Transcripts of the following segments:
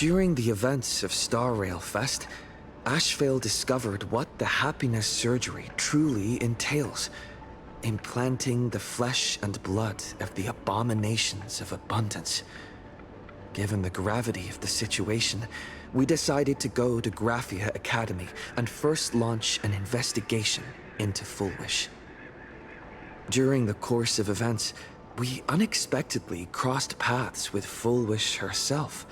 During the events of Star Rail Fest, Ashvale discovered what the happiness surgery truly entails, implanting the flesh and blood of the abominations of abundance. Given the gravity of the situation, we decided to go to Graphia Academy and first launch an investigation into Fullwish. During the course of events, we unexpectedly crossed paths with Fullwish herself.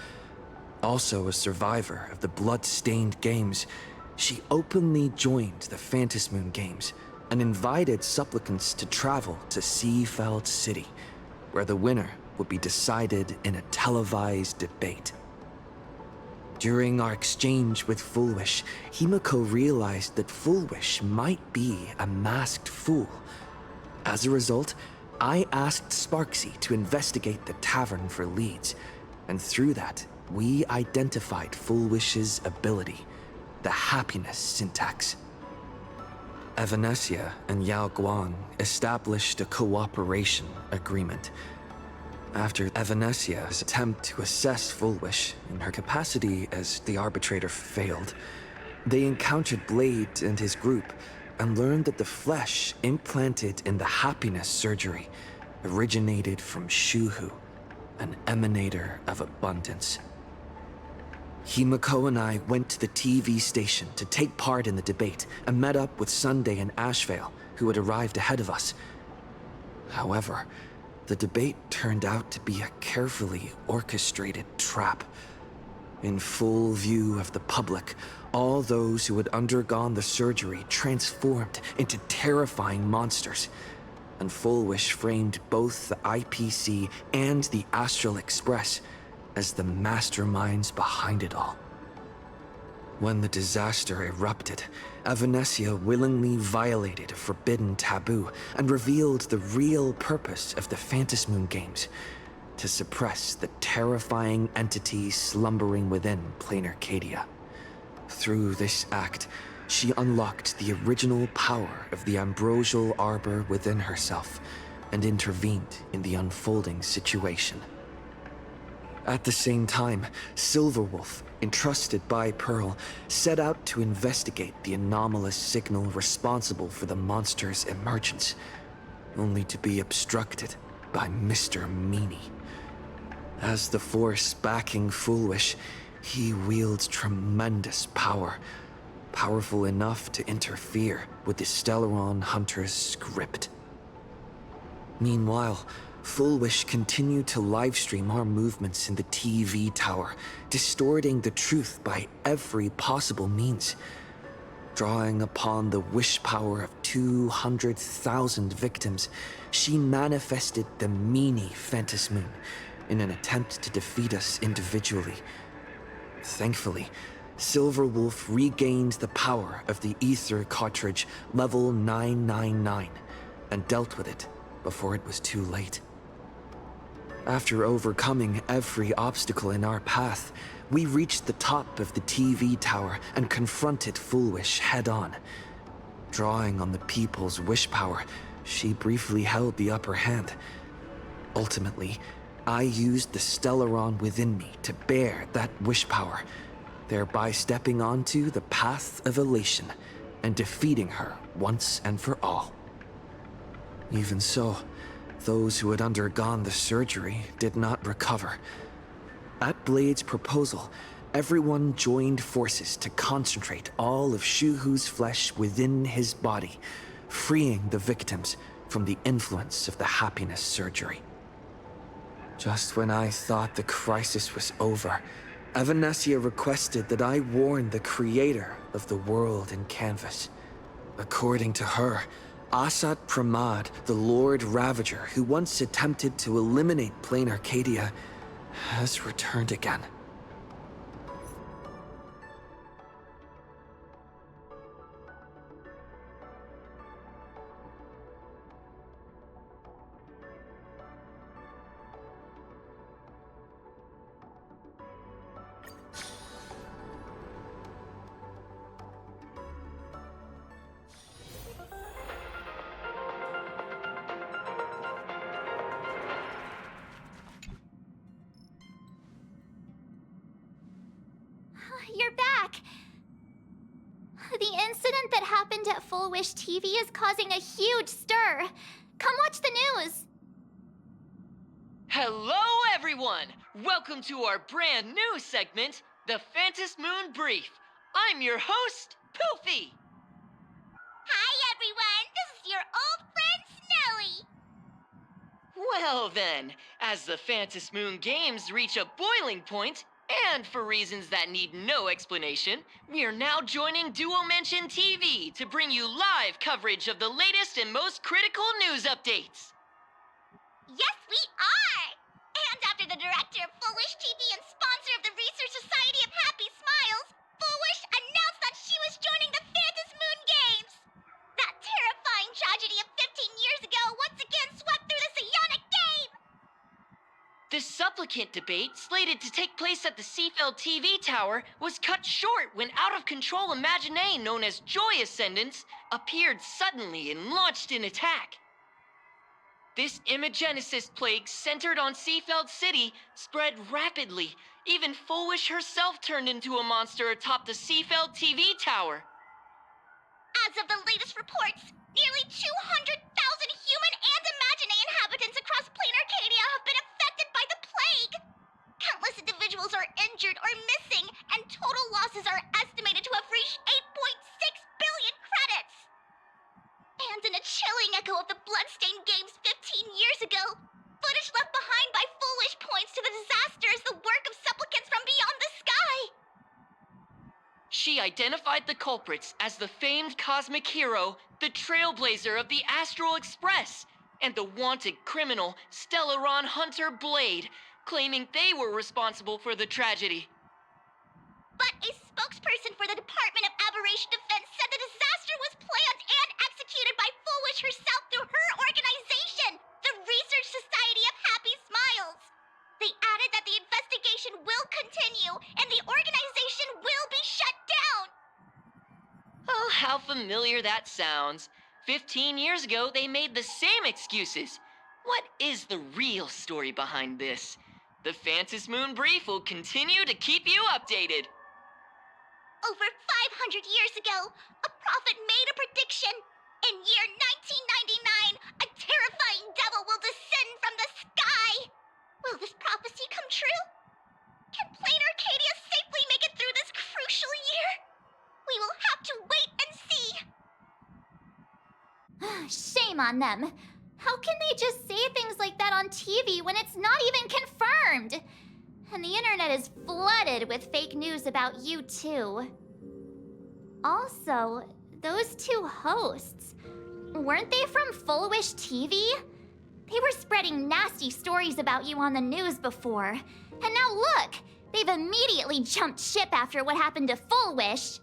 Also a survivor of the blood-stained games, she openly joined the Phantasmoon Games and invited supplicants to travel to Seafeld City, where the winner would be decided in a televised debate. During our exchange with Fullwish, Himiko realized that Fullwish might be a masked fool. As a result, I asked Sparksy to investigate the tavern for leads, and through that, we identified Fullwish's ability, the happiness syntax. Evanesia and Yao Guang established a cooperation agreement. After Evanesia's attempt to assess Fullwish in her capacity as the arbitrator failed, they encountered Blade and his group and learned that the flesh implanted in the happiness surgery originated from Shuhu, an emanator of abundance. Himiko and I went to the TV station to take part in the debate and met up with Sunday and Ashvale, who had arrived ahead of us. However, the debate turned out to be a carefully orchestrated trap. In full view of the public, all those who had undergone the surgery transformed into terrifying monsters, and Fullwish framed both the IPC and the Astral Express as the masterminds behind it all. When the disaster erupted, Evanesia willingly violated a forbidden taboo and revealed the real purpose of the Phantasmoon Games: to suppress the terrifying entity slumbering within plain Arcadia. Through this act, she unlocked the original power of the ambrosial arbor within herself and intervened in the unfolding situation. At the same time, Silverwolf, entrusted by Pearl, set out to investigate the anomalous signal responsible for the monster's emergence, only to be obstructed by Mr. Meanie. As the force backing Fullwish, he wields tremendous power, powerful enough to interfere with the Stellaron Hunter's script. Meanwhile, Fullwish continued to livestream our movements in the TV tower, distorting the truth by every possible means. Drawing upon the wish power of 200,000 victims, she manifested the Meanie Phantasmoon in an attempt to defeat us individually. Thankfully, Silverwolf regained the power of the Ether cartridge level 999 and dealt with it before it was too late. After overcoming every obstacle in our path, we reached the top of the TV tower and confronted Fullwish head-on. Drawing on the people's wish power, she briefly held the upper hand. Ultimately, I used the Stellaron within me to bear that wish power, thereby stepping onto the path of elation and defeating her once and for all. Even so, those who had undergone the surgery did not recover. At Blade's proposal, everyone joined forces to concentrate all of Shuhu's flesh within his body, freeing the victims from the influence of the happiness surgery. Just when I thought the crisis was over, Evanesia requested that I warn the creator of the world in canvas. According to her, Asat Pramad, the Lord Ravager who once attempted to eliminate plain Arcadia, has returned again. you're back. The incident that happened at Full Wish TV is causing a huge stir. Come watch the news. Hello, everyone! Welcome to our brand new segment, the Phantom Moon Brief. I'm your host, Poofy. Hi, everyone. This is your old friend, Snowy. Well then, as the Phantom Moon Games reach a boiling point, and for reasons that need no explanation, we are now joining Duo Mention TV to bring you live coverage of the latest and most critical news updates. Yes, we are! And after the director of Full Wish TV and sponsor of the Research Society of Happy Smiles, Full Wish announced that she was joining the Phantom Moon Games! That terrifying tragedy of 15 years ago once again swept through the psionic game! The supplicant debate, slated to take place at the Seafeld TV tower, was cut short when out-of-control Imaginée known as Joy Ascendants appeared suddenly and launched an attack. This Imagenesis plague centered on Seafeld City spread rapidly. Even Full Wish herself turned into a monster atop the Seafeld TV tower. As of the latest reports, nearly 200,000 human and Imaginée inhabitants across plain Arcadia have been affected by the plague. Countless individuals are injured or missing, and total losses are estimated to have reached 8.6 billion credits. And in a chilling echo of the Bloodstained Games 15 years ago, footage left behind by Full Wish points to the disaster as the work of supplicants from beyond the sky. She identified the culprits as the famed cosmic hero, the Trailblazer of the Astral Express, and the wanted criminal, Stellaron Hunter Blade, claiming they were responsible for the tragedy. But a spokesperson for the Department of Aberration Defense said the disaster was planned and executed by Full Wish herself through her organization, the Research Society of Happy Smiles. They added that the investigation will continue and the organization will be shut down. Oh, how familiar that sounds. 15 years ago, they made the same excuses. What is the real story behind this? The Phantom Moon Brief will continue to keep you updated. Over 500 years ago, a prophet made a prediction. In year 1999, a terrifying devil will descend from the sky. Will this prophecy come true? Can plain Arcadia safely make it through this crucial year? We will have to wait and see. Shame on them. How can they just say things like that on TV when it's not even confirmed? And the internet is flooded with fake news about you too. Also, those two hosts, weren't they from Full Wish TV? They were spreading nasty stories about you on the news before. And now look, they've immediately jumped ship after what happened to Full Wish.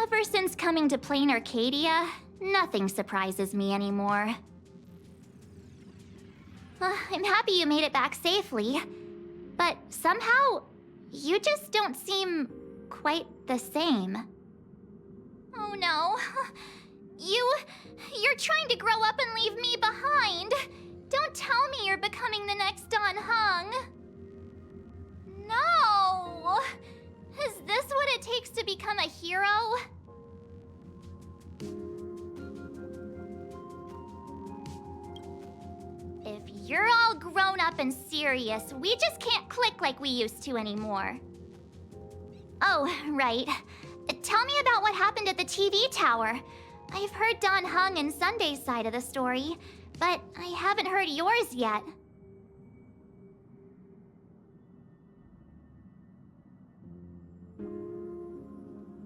Ever since coming to plain Arcadia, nothing surprises me anymore. I'm happy you made it back safely, but somehow, you just don't seem quite the same. Oh no. You're trying to grow up and leave me behind. Don't tell me you're becoming the next Don Hung. No! Is this what it takes to become a hero? If you're all grown up and serious, we just can't click like we used to anymore. Oh, right. Tell me about what happened at the TV tower. I've heard Don Hung and Sunday's side of the story, but I haven't heard yours yet.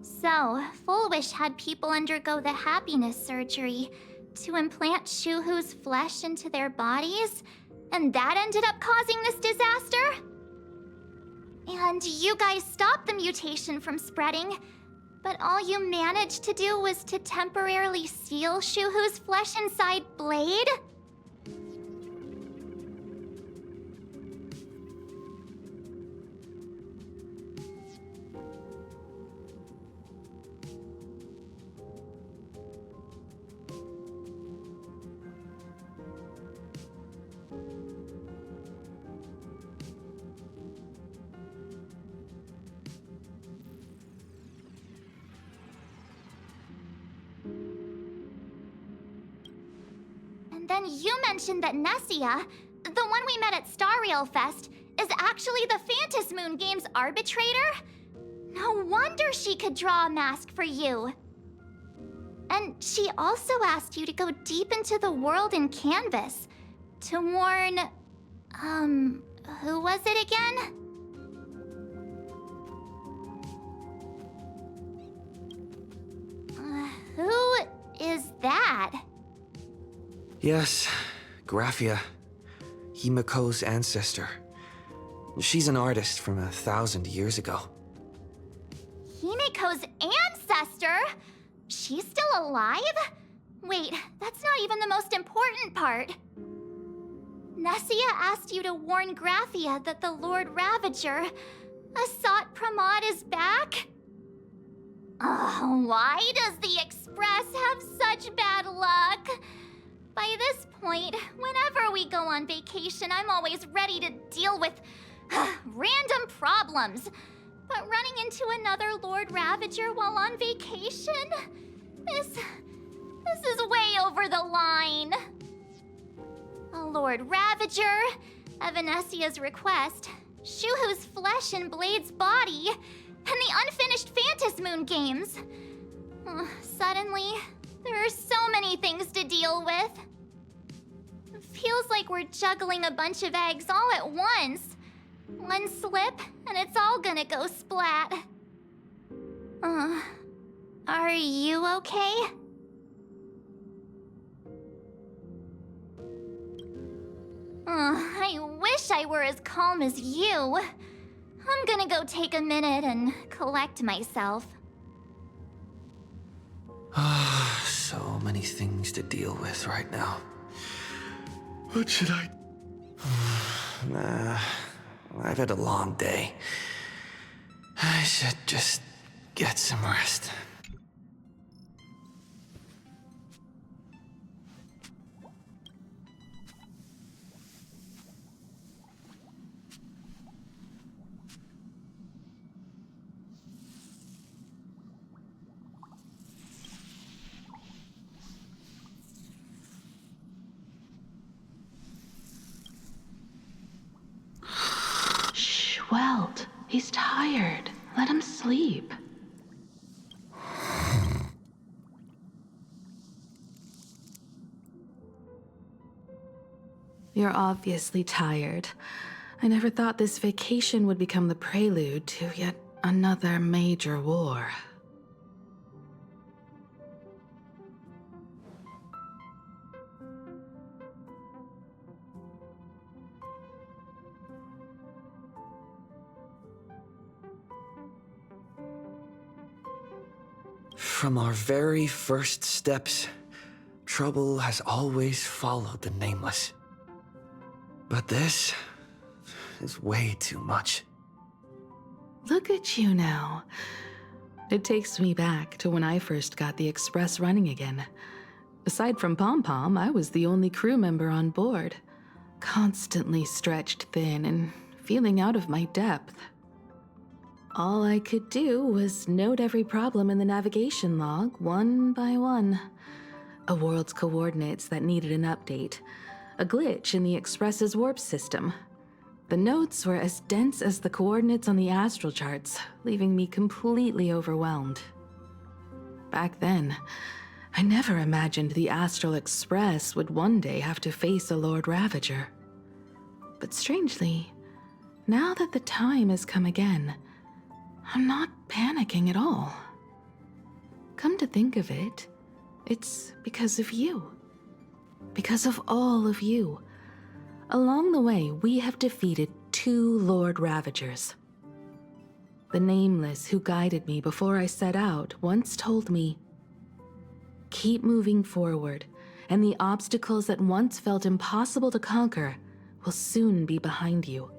So, Full Wish had people undergo the happiness surgery to implant Shuhu's flesh into their bodies, and that ended up causing this disaster? And you guys stopped the mutation from spreading, but all you managed to do was to temporarily seal Shuhu's flesh inside Blade? then you mentioned that Nessia, the one we met at Star Rail Fest, is actually the Phantas Moon Games arbitrator? No wonder she could draw a mask for you. And she also asked you to go deep into the world in Canvas to warn... who was it again? Who is that? Yes, Graphia, Himiko's ancestor. She's an artist from 1,000 years ago. Himiko's ancestor? She's still alive? Wait, that's not even the most important part. Nessia asked you to warn Graphia that the Lord Ravager, Asat Pramod, is back? Oh, why does the Express have such bad luck? By this point, whenever we go on vacation, I'm always ready to deal with random problems. But running into another Lord Ravager while on vacation? This is way over the line. A Lord Ravager, at Venessia's request, Shuhu's flesh and Blade's body, and the unfinished Phantas Moon Games. Suddenly, there are so many things to deal with. It feels like we're juggling a bunch of eggs all at once. One slip, and it's all gonna go splat. Are you okay? I wish I were as calm as you. I'm gonna go take a minute and collect myself. So many things to deal with right now. What should I... Nah, I've had a long day. I should just get some rest. Welt, he's tired. Let him sleep. You're obviously tired. I never thought this vacation would become the prelude to yet another major war. From our very first steps, trouble has always followed the Nameless. But this is way too much. Look at you now. It takes me back to when I first got the Express running again. Aside from Pom Pom, I was the only crew member on board, constantly stretched thin and feeling out of my depth. All I could do was note every problem in the navigation log, one by one. A world's coordinates that needed an update. A glitch in the Express's warp system. The notes were as dense as the coordinates on the astral charts, leaving me completely overwhelmed. Back then, I never imagined the Astral Express would one day have to face a Lord Ravager. But strangely, now that the time has come again, I'm not panicking at all. Come to think of it, it's because of you. Because of all of you. Along the way, we have defeated 2 Lord Ravagers. The Nameless who guided me before I set out once told me, keep moving forward, and the obstacles that once felt impossible to conquer will soon be behind you.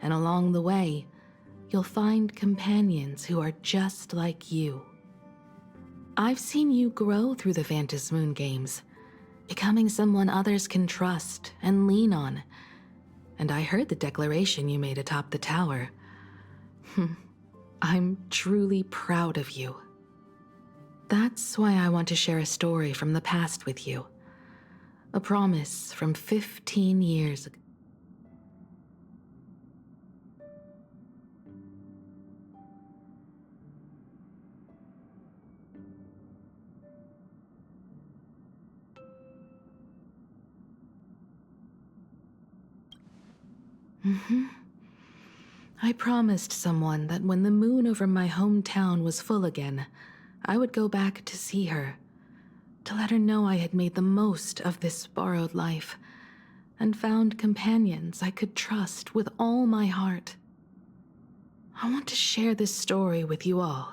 And along the way, you'll find companions who are just like you. I've seen you grow through the Phantas Moon Games, becoming someone others can trust and lean on. And I heard the declaration you made atop the tower. I'm truly proud of you. That's why I want to share a story from the past with you. A promise from 15 years ago. I promised someone that when the moon over my hometown was full again, I would go back to see her, to let her know I had made the most of this borrowed life and found companions I could trust with all my heart. I want to share this story with you all.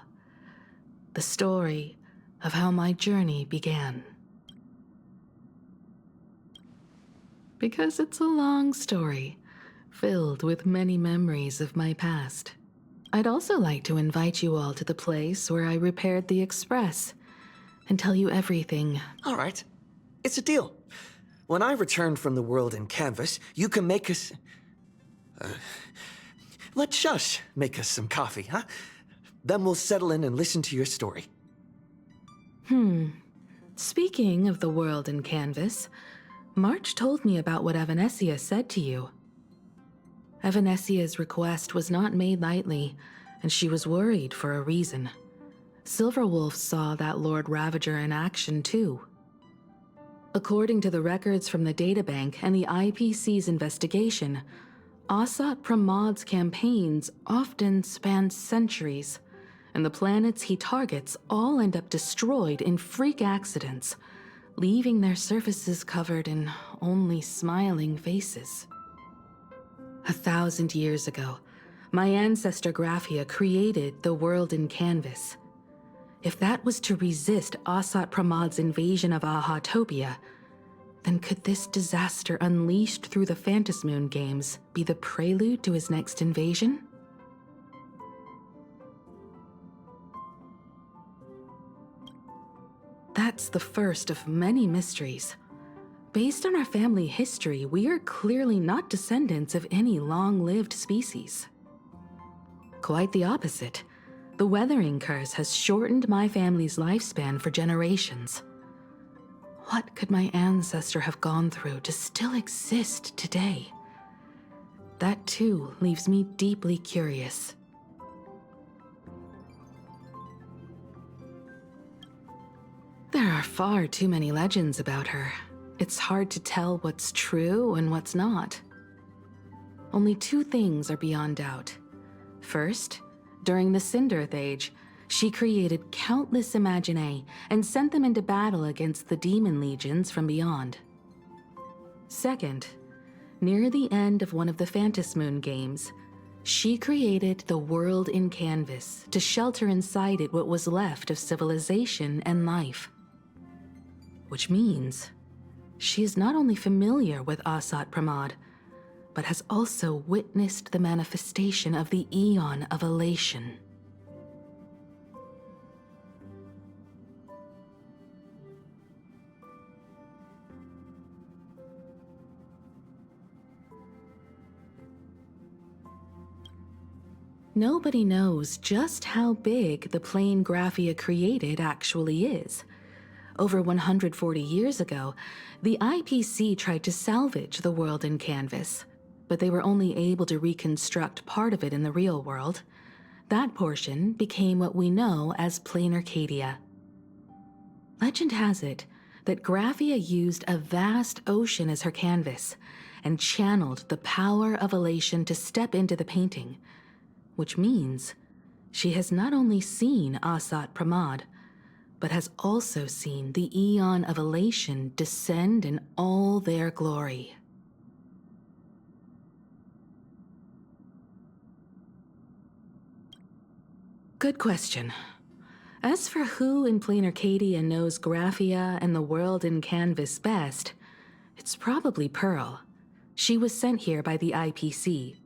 The story of how my journey began. Because it's a long story, filled with many memories of my past. I'd also like to invite you all to the place where I repaired the Express and tell you everything. All right. It's a deal. When I return from the world in canvas, you can make us... let Shush make us some coffee, huh? Then we'll settle in and listen to your story. Speaking of the world in canvas, March told me about what Evanescia said to you. Evanessia's request was not made lightly, and she was worried for a reason. Silverwolf saw that Lord Ravager in action too. According to the records from the databank and the IPC's investigation, Asat Pramad's campaigns often span centuries, and the planets he targets all end up destroyed in freak accidents, leaving their surfaces covered in only smiling faces. 1,000 years ago, my ancestor Graphia created the world in canvas. If that was to resist Asat Pramad's invasion of Ahatopia, then could this disaster unleashed through the Phantasmoon games be the prelude to his next invasion? That's the first of many mysteries. Based on our family history, we are clearly not descendants of any long-lived species. Quite the opposite. The weathering curse has shortened my family's lifespan for generations. What could my ancestor have gone through to still exist today? That too leaves me deeply curious. There are far too many legends about her. It's hard to tell what's true and what's not. Only two things are beyond doubt. First, during the Cinderth Age, she created countless Imaginae and sent them into battle against the demon legions from beyond. Second, near the end of one of the Phantasmoon games, she created the world in canvas to shelter inside it what was left of civilization and life. Which means she is not only familiar with Asat Pramad, but has also witnessed the manifestation of the Eon of Elation. Nobody knows just how big the plane Graphia created actually is. Over 140 years ago, the IPC tried to salvage the world in canvas, but they were only able to reconstruct part of it in the real world. That portion became what we know as Plain Arcadia. Legend has it that Graphia used a vast ocean as her canvas and channeled the power of elation to step into the painting, which means she has not only seen Asat Pramad, but has also seen the Eon of Elation descend in all their glory. Good question. As for who in Plain Arcadia knows Graphia and the world in canvas best, it's probably Pearl. She was sent here by the IPC.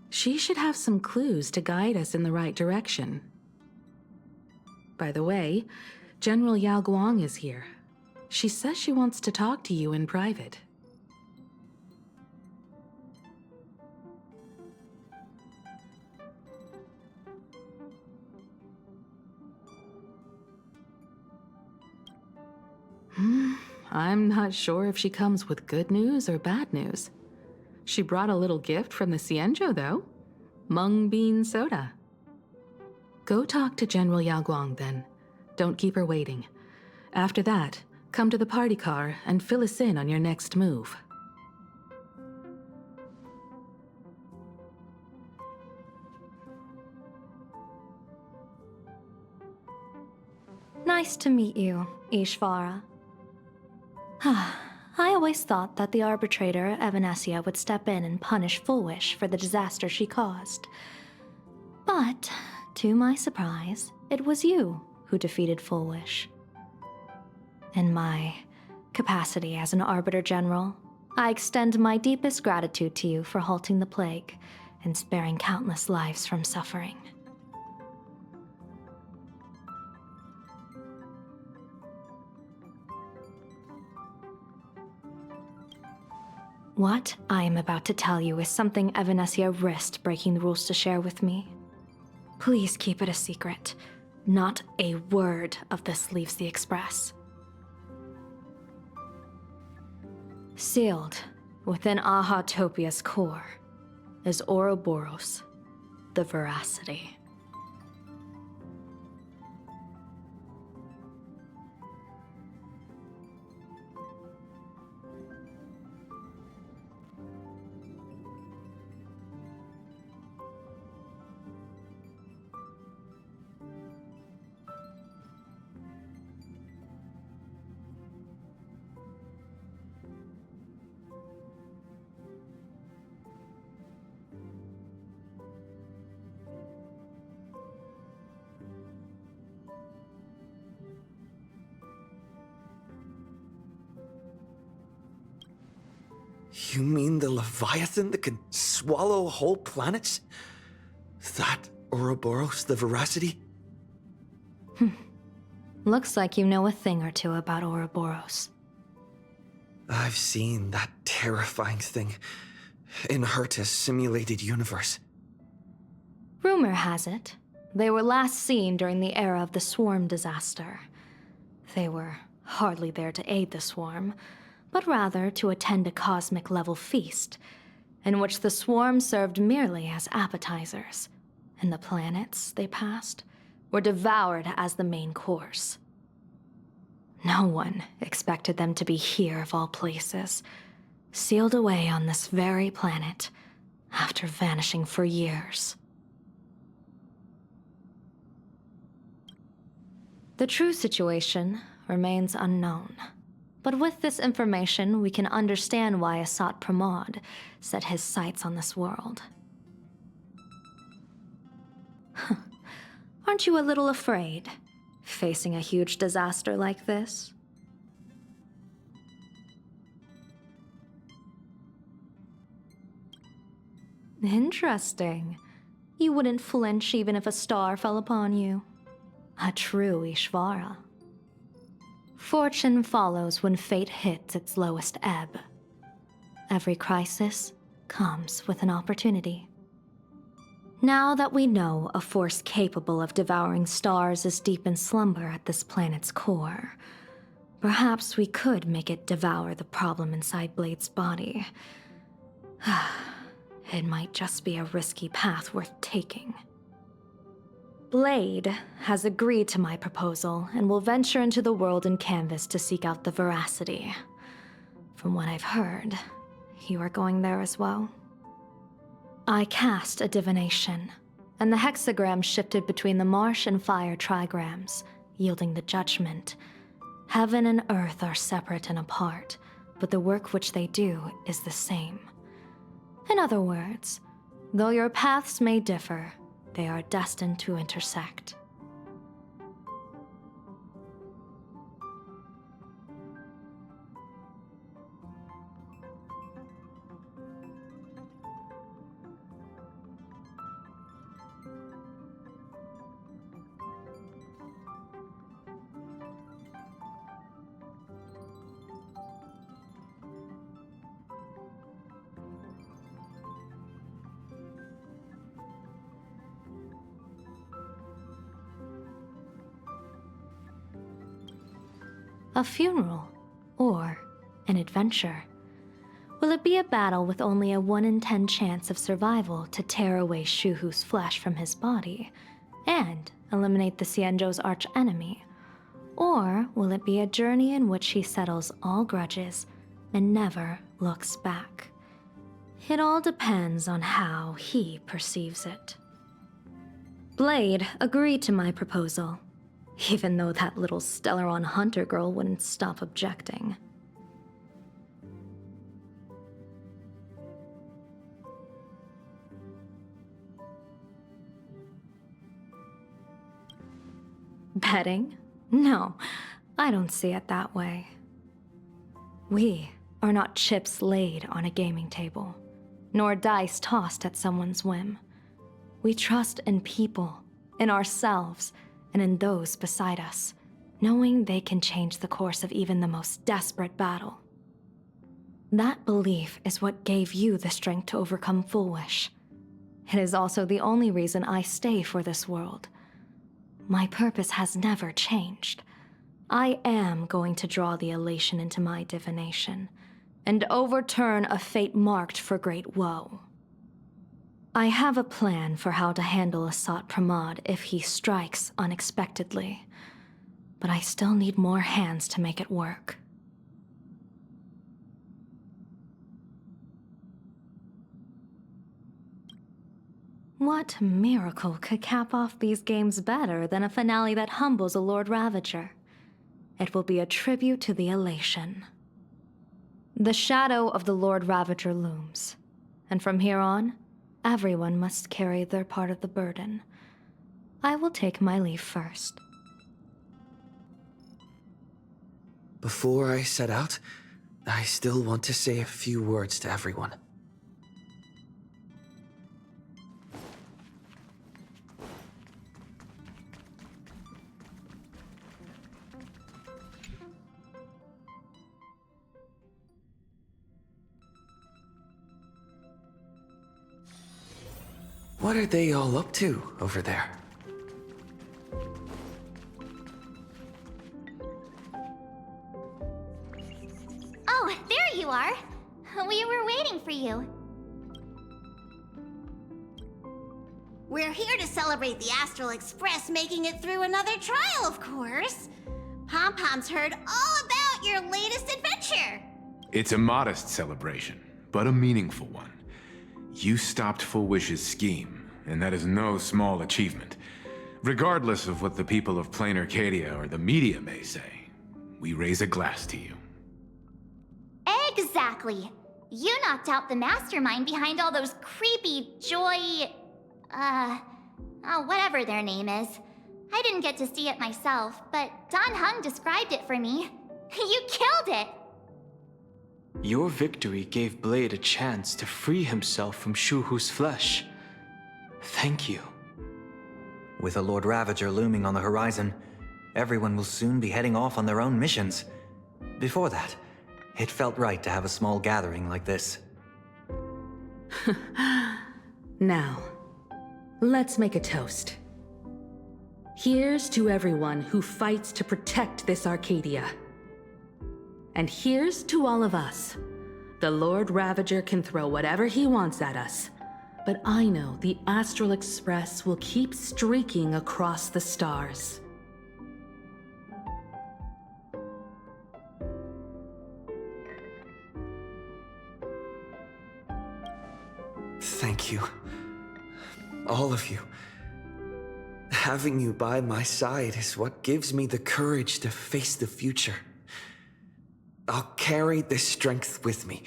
She should have some clues to guide us in the right direction. By the way, General Yao Guang is here. She says she wants to talk to you in private. I'm not sure if she comes with good news or bad news. She brought a little gift from the Cienjo, though. Mung bean soda. Go talk to General Yao Guang, then. Don't keep her waiting. After that, come to the party car and fill us in on your next move. Nice to meet you, Ishvara. I always thought that the arbitrator, Evanesia, would step in and punish Fullwish for the disaster she caused. But, to my surprise, it was you who defeated Fullwish. In my capacity as an Arbiter General, I extend my deepest gratitude to you for halting the plague and sparing countless lives from suffering. What I am about to tell you is something Evanesia risked breaking the rules to share with me. Please keep it a secret. Not a word of this leaves the Express. Sealed within Ahatopia's core is Ouroboros, the Veracity. You mean the Leviathan that can swallow whole planets? That Ouroboros, the Veracity? Looks like you know a thing or two about Ouroboros. I've seen that terrifying thing in Herta's simulated universe. Rumor has it, they were last seen during the era of the Swarm disaster. They were hardly there to aid the Swarm, but rather to attend a cosmic-level feast, in which the Swarm served merely as appetizers, and the planets they passed were devoured as the main course. No one expected them to be here of all places, sealed away on this very planet, after vanishing for years. The true situation remains unknown. But with this information, we can understand why Asat Pramod set his sights on this world. Aren't you a little afraid, facing a huge disaster like this? Interesting. You wouldn't flinch even if a star fell upon you. A true Ishvara. Fortune follows when fate hits its lowest ebb. Every crisis comes with an opportunity. Now that we know a force capable of devouring stars is deep in slumber at this planet's core, perhaps we could make it devour the problem inside Blade's body. It might just be a risky path worth taking. Blade has agreed to my proposal and will venture into the world in canvas to seek out the Veracity. From what I've heard, you are going there as well. I cast a divination, and the hexagram shifted between the marsh and fire trigrams, yielding the judgment. Heaven and earth are separate and apart, but the work which they do is the same. In other words, though your paths may differ, they are destined to intersect. A funeral? or an adventure? Will it be a battle with only a 1 in 10 chance of survival to tear away Shuhu's flesh from his body and eliminate the Xianzhou's arch-enemy? Or will it be a journey in which he settles all grudges and never looks back? It all depends on how he perceives it. Blade agreed to my proposal, even though that little Stellaron hunter girl wouldn't stop objecting. Betting? No, I don't see it that way. We are not chips laid on a gaming table, nor dice tossed at someone's whim. We trust in people, in ourselves, and in those beside us, knowing they can change the course of even the most desperate battle. That belief is what gave you the strength to overcome Fullwish. It is also the only reason I stay for this world. My purpose has never changed. I am going to draw the elation into my divination, and overturn a fate marked for great woe. I have a plan for how to handle Asat Pramod if he strikes unexpectedly, but I still need more hands to make it work. What miracle could cap off these games better than a finale that humbles a Lord Ravager? It will be a tribute to the elation. The shadow of the Lord Ravager looms, and from here on, everyone must carry their part of the burden. I will take my leave first. Before I set out, I still want to say a few words to everyone. What are they all up to over there? Oh, there you are. We were waiting for you. We're here to celebrate the Astral Express making it through another trial, of course. Pom-Pom's heard all about your latest adventure. It's a modest celebration, but a meaningful one. You stopped Fullwish's scheme, and that is no small achievement. Regardless of what the people of Plain Arcadia or the media may say, we raise a glass to you. Exactly. You knocked out the mastermind behind all those creepy whatever their name is. I didn't get to see it myself, but Don Hung described it for me. You killed it! Your victory gave Blade a chance to free himself from Shuhu's flesh. Thank you. With a Lord Ravager looming on the horizon, everyone will soon be heading off on their own missions. Before that, it felt right to have a small gathering like this. Now, let's make a toast. Here's to everyone who fights to protect this Arcadia. And here's to all of us. The Lord Ravager can throw whatever he wants at us, but I know the Astral Express will keep streaking across the stars. Thank you. All of you. Having you by my side is what gives me the courage to face the future. I'll carry this strength with me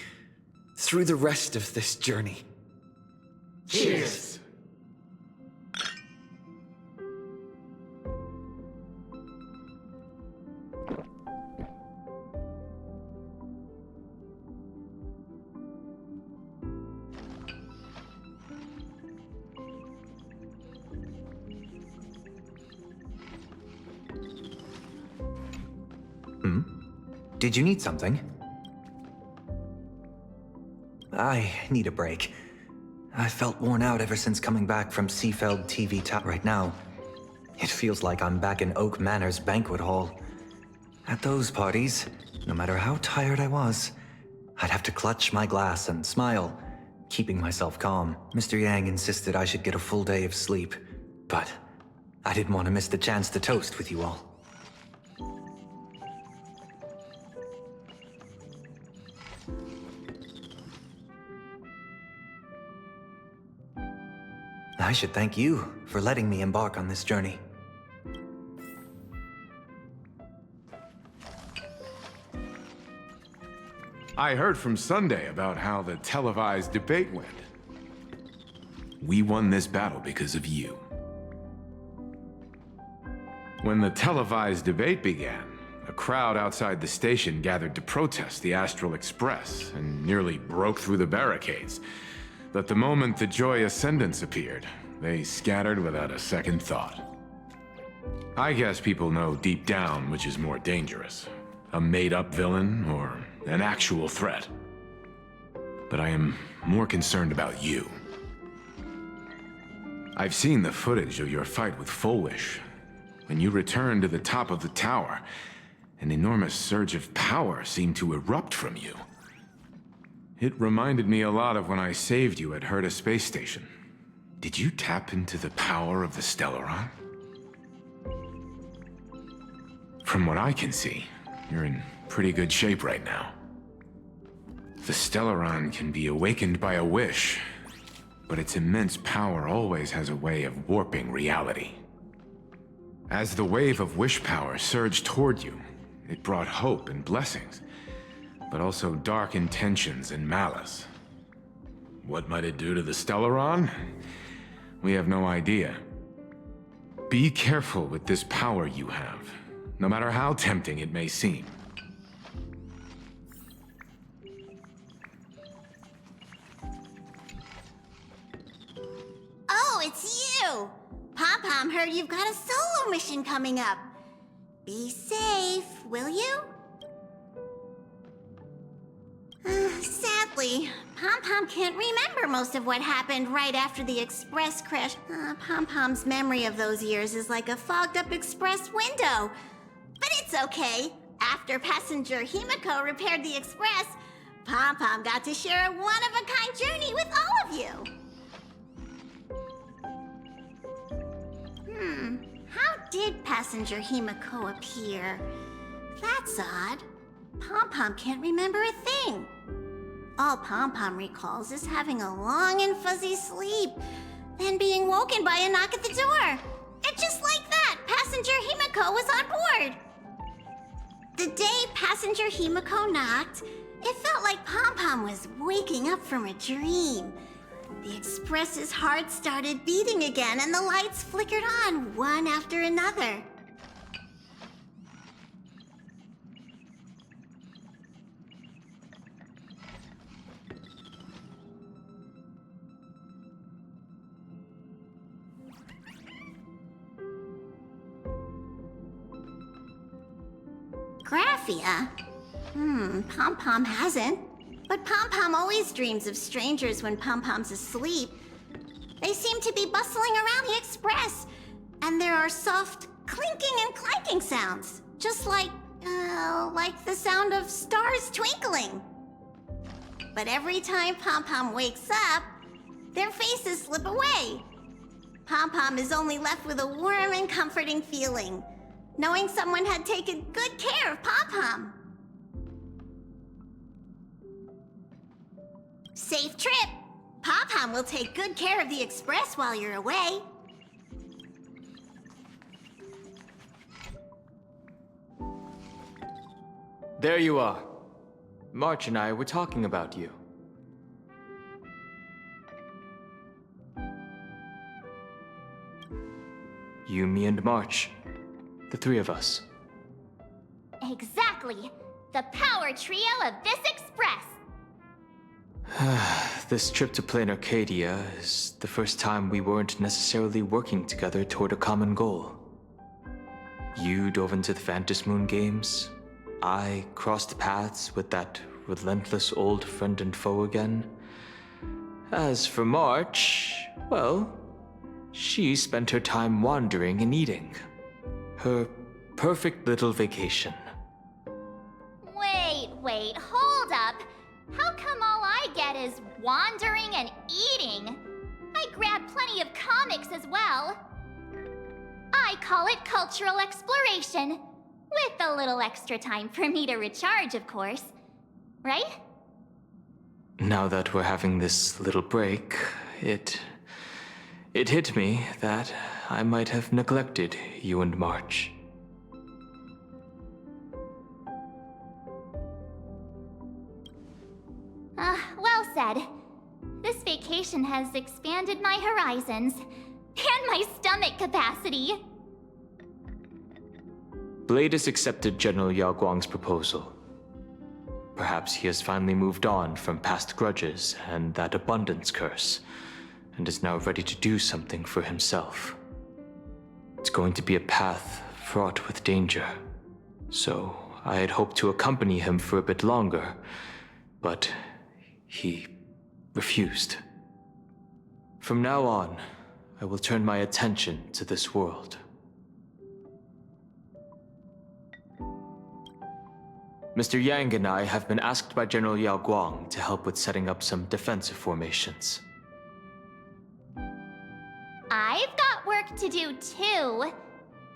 through the rest of this journey. Cheers! Did you need something? I need a break. I felt worn out ever since coming back from Seafeld TV Tower. Right now, it feels like I'm back in Oak Manor's banquet hall. At those parties, No matter how tired I was, I'd have to clutch my glass and smile, keeping myself calm. Mr. Yang insisted I should get a full day of sleep, but I didn't want to miss the chance to toast with you all. I should thank you for letting me embark on this journey. I heard from Sunday about how the televised debate went. We won this battle because of you. When the televised debate began, a crowd outside the station gathered to protest the Astral Express and nearly broke through the barricades. But the moment the Joy Ascendants appeared, they scattered without a second thought. I guess people know deep down which is more dangerous, a made-up villain or an actual threat. But I am more concerned about you. I've seen the footage of your fight with Fullwish. When you returned to the top of the tower, an enormous surge of power seemed to erupt from you. It reminded me a lot of when I saved you at Herta Space Station. Did you tap into the power of the Stellaron? From what I can see, you're in pretty good shape right now. The Stellaron can be awakened by a wish, but its immense power always has a way of warping reality. As the wave of wish power surged toward you, it brought hope and blessings, but also dark intentions and malice. What might it do to the Stellaron? We have no idea. Be careful with this power you have, no matter how tempting it may seem. Oh, it's you! Pom-Pom heard you've got a solo mission coming up. Be safe, will you? Sadly, Pom-Pom can't remember most of what happened right after the express crash. Pom-Pom's memory of those years is like a fogged-up express window. But it's okay. After passenger Himiko repaired the express, Pom-Pom got to share a one-of-a-kind journey with all of you. How did passenger Himiko appear? That's odd. Pom-Pom can't remember a thing. All Pom-Pom recalls is having a long and fuzzy sleep, then being woken by a knock at the door. And just like that, passenger Himiko was on board. The day passenger Himiko knocked, it felt like Pom-Pom was waking up from a dream. The Express's heart started beating again, and the lights flickered on one after another. Graphia? Pom-Pom hasn't. But Pom-Pom always dreams of strangers when Pom-Pom's asleep. They seem to be bustling around the Express, and there are soft clinking and clanking sounds, just like the sound of stars twinkling. But every time Pom-Pom wakes up, their faces slip away. Pom-Pom is only left with a warm and comforting feeling, knowing someone had taken good care of Pom-Pom. Safe trip! Pom-Pom will take good care of the Express while you're away. There you are. March and I were talking about you. You, me, and March. The three of us. Exactly! The power trio of this Express! This trip to Plain Arcadia is the first time we weren't necessarily working together toward a common goal. You dove into the Phantom Moon games. I crossed paths with that relentless old friend and foe again. As for March, well, she spent her time wandering and eating. Her perfect little vacation. Wait, is wandering and eating. I grabbed plenty of comics as well. I call it cultural exploration. With a little extra time for me to recharge, of course. Right? Now that we're having this little break, it hit me that I might have neglected you and March. Well said. This vacation has expanded my horizons. And my stomach capacity. Blade has accepted General Yao Guang's proposal. Perhaps he has finally moved on from past grudges and that abundance curse, and is now ready to do something for himself. It's going to be a path fraught with danger, so I had hoped to accompany him for a bit longer, but he refused. From now on, I will turn my attention to this world. Mr. Yang and I have been asked by General Yao Guang to help with setting up some defensive formations. I've got work to do too.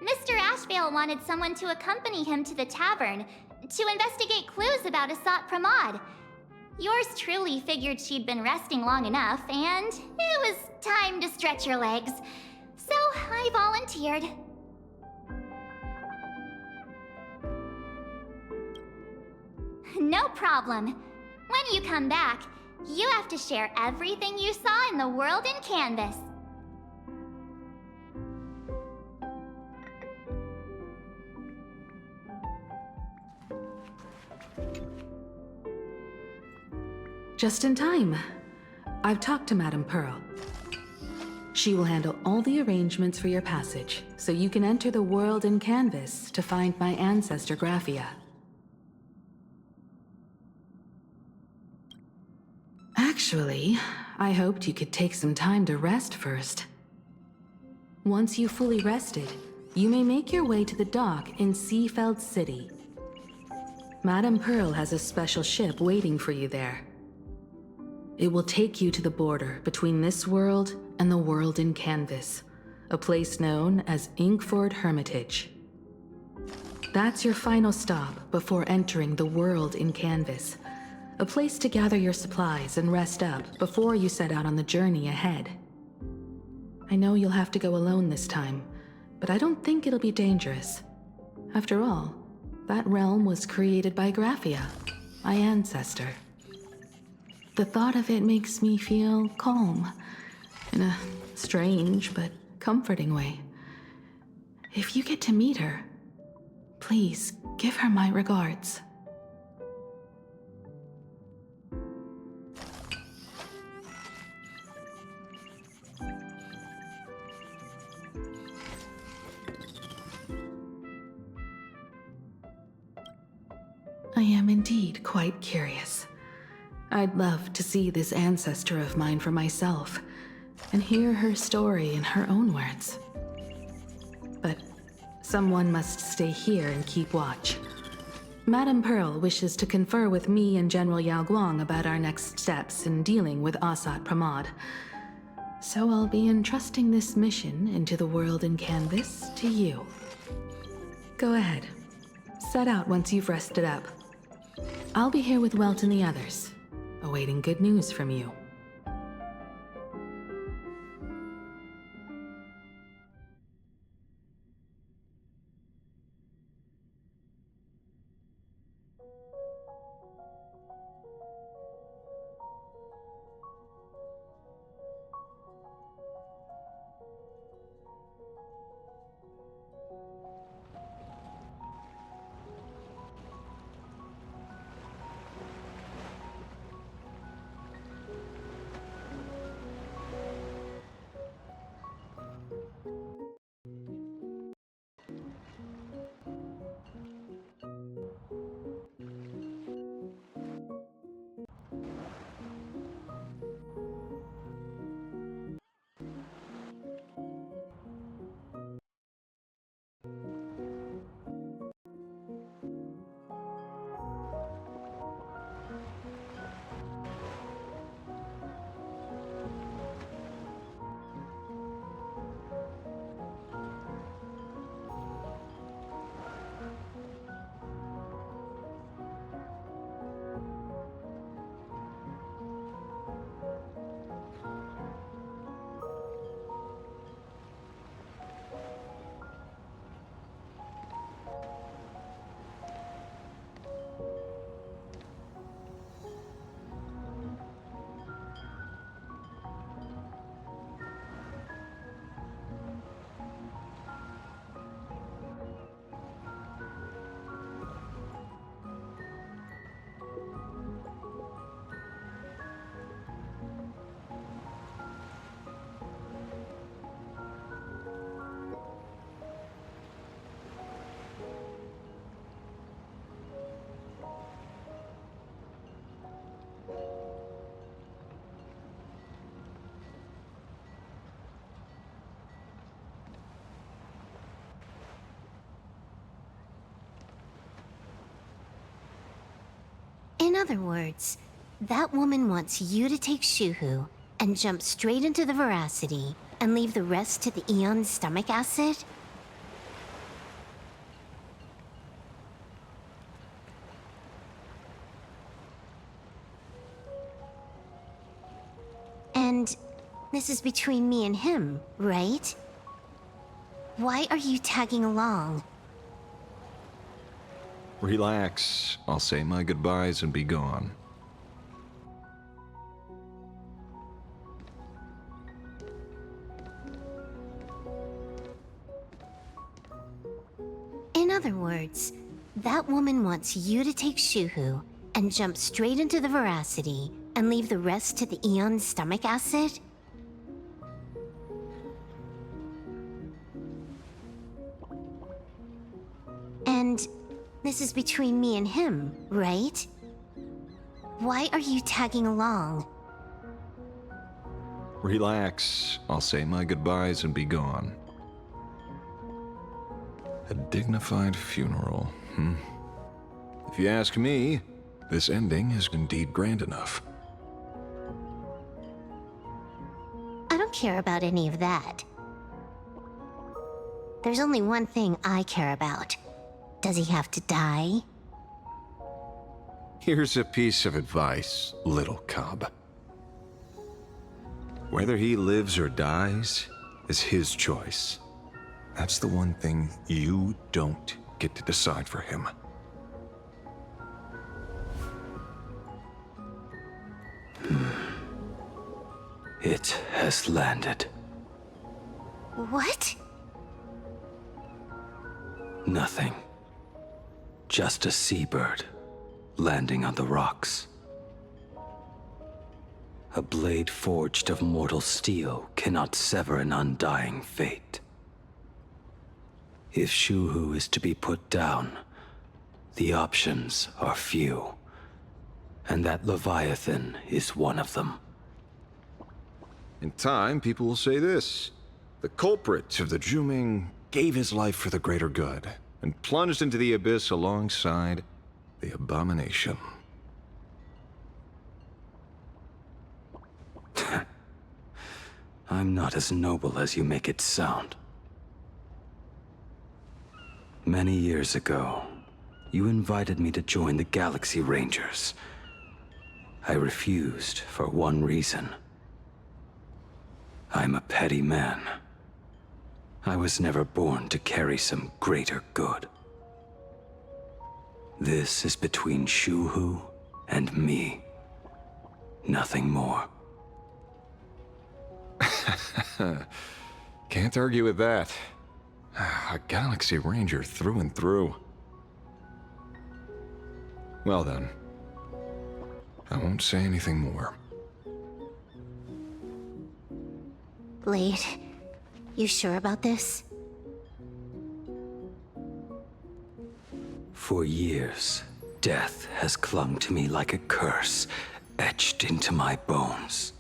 Mr. Ashvale wanted someone to accompany him to the tavern to investigate clues about Asat Pramod. Yours truly figured she'd been resting long enough, and it was time to stretch her legs. So I volunteered. No problem. When you come back, you have to share everything you saw in the world in Canvas. Just in time. I've talked to Madame Pearl. She will handle all the arrangements for your passage, so you can enter the world in Canvas to find my ancestor Graphia. Actually, I hoped you could take some time to rest first. Once you've fully rested, you may make your way to the dock in Seafeld City. Madame Pearl has a special ship waiting for you there. It will take you to the border between this world and the world in Canvas, a place known as Inkford Hermitage. That's your final stop before entering the world in Canvas, a place to gather your supplies and rest up before you set out on the journey ahead. I know you'll have to go alone this time, but I don't think it'll be dangerous. After all, that realm was created by Graphia, my ancestor. The thought of it makes me feel calm, in a strange but comforting way. If you get to meet her, please give her my regards. I am indeed quite curious. I'd love to see this ancestor of mine for myself, and hear her story in her own words. But someone must stay here and keep watch. Madame Pearl wishes to confer with me and General Yao Guang about our next steps in dealing with Asat Pramod. So I'll be entrusting this mission into the world in Canvas to you. Go ahead. Set out once you've rested up. I'll be here with Welt and the others, awaiting good news from you. other words, that woman wants you to take Shuhu and jump straight into the veracity and leave the rest to the Eon's stomach acid? And this is between me and him, right? Why are you tagging along? Relax. I'll say my goodbyes and be gone. In other words, that woman wants you to take Shuhu and jump straight into the veracity and leave the rest to the Eon's stomach acid? And this is between me and him, right? Why are you tagging along? Relax. I'll say my goodbyes and be gone. A dignified funeral, If you ask me, this ending is indeed grand enough. I don't care about any of that. There's only one thing I care about. Does he have to die? Here's a piece of advice, little cub. Whether he lives or dies is his choice. That's the one thing you don't get to decide for him. It has landed. What? Nothing. Just a seabird landing on the rocks. A blade forged of mortal steel cannot sever an undying fate. If Shuhu is to be put down, the options are few, and that Leviathan is one of them. In time, people will say this. The culprit of the Juming gave his life for the greater good, and plunged into the abyss alongside the abomination. I'm not as noble as you make it sound. Many years ago, you invited me to join the Galaxy Rangers. I refused for one reason. I'm a petty man. I was never born to carry some greater good. This is between Shuhu and me. Nothing more. Can't argue with that. A Galaxy Ranger through and through. Well then, I won't say anything more. Blade, you sure about this? For years, death has clung to me like a curse, etched into my bones.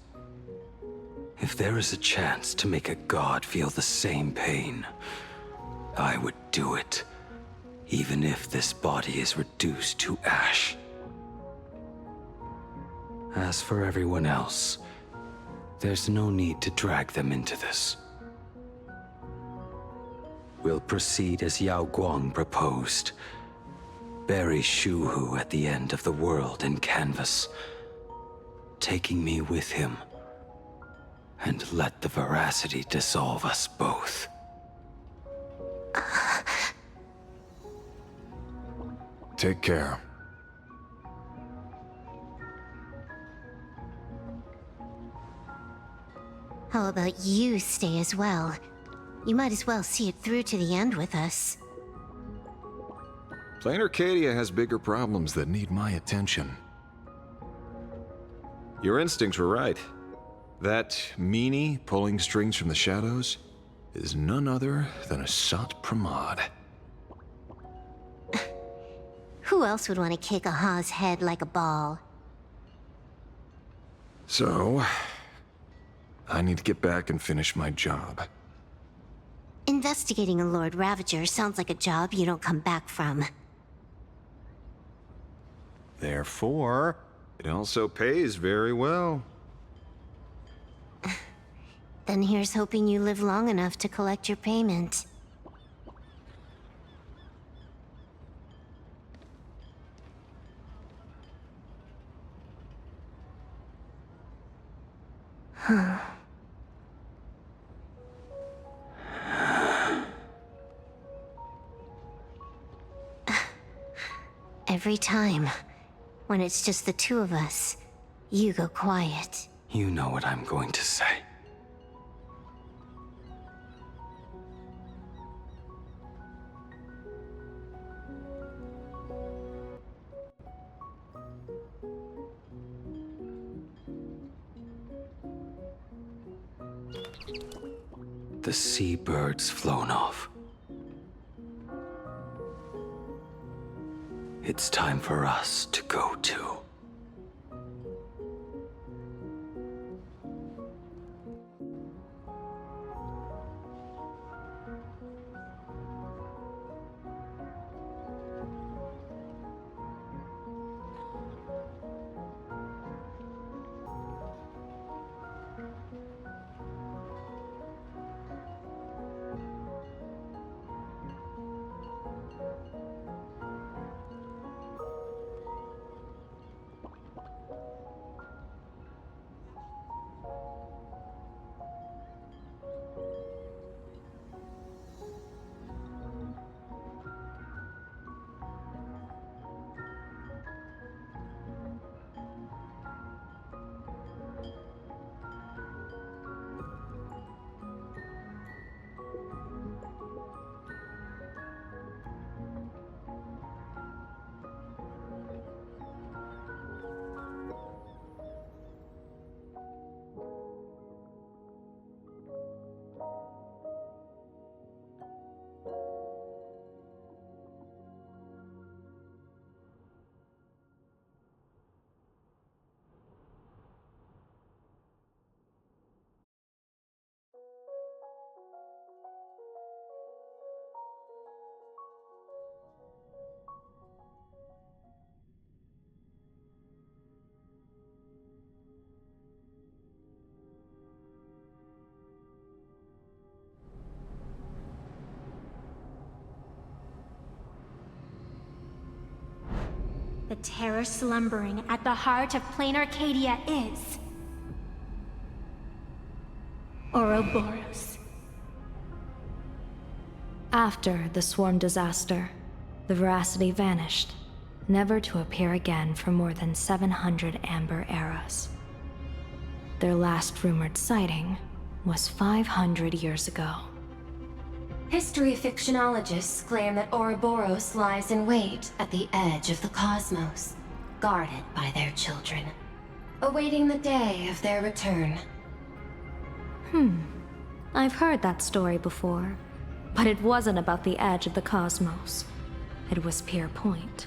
If there is a chance to make a god feel the same pain, I would do it, even if this body is reduced to ash. As for everyone else, there's no need to drag them into this. We'll proceed as Yao Guang proposed. Bury Shuhu at the end of the world in canvas, taking me with him, and let the veracity dissolve us both. Take care. How about you stay as well? You might as well see it through to the end with us. Plain Arcadia has bigger problems that need my attention. Your instincts were right. That meanie pulling strings from the shadows is none other than a Sat Pramod. Who else would want to kick a Ha's head like a ball? So, I need to get back and finish my job. Investigating a Lord Ravager sounds like a job you don't come back from. Therefore, it also pays very well. Then here's hoping you live long enough to collect your payment. Huh. Every time, when it's just the two of us, you go quiet. You know what I'm going to say. The seabird's flown off. It's time for us to go too. The terror slumbering at the heart of plain Arcadia is... Ouroboros. After the swarm disaster, the Veracity vanished, never to appear again for more than 700 Amber Eras. Their last rumored sighting was 500 years ago. History fictionologists claim that Ouroboros lies in wait at the edge of the cosmos, guarded by their children, awaiting the day of their return. I've heard that story before, but it wasn't about the edge of the cosmos. It was Pier Point.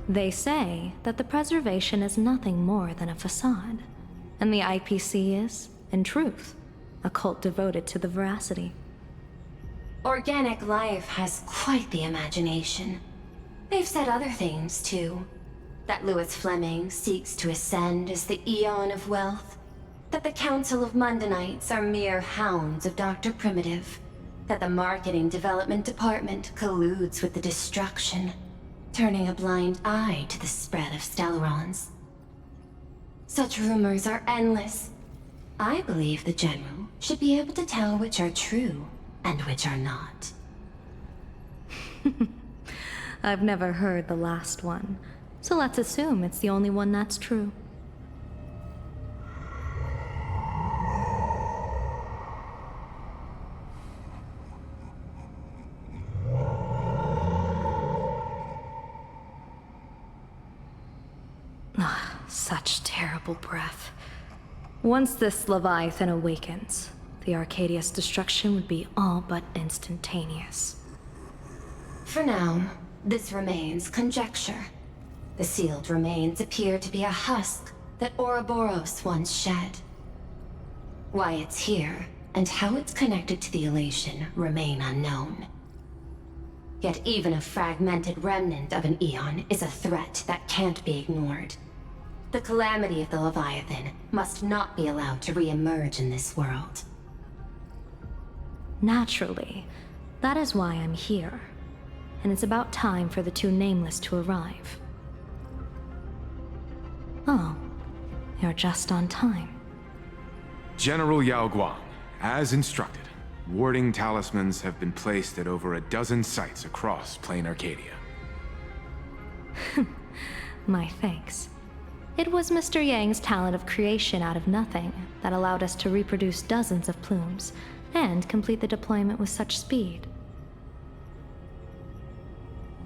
They say that the preservation is nothing more than a facade, and the IPC is, in truth, a cult devoted to the Veracity. Organic life has quite the imagination. They've said other things, too. That Louis Fleming seeks to ascend as the Eon of Wealth. That the Council of Mundanites are mere hounds of Dr. Primitive. That the Marketing Development Department colludes with the destruction, turning a blind eye to the spread of Stellarons. Such rumors are endless. I believe the General should be able to tell which are true and which are not. I've never heard the last one, so let's assume it's the only one that's true. Such terrible breath. Once this Leviathan awakens, the Arcadia's destruction would be all but instantaneous. For now, this remains conjecture. The sealed remains appear to be a husk that Ouroboros once shed. Why it's here, and how it's connected to the elation, remain unknown. Yet even a fragmented remnant of an Eon is a threat that can't be ignored. The calamity of the Leviathan must not be allowed to re-emerge in this world. Naturally, that is why I'm here. And it's about time for the two Nameless to arrive. Oh, you're just on time. General Yao Guang, as instructed, warding talismans have been placed at over a dozen sites across Plain Arcadia. My thanks. It was Mr. Yang's talent of creation out of nothing that allowed us to reproduce dozens of plumes and complete the deployment with such speed.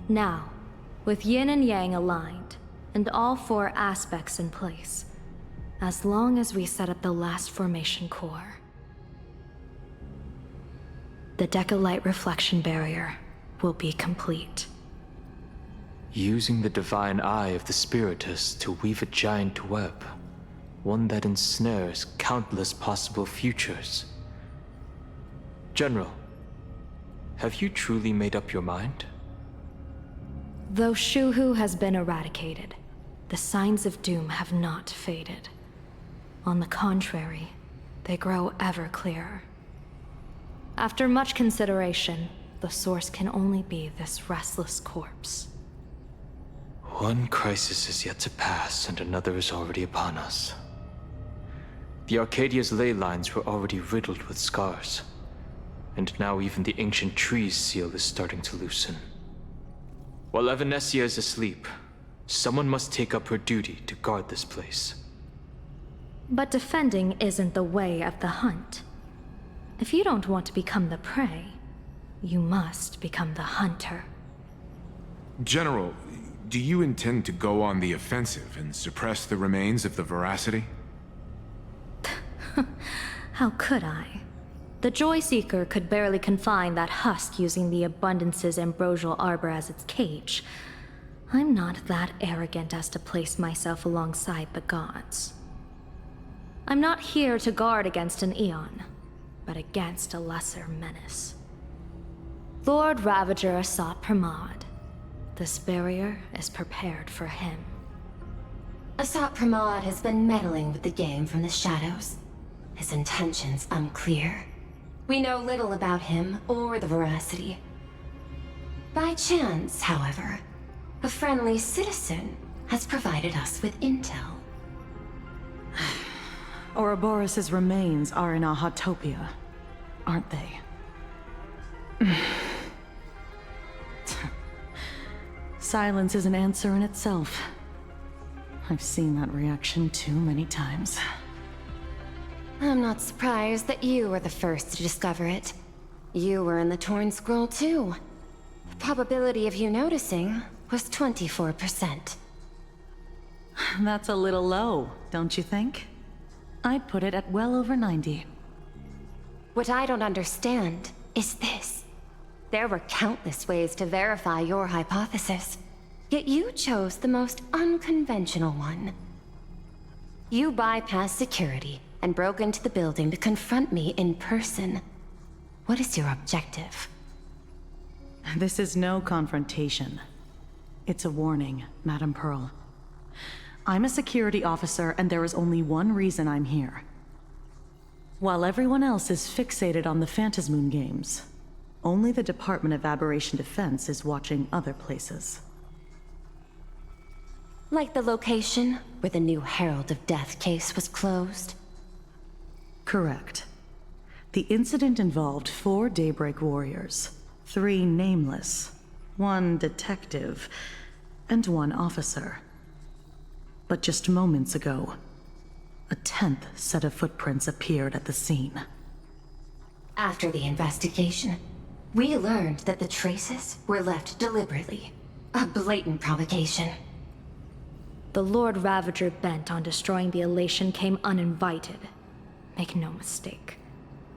Now, with Yin and Yang aligned, and all four aspects in place, as long as we set up the last formation core, the Decalight reflection barrier will be complete. Using the divine eye of the Spiritus to weave a giant web, one that ensnares countless possible futures. General, have you truly made up your mind? Though Shuhu has been eradicated, the signs of doom have not faded. On the contrary, they grow ever clearer. After much consideration, the source can only be this restless corpse. One crisis is yet to pass, and another is already upon us. The Arcadia's ley lines were already riddled with scars, and now even the ancient tree's seal is starting to loosen. While Evanesia is asleep, someone must take up her duty to guard this place. But defending isn't the way of the hunt. If you don't want to become the prey, you must become the hunter. General, do you intend to go on the offensive and suppress the remains of the Veracity? How could I? The Joy Seeker could barely confine that husk using the Abundance's ambrosial arbor as its cage. I'm not that arrogant as to place myself alongside the gods. I'm not here to guard against an Eon, but against a lesser menace. Lord Ravager sought Pramod. This barrier is prepared for him. Asat Pramod has been meddling with the game from the shadows. His intentions unclear. We know little about him or the Veracity. By chance, however, a friendly citizen has provided us with intel. Ouroboros' remains are in Ahatopia, aren't they? Silence is an answer in itself. I've seen that reaction too many times. I'm not surprised that you were the first to discover it. You were in the Torn Scroll too. The probability of you noticing was 24%. That's a little low, don't you think? I'd put it at well over 90. What I don't understand is this. There were countless ways to verify your hypothesis, yet you chose the most unconventional one. You bypassed security and broke into the building to confront me in person. What is your objective? This is no confrontation. It's a warning, Madam Pearl. I'm a security officer, and there is only one reason I'm here. While everyone else is fixated on the Phantasmoon games, only the Department of Aberration Defense is watching other places. Like the location where the new Herald of Death case was closed? Correct. The incident involved 4 Daybreak warriors, 3 nameless, 1 detective, and 1 officer. But just moments ago, a 10th set of footprints appeared at the scene. After the investigation, we learned that the traces were left deliberately. A blatant provocation. The Lord Ravager bent on destroying the Elation came uninvited. Make no mistake.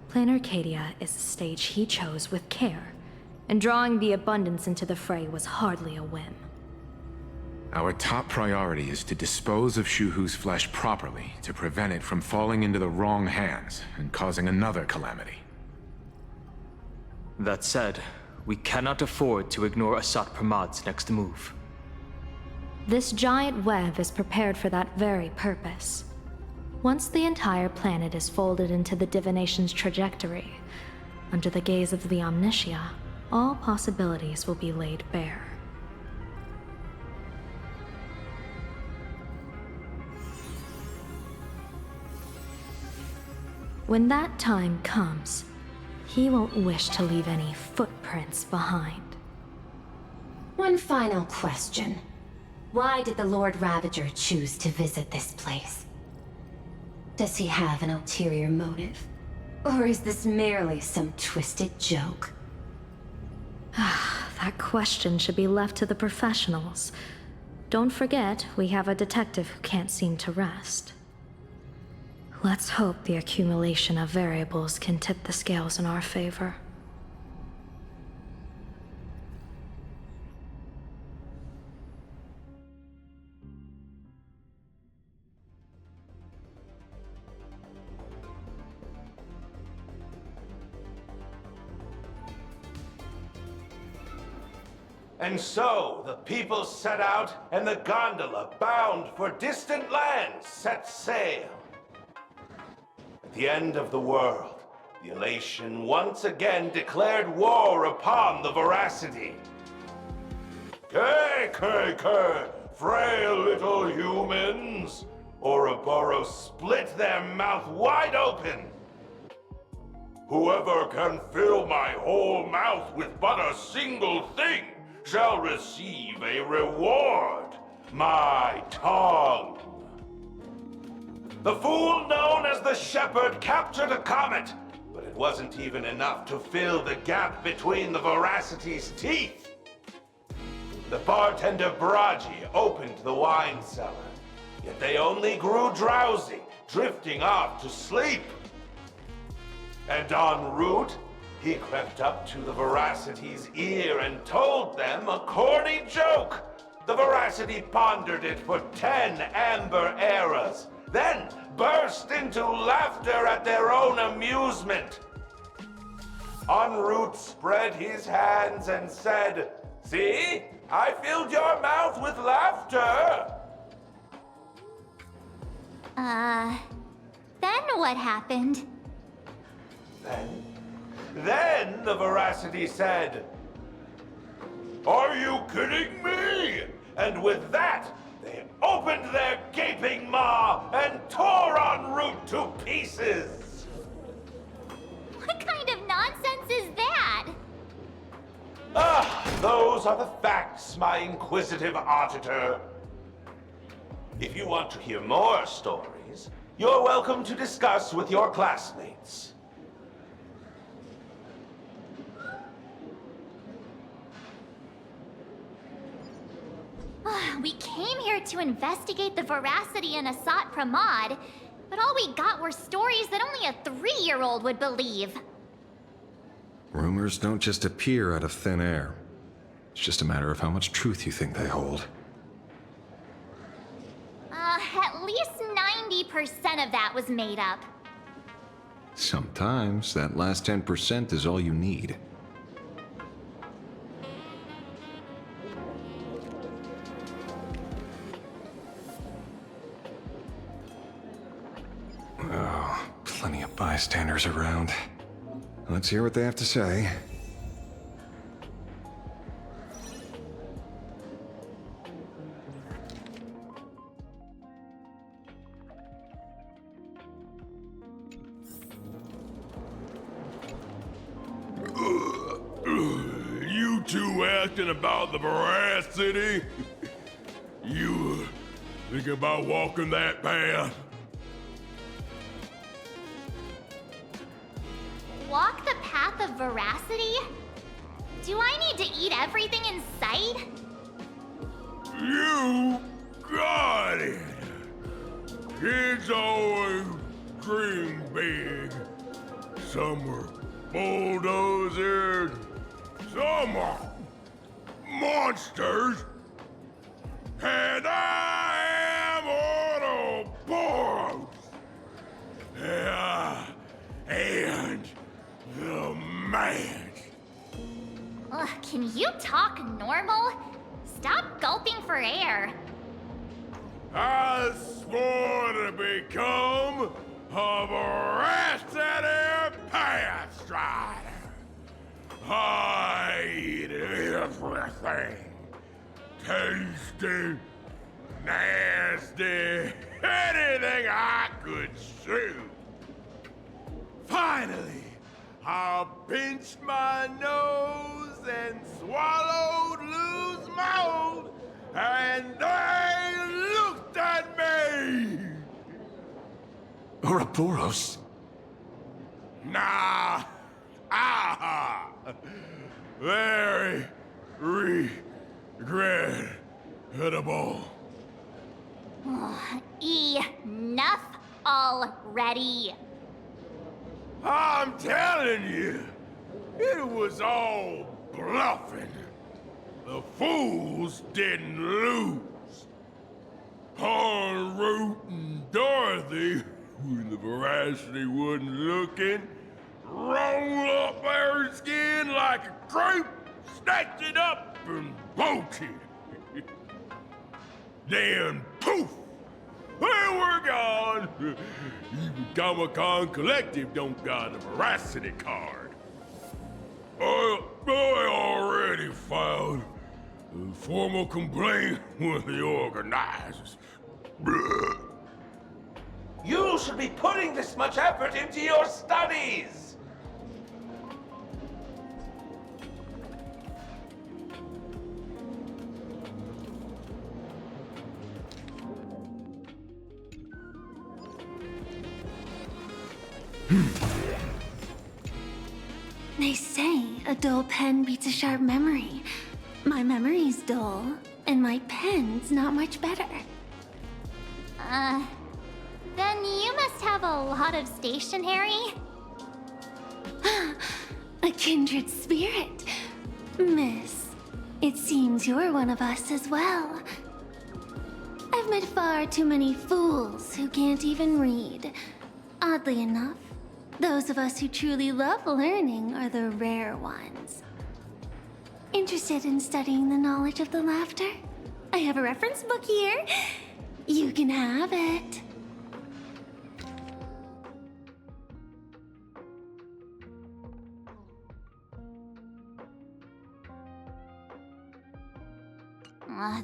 Plain Arcadia is a stage he chose with care, and drawing the Abundance into the fray was hardly a whim. Our top priority is to dispose of Shuhu's flesh properly to prevent it from falling into the wrong hands and causing another calamity. That said, we cannot afford to ignore Asat Pramad's next move. This giant web is prepared for that very purpose. Once the entire planet is folded into the divination's trajectory, under the gaze of the Omnitia, all possibilities will be laid bare. When that time comes, he won't wish to leave any footprints behind. One final question. Why did the Lord Ravager choose to visit this place? Does he have an ulterior motive? Or is this merely some twisted joke? That question should be left to the professionals. Don't forget, we have a detective who can't seem to rest. Let's hope the accumulation of variables can tip the scales in our favor. And so the people set out, and the gondola, bound for distant lands, set sail. At the end of the world, the Elation once again declared war upon the Veracity. K, frail little humans! Ouroboros split their mouth wide open. Whoever can fill my whole mouth with but a single thing shall receive a reward, my tongue. The fool known as the Shepherd captured a comet, but it wasn't even enough to fill the gap between the Veracity's teeth. The bartender Braji opened the wine cellar, yet they only grew drowsy, drifting off to sleep. And en route, he crept up to the Veracity's ear and told them a corny joke. The Veracity pondered it for 10 amber eras, then burst into laughter at their own amusement. En route spread his hands and said, "See, I filled your mouth with laughter." Then what happened? Then the Veracity said, "Are you kidding me?" And with that, they opened their gaping maw and tore en route to pieces. What kind of nonsense is that? Those are the facts, my inquisitive auditor. If you want to hear more stories, you're welcome to discuss with your classmates. We came here to investigate the Veracity and Asat Pramod, but all we got were stories that only a 3-year-old would believe. Rumors don't just appear out of thin air. It's just a matter of how much truth you think they hold. At least 90% of that was made up. Sometimes that last 10% is all you need. Oh, plenty of bystanders around. Let's hear what they have to say. You two asking about the Veracity? You thinking about walking that path? Walk the path of Veracity? Do I need to eat everything in sight? You got it! Kids always dream big. Some were bulldozers, some are monsters, and I am Ouroboros. And the man. you talk normal? Stop gulping for air. I swore to become a veracity path strider. I eat everything. Tasty, nasty, anything I could chew. Finally, I pinched my nose and swallowed loose mouth, and they looked at me! Ouroboros? Nah, very regrettable. Enough already. I'm telling you, it was all bluffing. The fools didn't lose. En route and Dorothy, when the veracity wasn't looking, rolled up their skin like a crepe, snatched it up and bolted. Then poof! They were gone! Even Comic-Con Collective don't got a veracity card. I already filed a formal complaint with the organizers. You should be putting this much effort into your studies! They say a dull pen beats a sharp memory. My memory's dull, and my pen's not much better. Then you must have a lot of stationery? A kindred spirit. Miss, it seems you're one of us as well. I've met far too many fools who can't even read. Oddly enough, those of us who truly love learning are the rare ones. Interested in studying the knowledge of the laughter? I have a reference book here. You can have it.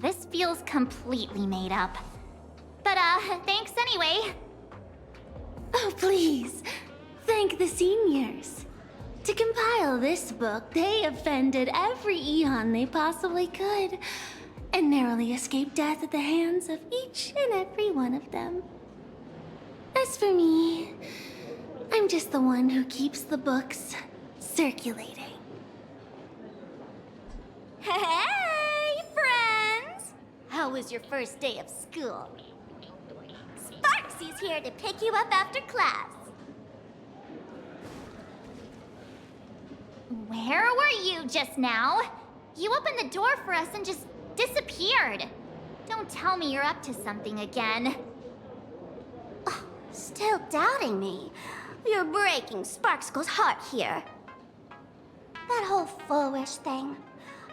This feels completely made up. But, thanks anyway. Oh, please. Thank the seniors. To compile this book, they offended every eon they possibly could, and narrowly escaped death at the hands of each and every one of them. As for me, I'm just the one who keeps the books circulating. Hey, friends! How was your first day of school? Sparksy's here to pick you up after class. Where were you just now? You opened the door for us and just disappeared. Don't tell me you're up to something again. Oh, still doubting me? You're breaking Sparkskull's heart here. That whole foolish thing.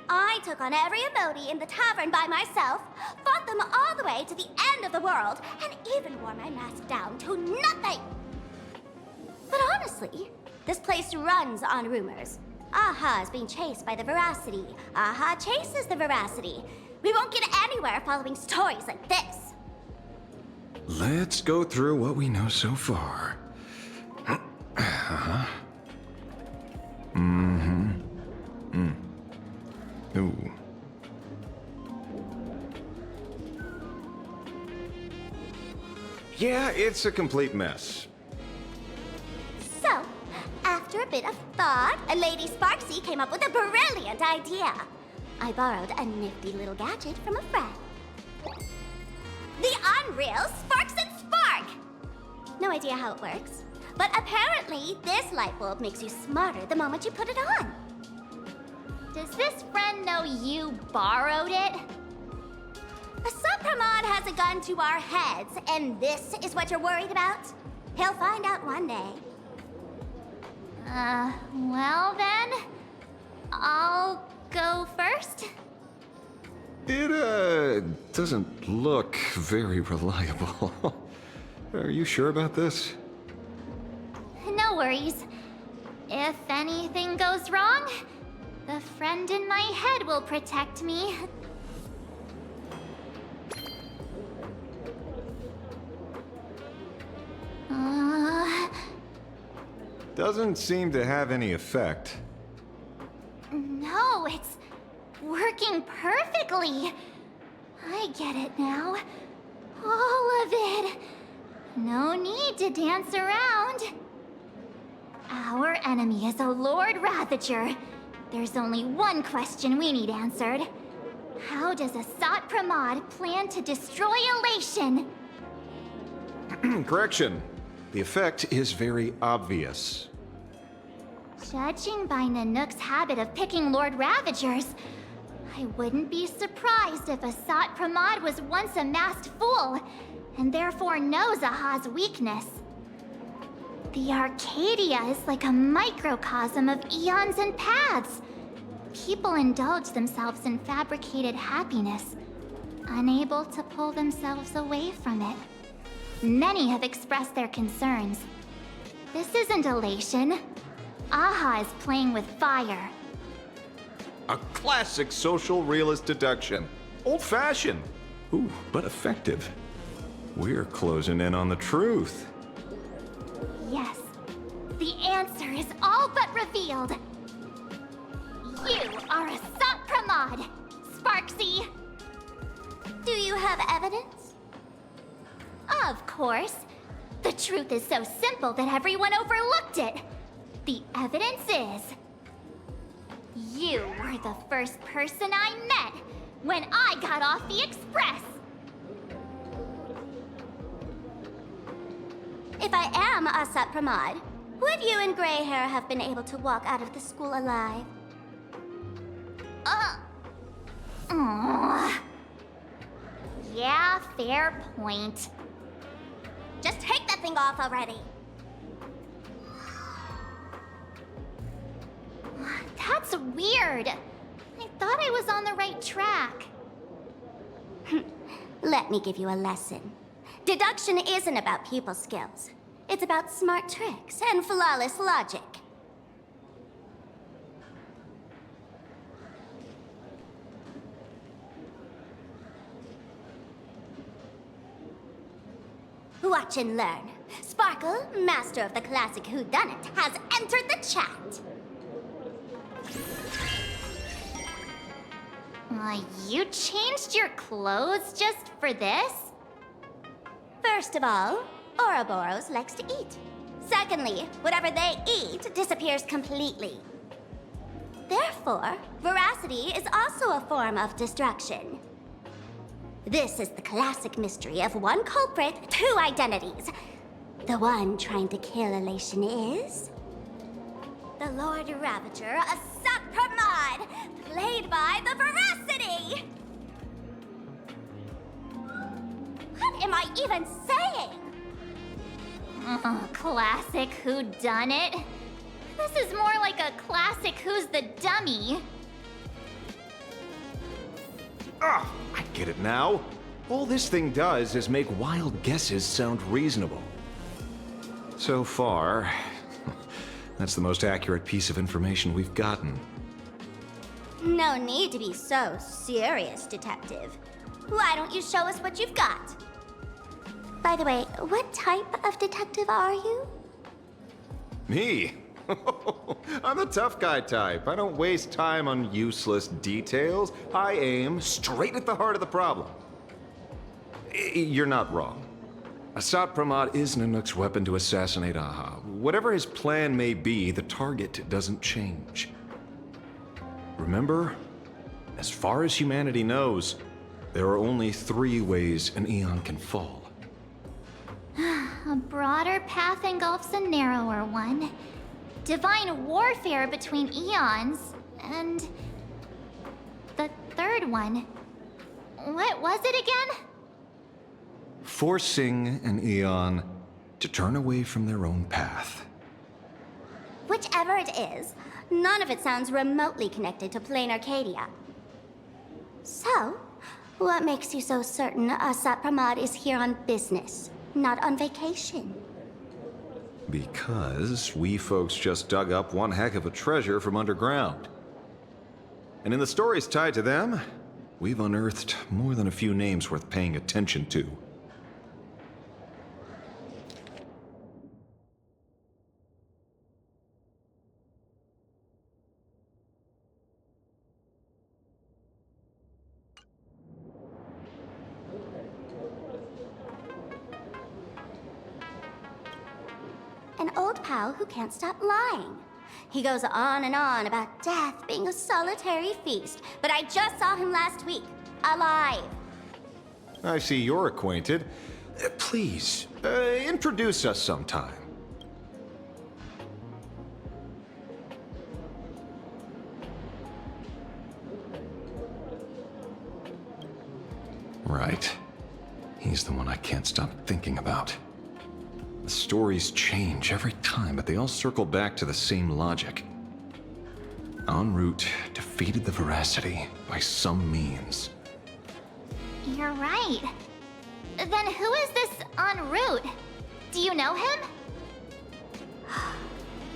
I took on every emoji in the tavern by myself, fought them all the way to the end of the world, and even wore my mask down to nothing. But honestly, this place runs on rumors. Aha is being chased by the veracity. Aha chases the veracity. We won't get anywhere following stories like this. Let's go through what we know so far. Ooh. Yeah, it's a complete mess. So, after a bit of thought, Lady Sparksy came up with a brilliant idea. I borrowed a nifty little gadget from a friend. The unreal Sparks and Spark! No idea how it works, but apparently this light bulb makes you smarter the moment you put it on. Does this friend know you borrowed it? Supramon has a gun to our heads, and this is what you're worried about? He'll find out one day. Well then, I'll go first? It, doesn't look very reliable. Are you sure about this? No worries. If anything goes wrong, the friend in my head will protect me. Doesn't seem to have any effect. No, it's working perfectly. I get it now. All of it. No need to dance around. Our enemy is a Lord Ravager. There's only one question we need answered. How does Asat Pramod plan to destroy Elation? Correction. The effect is very obvious. Judging by Nanook's habit of picking Lord Ravagers, I wouldn't be surprised if Asat Pramod was once a masked fool, and therefore knows Aha's weakness. The Arcadia is like a microcosm of eons and paths. People indulge themselves in fabricated happiness, unable to pull themselves away from it. Many have expressed their concerns. This isn't elation. Aha is playing with fire. A classic social realist deduction. Old-fashioned. Ooh, but effective. We're closing in on the truth. Yes, the answer is all but revealed. You are Asat Pramod, Sparksy. Do you have evidence? Of course. The truth is so simple that everyone overlooked it. The evidence is... you were the first person I met when I got off the express. If I am Asat Pramod, would you and Grey Hair have been able to walk out of the school alive? Yeah, fair point. Just take that thing off already. That's weird. I thought I was on the right track. Let me give you a lesson. Deduction isn't about people skills. It's about smart tricks and flawless logic. Watch and learn. Sparkle, master of the classic whodunit, has entered the chat. You changed your clothes just for this? First of all, Ouroboros likes to eat. Secondly, whatever they eat disappears completely. Therefore, veracity is also a form of destruction. This is the classic mystery of one culprit, two identities. The one trying to kill Elation is... the Lord Ravager, Asat Pramod, played by the Veracity! What am I even saying? Classic whodunit. This is more like a classic Who's the Dummy. Ah, I get it now. All this thing does is make wild guesses sound reasonable. So far, that's the most accurate piece of information we've gotten. No need to be so serious, Detective. Why don't you show us what you've got? By the way, what type of detective are you? Me? I'm the tough guy type. I don't waste time on useless details. I aim straight at the heart of the problem. You're not wrong. Asat Pramod is Nanook's weapon to assassinate Aha. Whatever his plan may be, the target doesn't change. Remember, as far as humanity knows, there are only 3 ways an Eon can fall. A broader path engulfs a narrower one. Divine warfare between eons, and... the third one. What was it again? Forcing an Eon to turn away from their own path. What Whichever it is, none of it sounds remotely connected to Plain Arcadia. So, what makes you so certain Asat Pramod is here on business, not on vacation? Because we folks just dug up one heck of a treasure from underground. And in the stories tied to them, we've unearthed more than a few names worth paying attention to. An old pal who can't stop lying. He goes on and on about death being a solitary feast, but I just saw him last week, alive. I see you're acquainted. Please, introduce us sometime. Right. He's the one I can't stop thinking about. The stories change every time, but they all circle back to the same logic. En route defeated the Veracity by some means. You're right. Then who is this en route? Do you know him?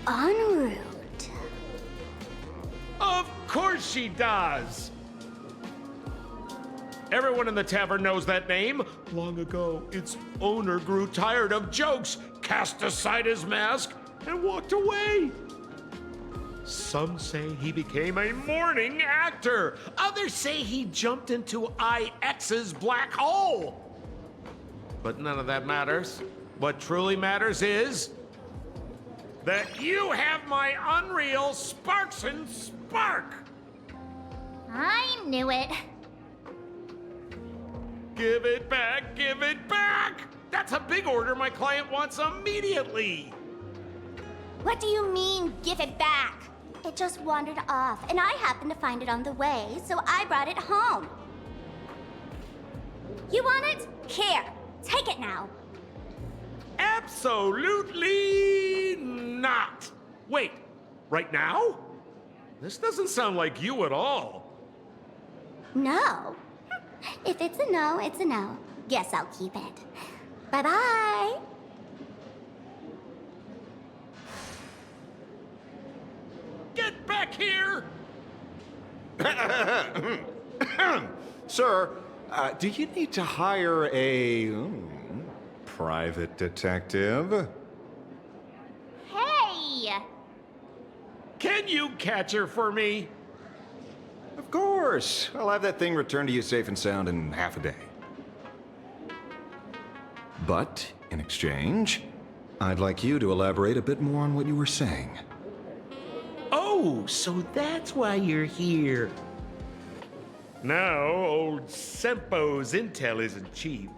En route. Of course she does! Everyone in the tavern knows that name. Long ago, its owner grew tired of jokes, cast aside his mask, and walked away. Some say he became a mourning actor. Others say he jumped into IX's black hole. But none of that matters. What truly matters is that you have my unreal Sparks and Spark. I knew it. Give it back, give it back! That's a big order my client wants immediately. What do you mean, give it back? It just wandered off, and I happened to find it on the way, so I brought it home. You want it? Here, take it now. Absolutely not. Wait, right now? This doesn't sound like you at all. No. If it's a no, it's a no. Guess I'll keep it. Bye-bye. Get back here! Sir, do you need to hire a private detective? Hey! Can you catch her for me? Of course. I'll have that thing returned to you safe and sound in half a day. But, in exchange, I'd like you to elaborate a bit more on what you were saying. Oh, so that's why you're here. Now, old Sempo's intel isn't cheap.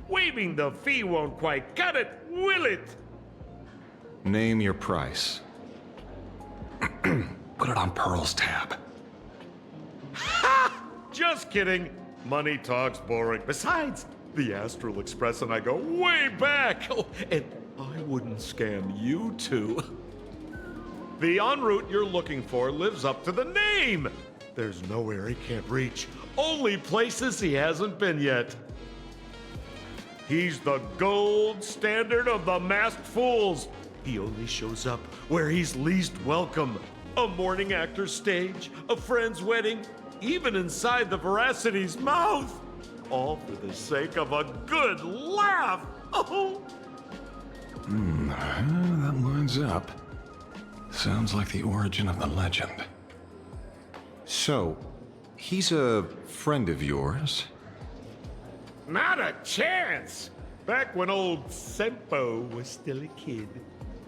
Waiving the fee won't quite cut it, will it? Name your price. Put it on Pearl's tab. Ha! Just kidding. Money talk's boring. Besides, the Astral Express and I go way back. Oh, and I wouldn't scam you two. The en route you're looking for lives up to the name. There's nowhere he can't reach. Only places he hasn't been yet. He's the gold standard of the masked fools. He only shows up where he's least welcome. A mourning actor's stage, a friend's wedding, even inside the Veracity's mouth. All for the sake of a good laugh. Oh. That lines up. Sounds like the origin of the legend. So, he's a friend of yours? Not a chance! Back when old Sempo was still a kid,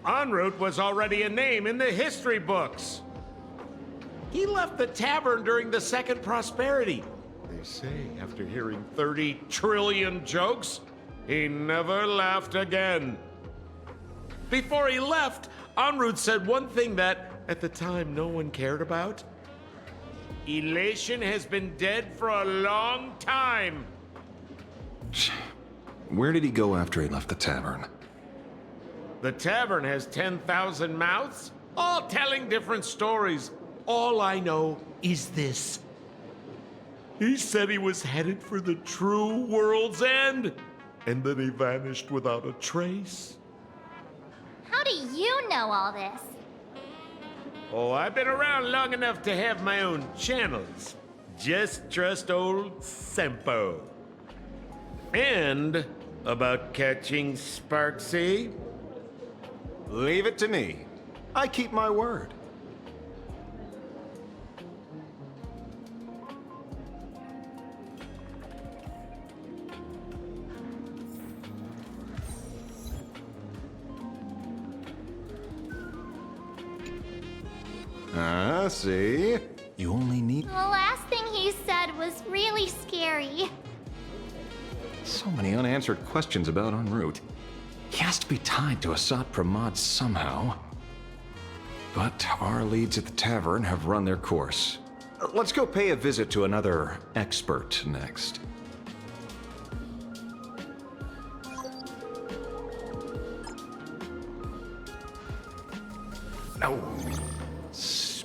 en route was already a name in the history books. He left the tavern during the Second Prosperity. They say after hearing 30 trillion jokes, he never laughed again. Before he left, en route said one thing that, at the time, no one cared about. Elation has been dead for a long time. Where did he go after he left the tavern? The tavern has 10,000 mouths, all telling different stories. All I know is this. He said he was headed for the true world's end, and then he vanished without a trace. How do you know all this? Oh, I've been around long enough to have my own channels. Just trust old Sempo. And about catching Sparksy? Leave it to me. I keep my word. See? You only need... The last thing he said was really scary. So many unanswered questions about en route. He has to be tied to Asat Pramod somehow. But our leads at the tavern have run their course. Let's go pay a visit to another expert next. No.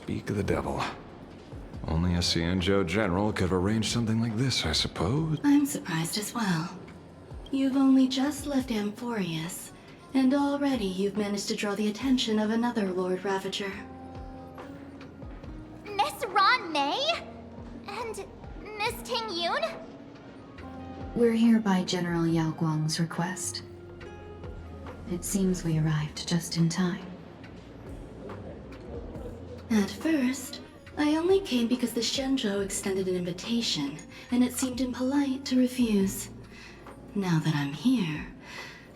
Speak of the devil. Only a Cianjo general could have arranged something like this, I suppose. I'm surprised as well. You've only just left Amphorius, and already you've managed to draw the attention of another Lord Ravager. Miss Ron May? And Miss Ting Yoon? We're here by General Yao Guang's request. It seems we arrived just in time. At first, I only came because the Shenzhou extended an invitation, and it seemed impolite to refuse. Now that I'm here,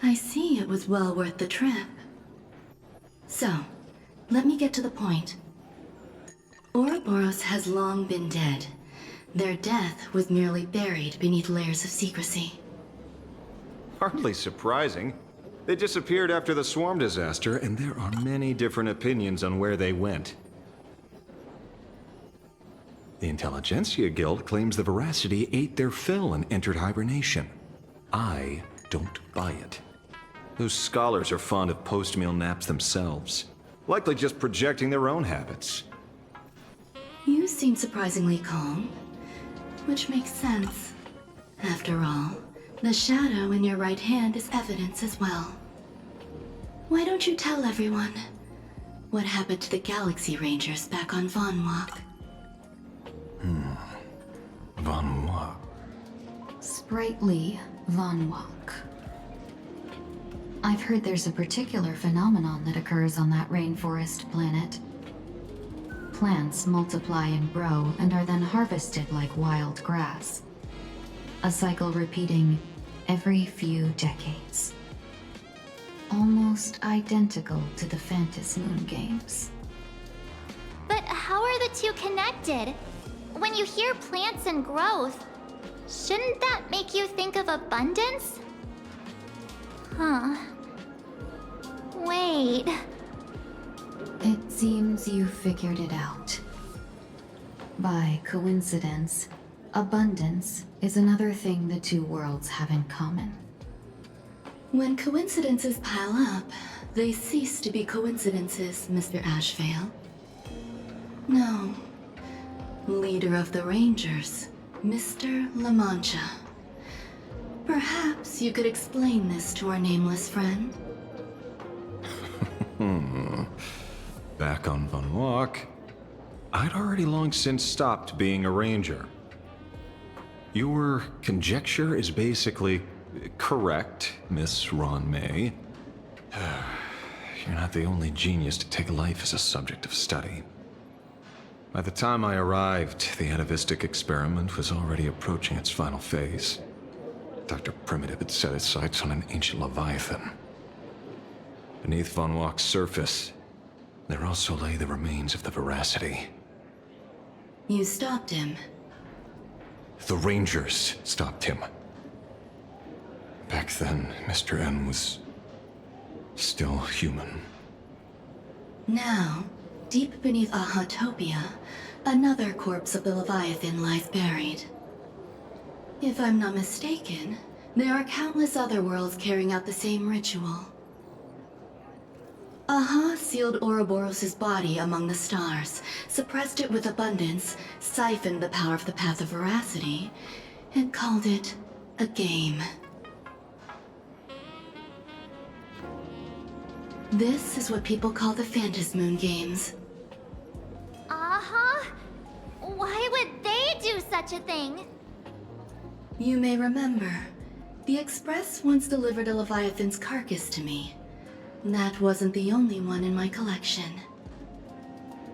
I see it was well worth the trip. So, let me get to the point. Ouroboros has long been dead. Their death was merely buried beneath layers of secrecy. Hardly surprising. They disappeared after the swarm disaster, and there are many different opinions on where they went. The Intelligentsia Guild claims the Veracity ate their fill and entered hibernation. I don't buy it. Those scholars are fond of post-meal naps themselves, likely just projecting their own habits. You seem surprisingly calm, which makes sense. After all, the shadow in your right hand is evidence as well. Why don't you tell everyone what happened to the Galaxy Rangers back on Von Walk? Von Walk. Sprightly Von Walk. I've heard there's a particular phenomenon that occurs on that rainforest planet. Plants multiply and grow and are then harvested like wild grass. A cycle repeating every few decades. Almost identical to the Phantom Moon games. But how are the two connected? When you hear plants and growth, shouldn't that make you think of abundance? Huh. Wait. It seems you figured it out. By coincidence, abundance is another thing the two worlds have in common. When coincidences pile up, they cease to be coincidences, Mr. Ashvale. No. Leader of the Rangers, Mr. La Mancha. Perhaps you could explain this to our nameless friend? Back on Von Walk, I'd already long since stopped being a ranger. Your conjecture is basically correct, Miss Ron May. You're not the only genius to take life as a subject of study. By the time I arrived, the atavistic experiment was already approaching its final phase. Dr. Primitive had set his sights on an ancient leviathan. Beneath Von Walk's surface, there also lay the remains of the Veracity. You stopped him. The Rangers stopped him. Back then, Mr. N was still human. Now, deep beneath Ahatopia, another corpse of the Leviathan lies buried. If I'm not mistaken, there are countless other worlds carrying out the same ritual. Aha sealed Ouroboros' body among the stars, suppressed it with abundance, siphoned the power of the Path of Veracity, and called it a game. This is what people call the Phantasmoon Games. Uh-huh. Why would they do such a thing? You may remember, the Express once delivered a Leviathan's carcass to me. That wasn't the only one in my collection.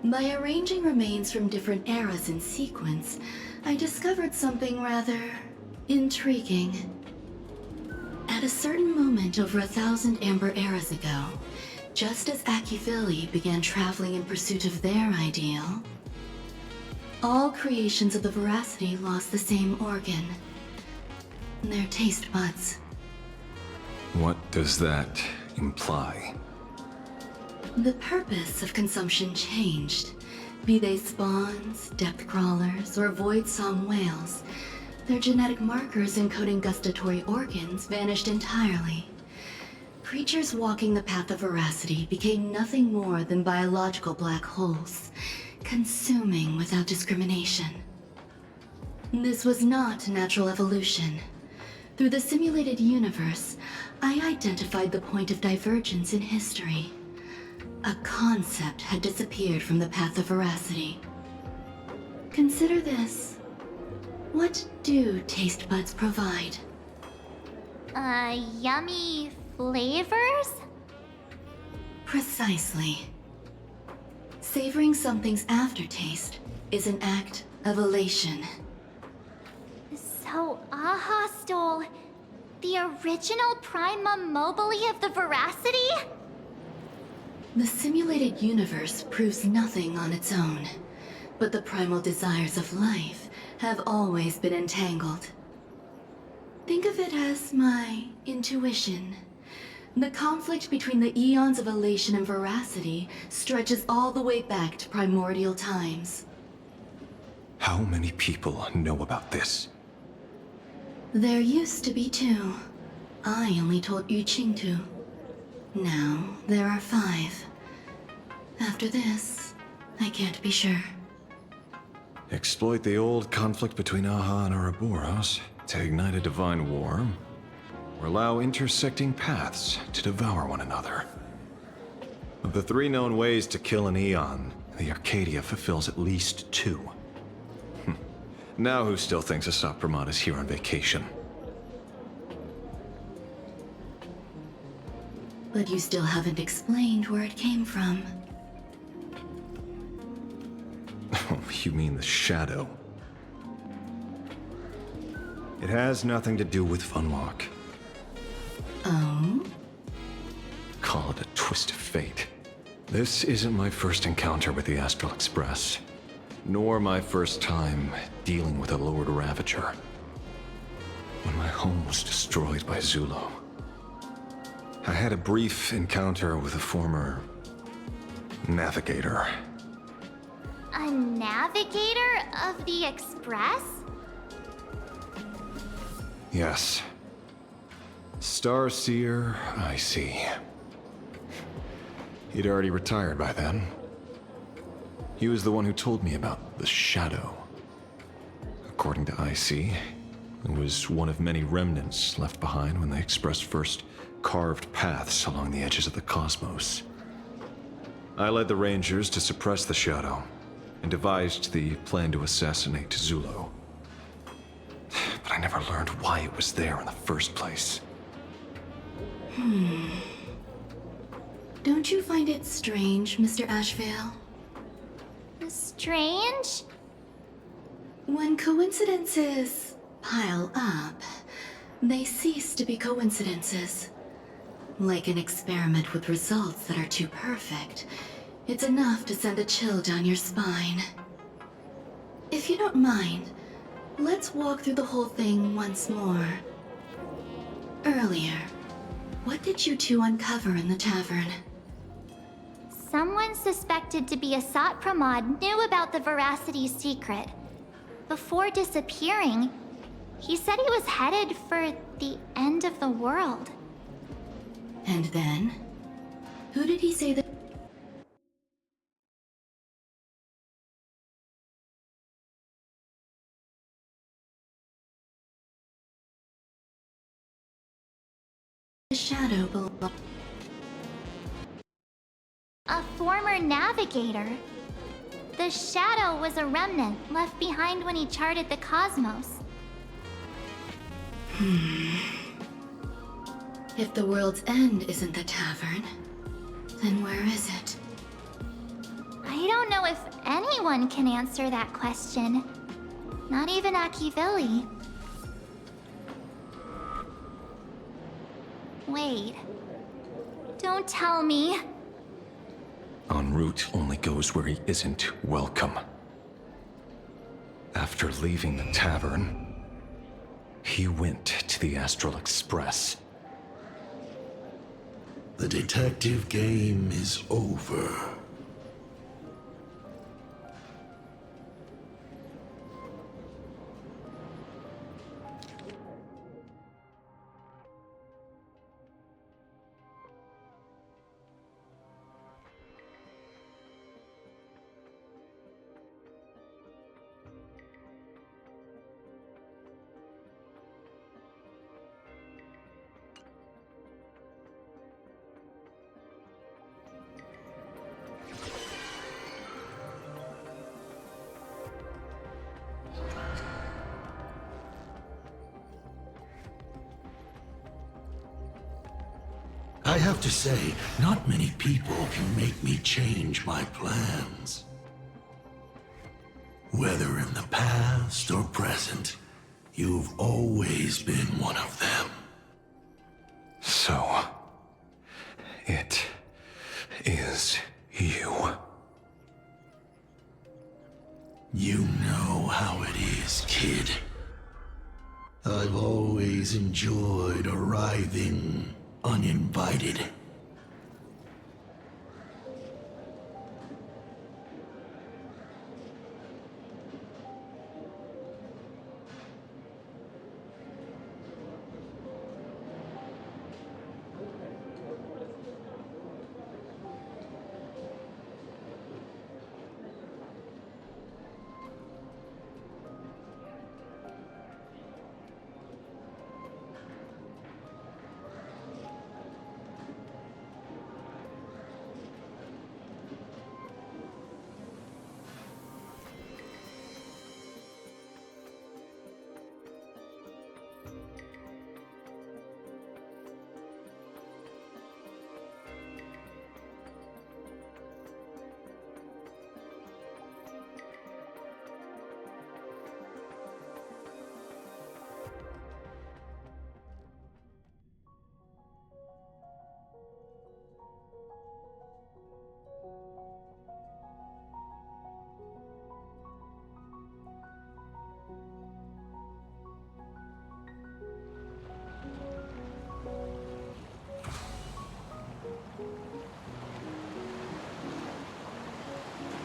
By arranging remains from different eras in sequence, I discovered something rather intriguing. At a certain moment over 1,000 Amber eras ago, just as Akivili began traveling in pursuit of their ideal, all creations of the Veracity lost the same organ, their taste buds. What does that imply? The purpose of consumption changed. Be they spawns, depth crawlers, or void song whales, their genetic markers encoding gustatory organs vanished entirely. Creatures walking the path of veracity became nothing more than biological black holes, consuming without discrimination. This was not natural evolution. Through the simulated universe, I identified the point of divergence in history. A concept had disappeared from the path of veracity. Consider this. What do taste buds provide? Yummy flavors? Precisely. Savoring something's aftertaste is an act of elation. So Aha stole the original primum mobile of the veracity? The simulated universe proves nothing on its own, but the primal desires of life have always been entangled. Think of it as my intuition. The conflict between the eons of elation and veracity stretches all the way back to primordial times. How many people know about this? There used to be 2. I only told Yu Qing to. Now, there are 5. After this, I can't be sure. Exploit the old conflict between Aha and Ouroboros to ignite a divine war, or allow intersecting paths to devour one another. Of the 3 known ways to kill an Eon, the Arcadia fulfills at least 2. Now who still thinks Asap Pramod is here on vacation? But you still haven't explained where it came from. Oh, you mean the shadow? It has nothing to do with Funwalk. Oh? Call it a twist of fate. This isn't my first encounter with the Astral Express, nor my first time dealing with a Lord Ravager. When my home was destroyed by Zulo, I had a brief encounter with a former navigator. A navigator of the Express? Yes. Starseer, I see. He'd already retired by then. He was the one who told me about the Shadow. According to IC, it was one of many remnants left behind when the Express first carved paths along the edges of the cosmos. I led the Rangers to suppress the Shadow, and devised the plan to assassinate Zulo. But I never learned why it was there in the first place. Don't you find it strange, Mr. Ashvale? Strange? When coincidences pile up, they cease to be coincidences. Like an experiment with results that are too perfect, it's enough to send a chill down your spine. If you don't mind, let's walk through the whole thing once more. Earlier, what did you 2 uncover in the tavern? Someone suspected to be Asat Pramod knew about the Veracity's secret. Before disappearing, he said he was headed for the end of the world. And then? Who did he say that? The shadow belonged. A former navigator. The shadow was a remnant left behind when he charted the cosmos. If the world's end isn't the tavern, then where is it? I don't know if anyone can answer that question. Not even Akivilli. Wait. Don't tell me. En route only goes where he isn't welcome. After leaving the tavern, he went to the Astral Express. The detective game is over. I have to say, not many people can make me change my plans. Whether in the past or present, you've always been one of them. So, it is you. You know how it is, kid. I've always enjoyed arriving uninvited.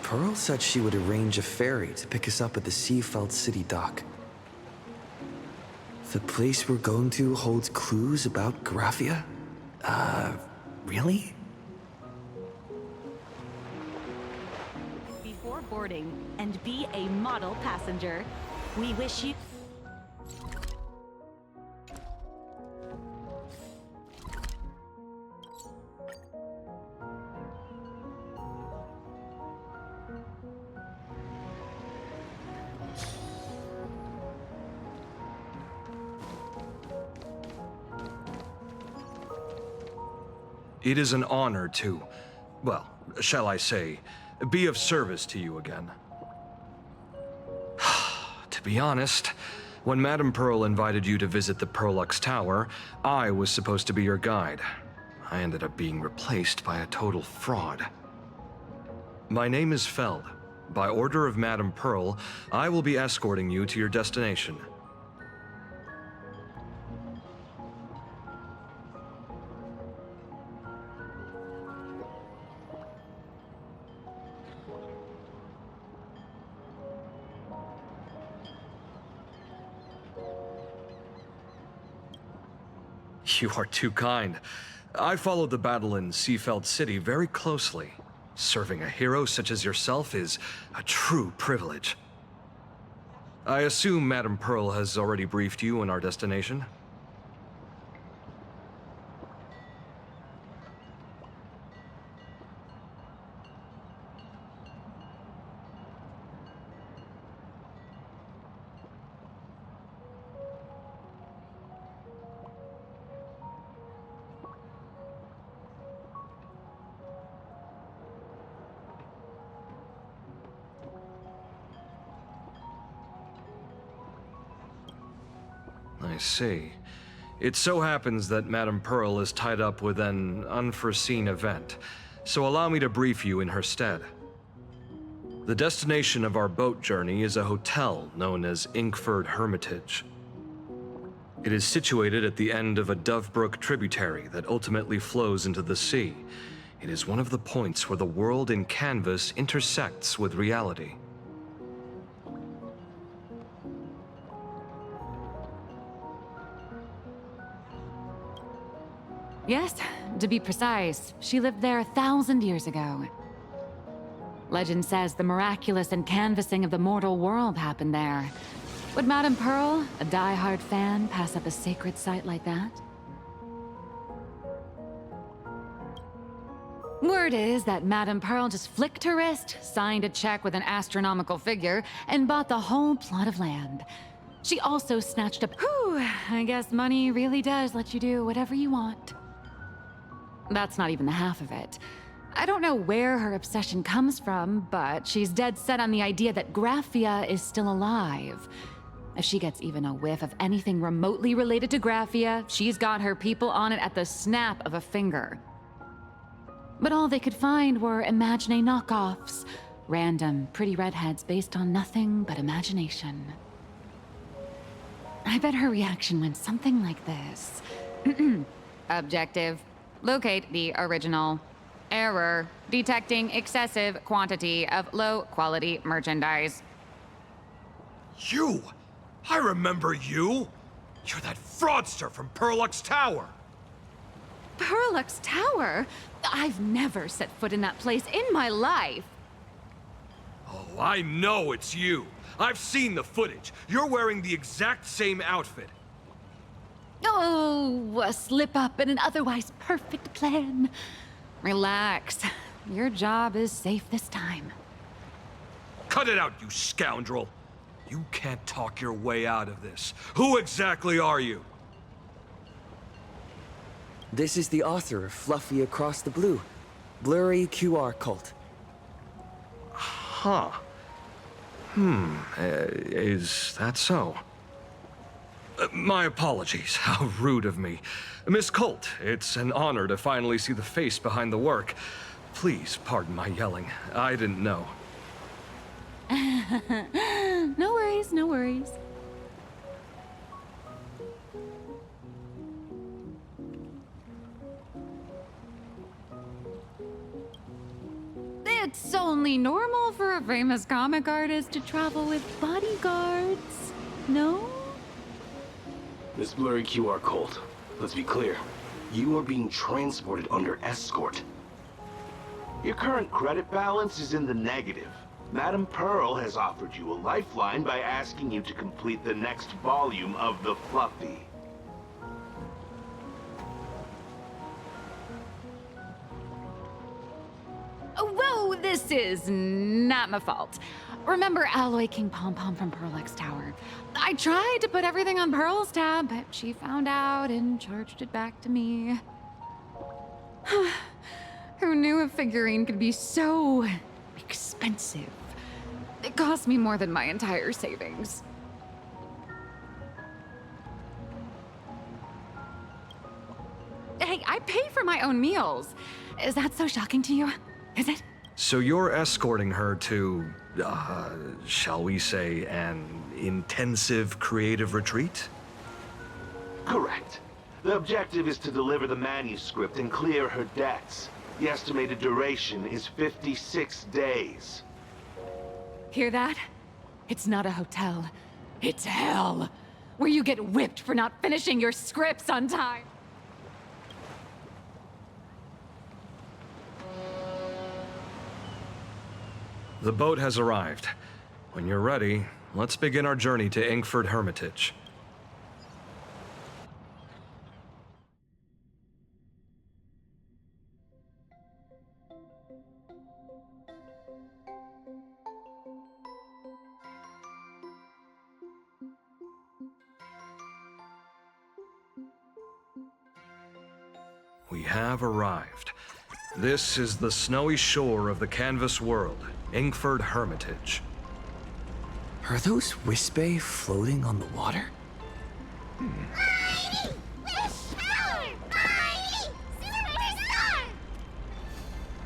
Pearl said she would arrange a ferry to pick us up at the Seafeld City dock. The place we're going to holds clues about Graphia? Really? Before boarding, and be a model passenger. We wish you... It is an honor to, well, shall I say, be of service to you again. To be honest, when Madame Pearl invited you to visit the Perlux Tower, I was supposed to be your guide. I ended up being replaced by a total fraud. My name is Feld. By order of Madame Pearl, I will be escorting you to your destination. You are too kind. I followed the battle in Seafeld City very closely. Serving a hero such as yourself is a true privilege. I assume Madame Pearl has already briefed you on our destination? I see. It so happens that Madame Pearl is tied up with an unforeseen event, so allow me to brief you in her stead. The destination of our boat journey is a hotel known as Inkford Hermitage. It is situated at the end of a Dovebrook tributary that ultimately flows into the sea. It is one of the points where the world in canvas intersects with reality. Yes, to be precise, she lived there 1,000 years ago. Legend says the miraculous encanvassing of the mortal world happened there. Would Madame Pearl, a die-hard fan, pass up a sacred site like that? Word is that Madame Pearl just flicked her wrist, signed a check with an astronomical figure, and bought the whole plot of land. She also snatched up— Whew, I guess money really does let you do whatever you want. That's not even the half of it. I don't know where her obsession comes from, but she's dead set on the idea that Graphia is still alive. If she gets even a whiff of anything remotely related to Graphia, she's got her people on it at the snap of a finger. But all they could find were Imagine knockoffs. Random, pretty redheads based on nothing but imagination. I bet her reaction went something like this. Objective. Locate the original. Error. Detecting excessive quantity of low-quality merchandise. You! I remember you! You're that fraudster from Perlux Tower! Perlux Tower? I've never set foot in that place in my life. Oh, I know it's you. I've seen the footage. You're wearing the exact same outfit. Oh, a slip-up in an otherwise perfect plan. Relax. Your job is safe this time. Cut it out, you scoundrel! You can't talk your way out of this. Who exactly are you? This is the author of Fluffy Across the Blue, Blurry QR Cult. Huh. Is that so? My apologies. How rude of me. Miss Colt, it's an honor to finally see the face behind the work. Please pardon my yelling. I didn't know. No worries, no worries. It's only normal for a famous comic artist to travel with bodyguards, no? Miss Blurry QR Colt, let's be clear. You are being transported under escort. Your current credit balance is in the negative. Madame Pearl has offered you a lifeline by asking you to complete the next volume of the Fluffy. Whoa, this is not my fault. Remember Alloy King Pom Pom from Perlux Tower? I tried to put everything on Pearl's tab, but she found out and charged it back to me. Who knew a figurine could be so expensive? It cost me more than my entire savings. Hey, I pay for my own meals. Is that so shocking to you? Is it? So you're escorting her to, shall we say, an intensive creative retreat? Correct. The objective is to deliver the manuscript and clear her debts. The estimated duration is 56 days. Hear that? It's not a hotel. It's hell. Where you get whipped for not finishing your scripts on time. The boat has arrived. When you're ready, let's begin our journey to Inkford Hermitage. We have arrived. This is the snowy shore of the canvas world, Inkford Hermitage. Are those Wispe floating on the water?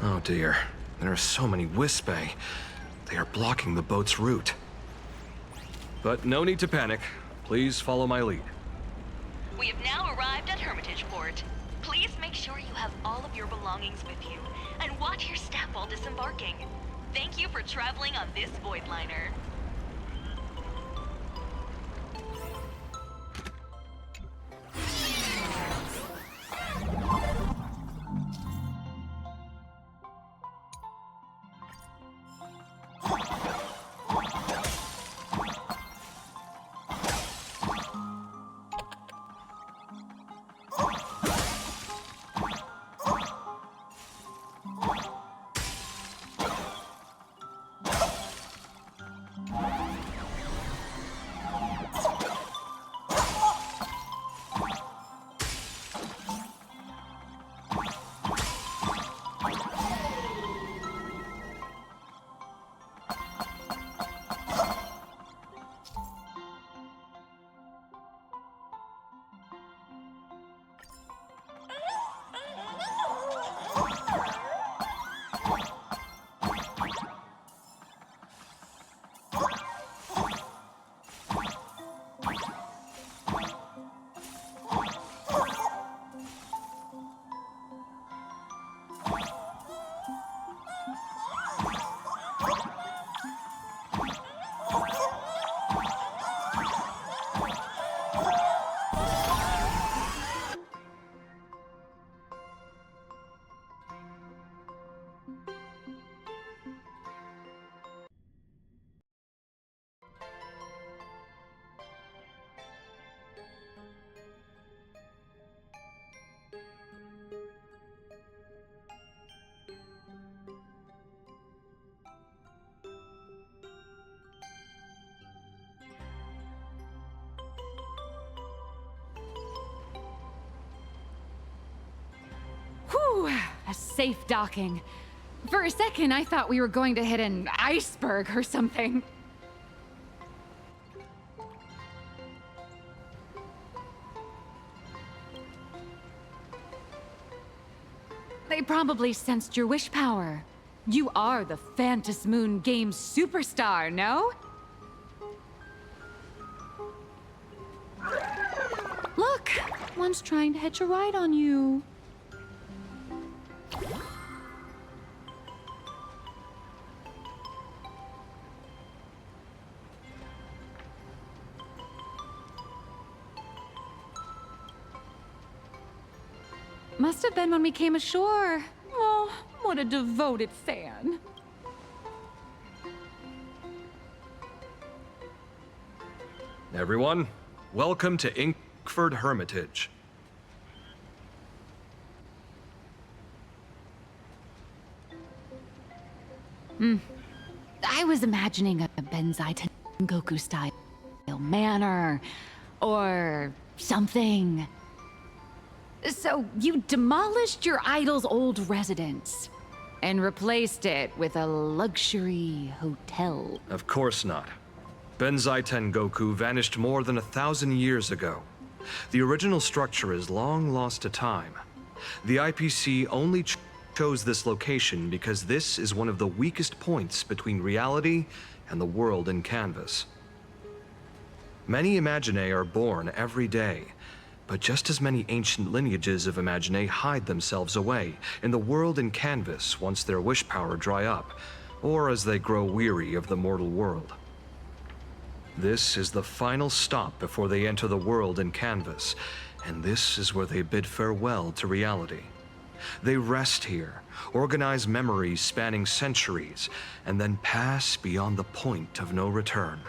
Oh dear, there are so many Wispe. They are blocking the boat's route. But no need to panic. Please follow my lead. We have now arrived at Hermitage Port. Please make sure you have all of your belongings with you, and watch your step while disembarking. Thank you for traveling on this void liner. Whew, a safe docking. For a second, I thought we were going to hit an iceberg or something. They probably sensed your wish power. You are the Phantasmoon Moon Games superstar, no? Look, one's trying to hitch a ride on you. Must have been when we came ashore. Oh, what a devoted fan. Everyone, welcome to Inkford Hermitage. I was imagining a Benzai Tengoku style manor or something. So you demolished your idol's old residence and replaced it with a luxury hotel. Of course not. Benzai Tengoku vanished more than 1,000 years ago. The original structure is long lost to time. The IPC only chose this location because this is one of the weakest points between reality and the world in canvas. Many Imaginae are born every day, but just as many ancient lineages of Imaginae hide themselves away in the world in canvas once their wish power dry up, or as they grow weary of the mortal world. This is the final stop before they enter the world in canvas, and this is where they bid farewell to reality. They rest here, organize memories spanning centuries, and then pass beyond the point of no return.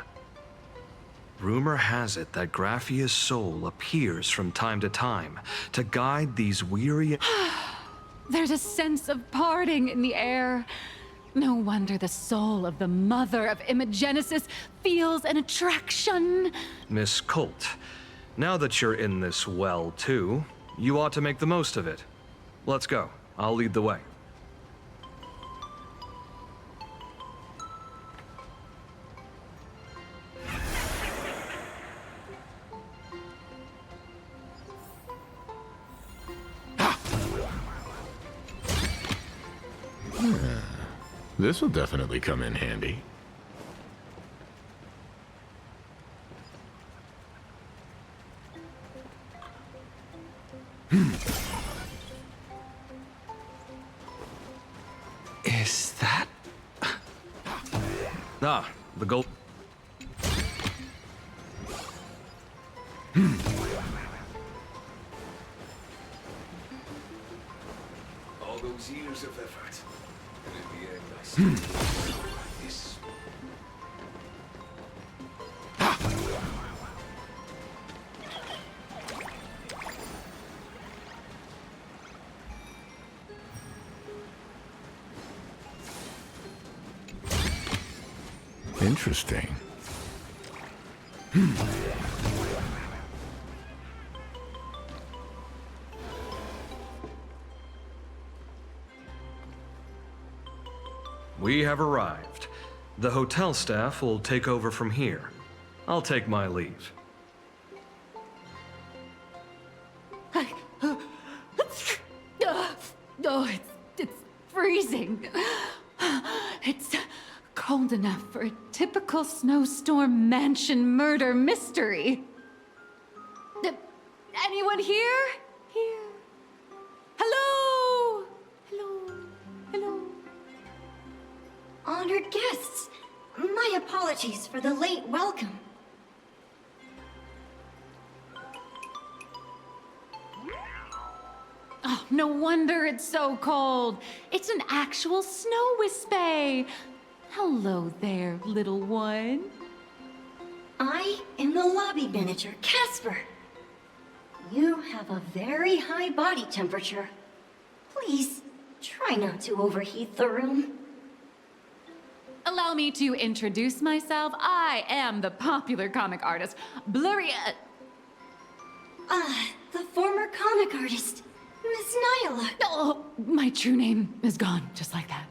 Rumor has it that Graphia's soul appears from time to time to guide these weary... There's a sense of parting in the air. No wonder the soul of the mother of Imogenesis feels an attraction. Miss Colt, now that you're in this well, too, you ought to make the most of it. Let's go. I'll lead the way. This will definitely come in handy. Is that... Ah, the gold... All those years of effort, and in the end I still this. Interesting. We have arrived. The hotel staff will take over from here. I'll take my leave. Oh, it's freezing. It's cold enough for a typical snowstorm mansion murder mystery. Anyone here? Here. Hello? Hello? Hello? Honored guests, my apologies for the late welcome. Oh, no wonder it's so cold. It's an actual snow wispy. Hello there, little one. I am the lobby manager, Casper. You have a very high body temperature. Please, try not to overheat the room. Allow me to introduce myself. I am the popular comic artist, Blurry... the former comic artist, Miss Nyla. Oh, my true name is gone, just like that.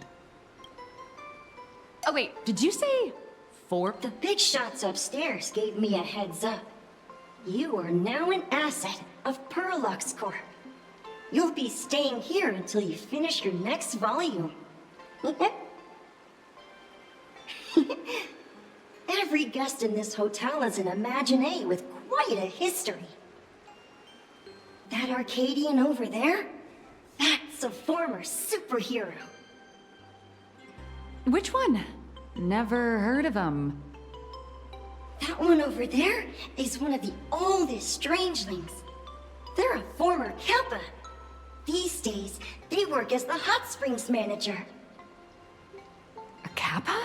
Oh wait, did you say The big shots upstairs gave me a heads up. You are now an asset of Perlux Corp. You'll be staying here until you finish your next volume. Every guest in this hotel is an Imaginé with quite a history. That Arcadian over there? That's a former superhero. Which one? Never heard of him. That one over there is one of the oldest strangelings. They're a former Kappa. These days, they work as the hot springs manager. A Kappa?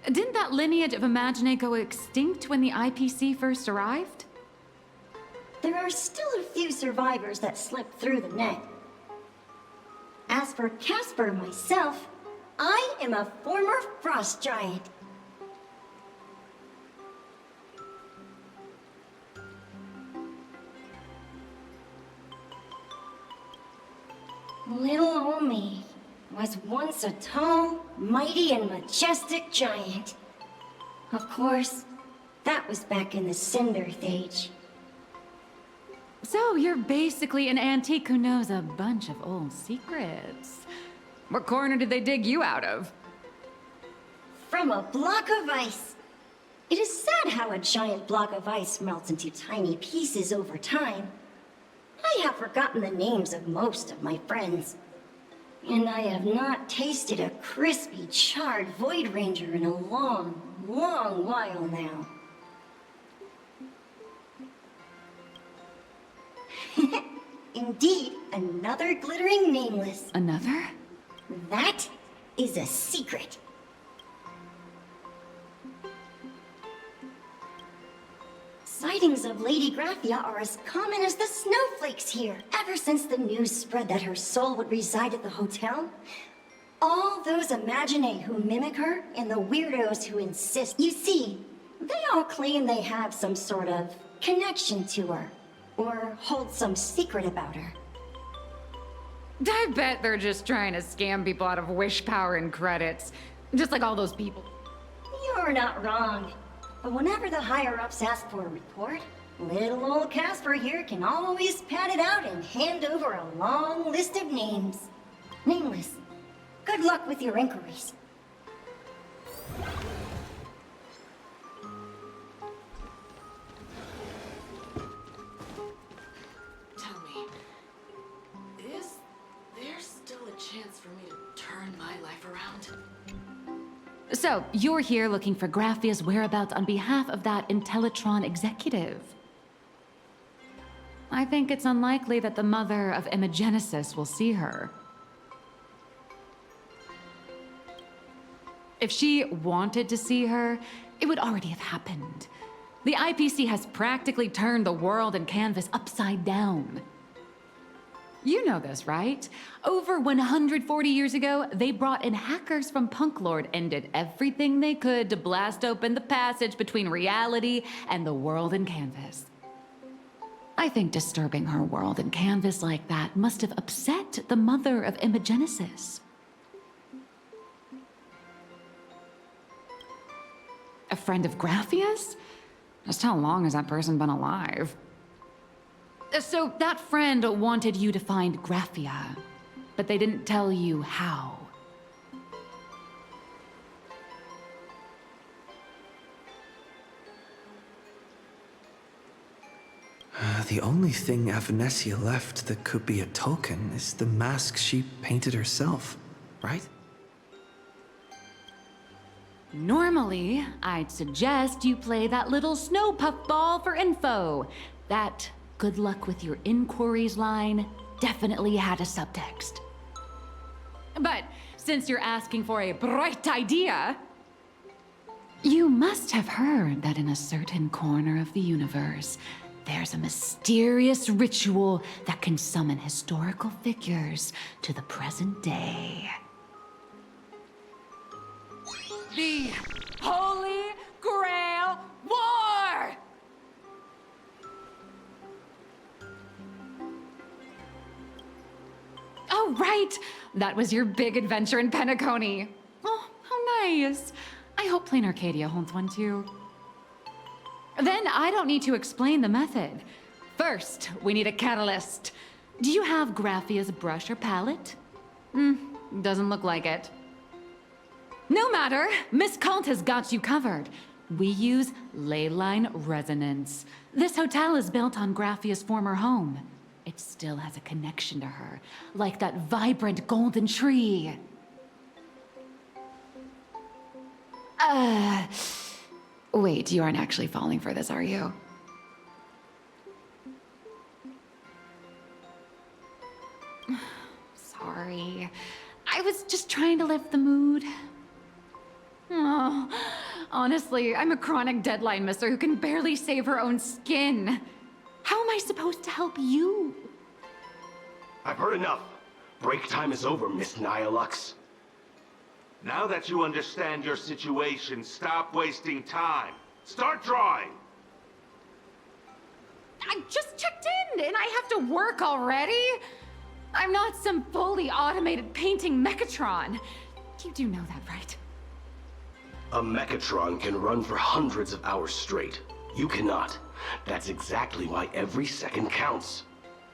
Didn't that lineage of Imaginé go extinct when the IPC first arrived? There are still a few survivors that slipped through the net. As for Casper myself, I am a former frost giant. Little old me was once a tall, mighty, and majestic giant. Of course, that was back in the Cinder Age. So you're basically an antique who knows a bunch of old secrets. What corner did they dig you out of? From a block of ice. It is sad how a giant block of ice melts into tiny pieces over time. I have forgotten the names of most of my friends. And I have not tasted a crispy, charred Void Ranger in a long, long while now. Indeed, another glittering nameless. Another? That is a secret. Sightings of Lady Graphia are as common as the snowflakes here. Ever since the news spread that her soul would reside at the hotel, all those Imaginae who mimic her and the weirdos who insist. You see, they all claim they have some sort of connection to her, or hold some secret about her. I bet they're just trying to scam people out of wish power and credits. Just like all those people. You're not wrong. But whenever the higher-ups ask for a report, little old Casper here can always pad it out and hand over a long list of names. Nameless, good luck with your inquiries. Tell me, is there still a chance for me to turn my life around? So, you're here looking for Graphia's whereabouts on behalf of that Intellitron executive. I think it's unlikely that the mother of Imagenesis will see her. If she wanted to see her, it would already have happened. The IPC has practically turned the world and canvas upside down. You know this, right? Over 140 years ago, they brought in hackers from Punklord and did everything they could to blast open the passage between reality and the world in canvas. I think disturbing her world in canvas like that must have upset the mother of Imagenesis. A friend of Graphia's? Just how long has that person been alive? So that friend wanted you to find Graphia, but they didn't tell you how. The only thing Avanessia left that could be a token is the mask she painted herself, right? Normally, I'd suggest you play that little snow puff ball for info. That good luck with your inquiries line definitely had a subtext. But since you're asking for a bright idea, you must have heard that in a certain corner of the universe, there's a mysterious ritual that can summon historical figures to the present day. The Holy Grail War! Oh, right! That was your big adventure in Penacony. Oh, how nice. I hope Plain Arcadia holds one too. Then I don't need to explain the method. First, we need a catalyst. Do you have Graphia's brush or palette? Doesn't look like it. No matter, Miss Cult has got you covered. We use ley line resonance. This hotel is built on Graphia's former home. It still has a connection to her, like that vibrant golden tree. Wait, you aren't actually falling for this, are you? Sorry. I was just trying to lift the mood. Oh, honestly, I'm a chronic deadline misser who can barely save her own skin. How am I supposed to help you? I've heard enough. Break time is over, Miss Nihilux. Now that you understand your situation, stop wasting time. Start drawing! I just checked in, and I have to work already? I'm not some fully automated painting Mechatron. You do know that, right? A Mechatron can run for hundreds of hours straight. You cannot. That's exactly why every second counts.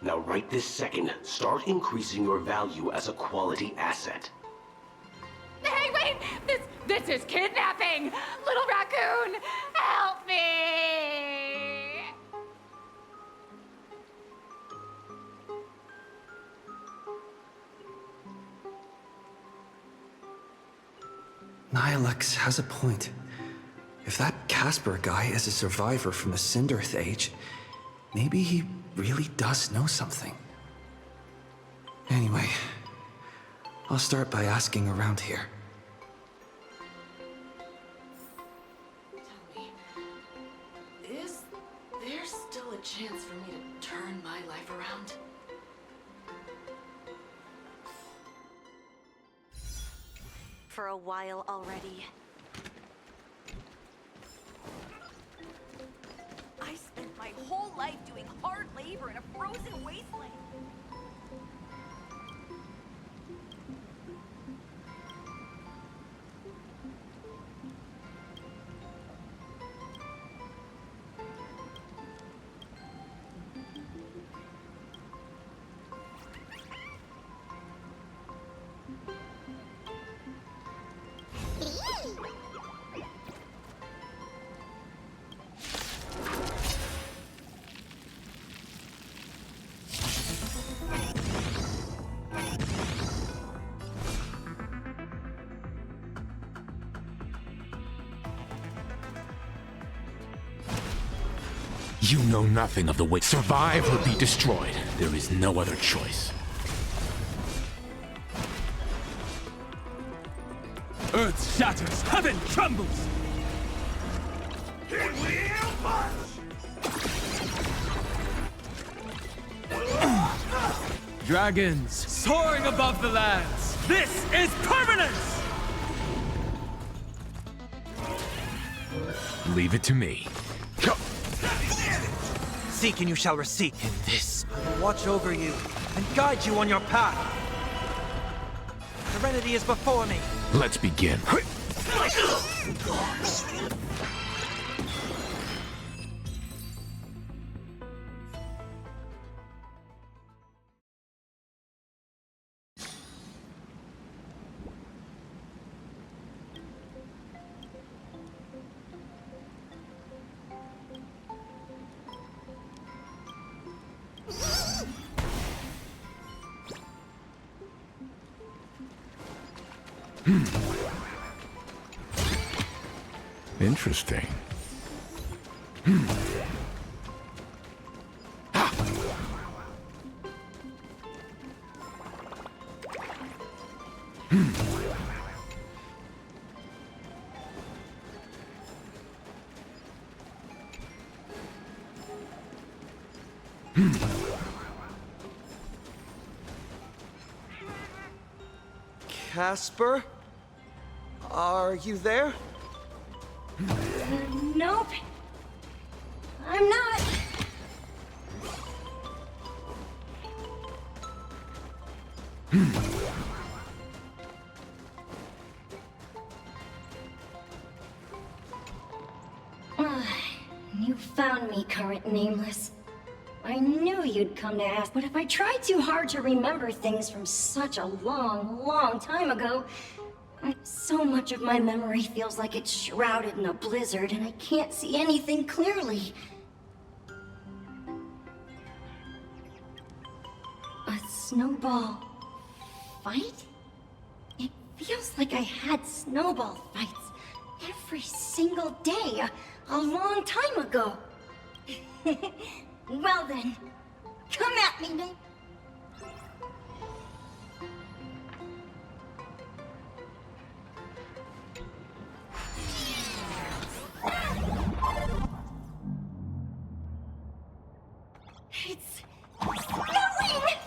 Now right this second, start increasing your value as a quality asset. Hey, wait! This is kidnapping! Little raccoon, help me! Nihilux has a point. If that Casper guy is a survivor from the Cinderth Age, maybe he really does know something. Anyway, I'll start by asking around here. Tell me, is there still a chance for me to turn my life around? For a while already. I spent my whole life doing hard labor in a frozen wasteland. You know nothing of the way. Survive or be destroyed. There is no other choice. Earth shatters, heaven trembles! Here we march! Dragons soaring above the lands. This is permanence! Leave it to me. Seek and you shall receive. In this, I will watch over you and guide you on your path. Serenity is before me. Let's begin. Interesting. Casper? Are you there? Nope. I'm not. You found me, current nameless. I knew you'd come to ask, but if I tried too hard to remember things from such a long, long time ago, so much of my memory feels like it's shrouded in a blizzard and I can't see anything clearly. A snowball fight? It feels like I had snowball fights every single day a long time ago. Well then, come at me, then. It's snowing!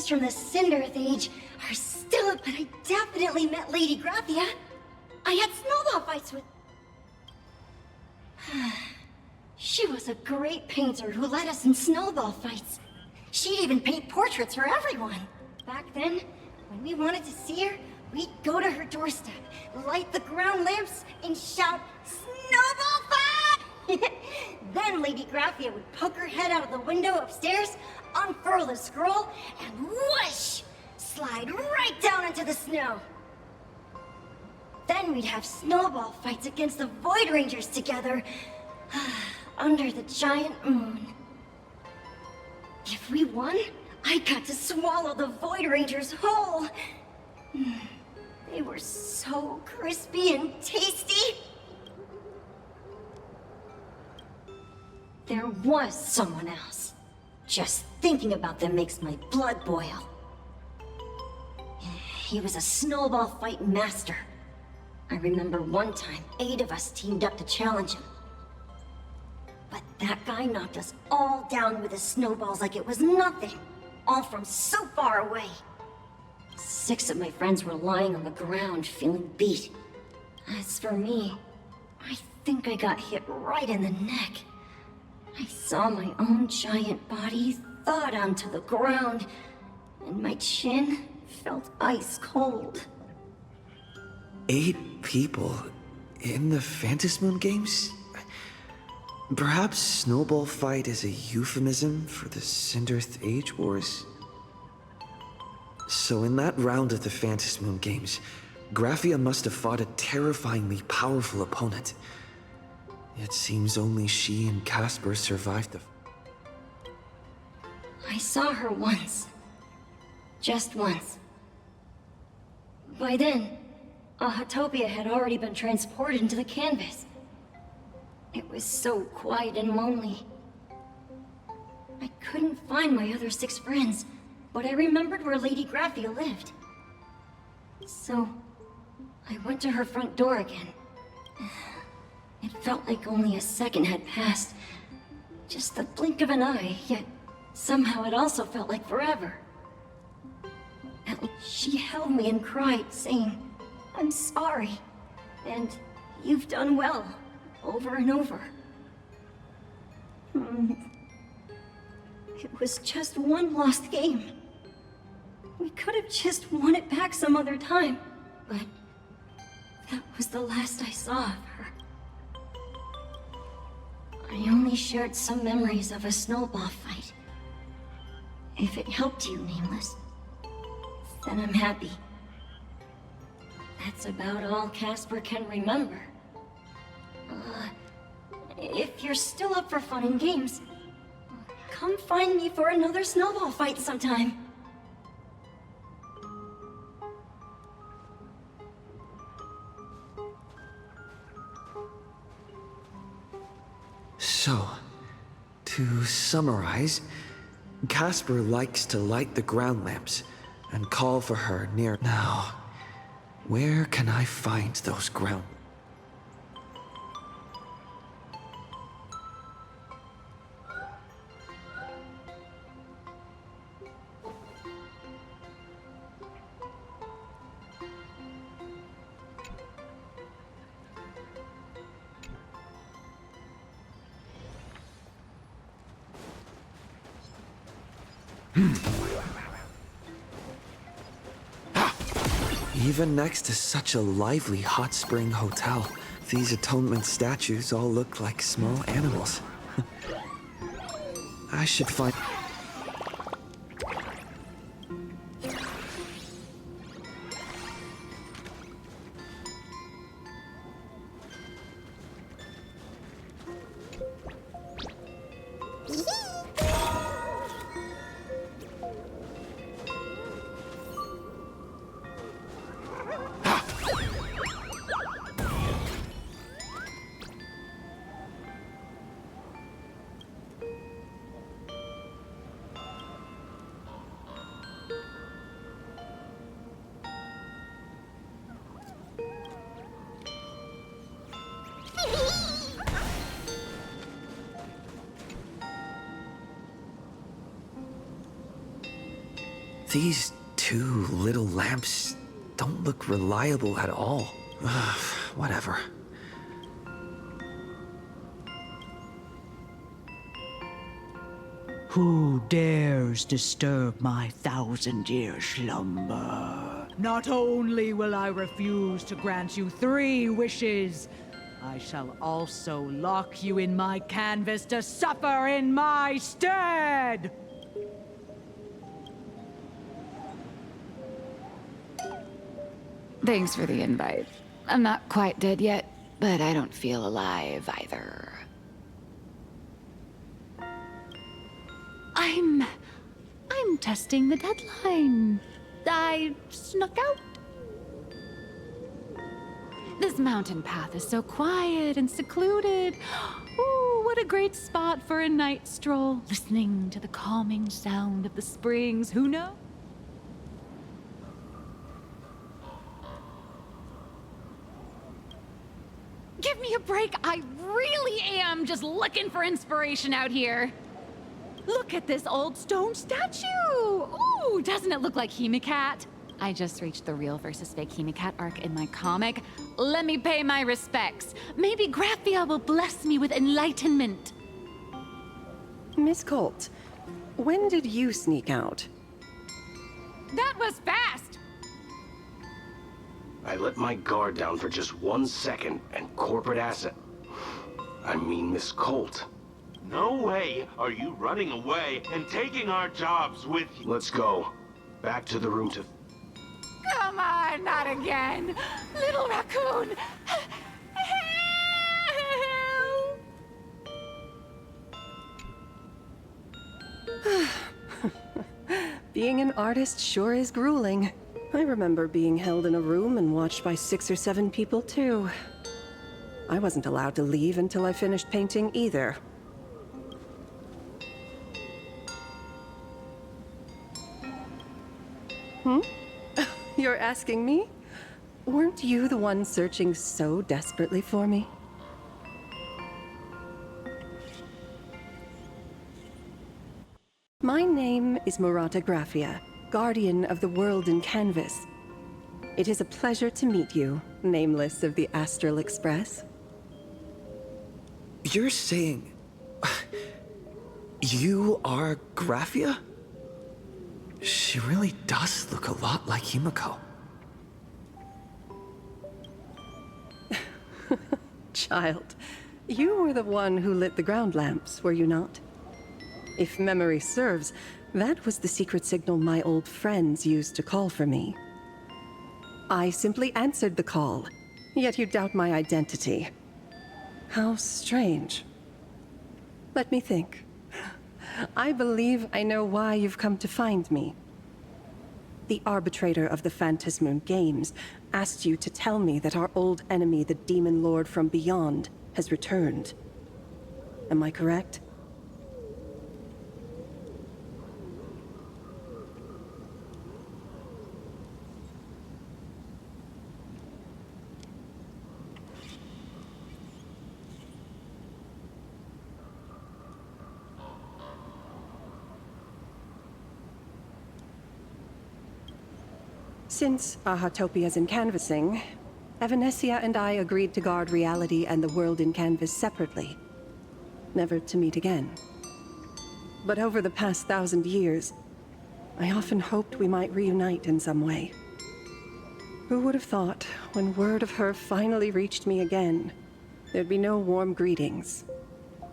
friends from the Cinderth Age are still up, but I definitely met Lady Graphia. I had snowball fights with... She was a great painter who led us in snowball fights. She'd even paint portraits for everyone. Back then, when we wanted to see her, we'd go to her doorstep, light the ground lamps, and shout, "Snowball fight!" Then Lady Graphia would poke her head out of the window upstairs, unfurl the scroll, and whoosh! Slide right down into the snow. Then we'd have snowball fights against the Void Rangers together, under the giant moon. If we won, I got to swallow the Void Rangers whole. They were so crispy and tasty. There was someone else. Just thinking about them makes my blood boil. He was a snowball fight master. I remember one time, 8 of us teamed up to challenge him. But that guy knocked us all down with his snowballs like it was nothing. All from so far away. 6 of my friends were lying on the ground, feeling beat. As for me, I think I got hit right in the neck. I saw my own giant body thawed onto the ground, and my chin felt ice cold. 8 people in the Phantasmoon games? Perhaps Snowball Fight is a euphemism for the Cinderth Age Wars? So in that round of the Phantasmoon games, Graphia must have fought a terrifyingly powerful opponent. It seems only she and Casper survived the... I saw her once. Just once. By then, Ahatopia had already been transported into the canvas. It was so quiet and lonely. I couldn't find my other 6 friends, but I remembered where Lady Graphia lived. So, I went to her front door again. It felt like only a second had passed. Just the blink of an eye, yet somehow it also felt like forever. She held me and cried, saying, "I'm sorry, and you've done well," over and over. It was just one lost game. We could have just won it back some other time, but that was the last I saw of her. I only shared some memories of a snowball fight. If it helped you, Nameless, then I'm happy. That's about all Casper can remember. If you're still up for fun and games, come find me for another snowball fight sometime. So, to summarize, Casper likes to light the ground lamps and call for her near... Now, where can I find those ground... Even next to such a lively hot spring hotel, these atonement statues all look like small animals. I should find... These two little lamps don't look reliable at all. Ugh, whatever. Who dares disturb my 1,000-year slumber? Not only will I refuse to grant you 3 wishes, I shall also lock you in my canvas to suffer in my stead! Thanks for the invite. I'm not quite dead yet, but I don't feel alive either. I'm testing the deadline. I snuck out. This mountain path is so quiet and secluded. Ooh, what a great spot for a night stroll, listening to the calming sound of the springs. Who knows? Give me a break. I really am just looking for inspiration out here. Look at this old stone statue! Ooh, doesn't it look like Hemicat? I just reached the real versus fake Hemicat arc in my comic. Let me pay my respects. Maybe Graphia will bless me with enlightenment. Miss Colt, when did you sneak out? That was fast! I let my guard down for just 1 second, and corporate asset... I mean Miss Colt. No way are you running away and taking our jobs with you. Let's go. Back to the room to... Come on, not again! Little raccoon! Being an artist sure is grueling. I remember being held in a room and watched by 6 or 7 people, too. I wasn't allowed to leave until I finished painting either. You're asking me? Weren't you the one searching so desperately for me? My name is Murata Graphia, guardian of the world in canvas. It is a pleasure to meet you, nameless of the Astral Express. You're saying... you are Graphia? She really does look a lot like Himiko. Child, you were the one who lit the ground lamps, were you not? If memory serves, that was the secret signal my old friends used to call for me. I simply answered the call, yet you doubt my identity. How strange. Let me think. I believe I know why you've come to find me. The arbitrator of the Phantasmoon Games asked you to tell me that our old enemy, the Demon Lord from Beyond, has returned. Am I correct? Since Ahatopia's in canvassing, Evanesia and I agreed to guard reality and the world in canvas separately, never to meet again. But over the past 1,000 years, I often hoped we might reunite in some way. Who would have thought, when word of her finally reached me again, there'd be no warm greetings,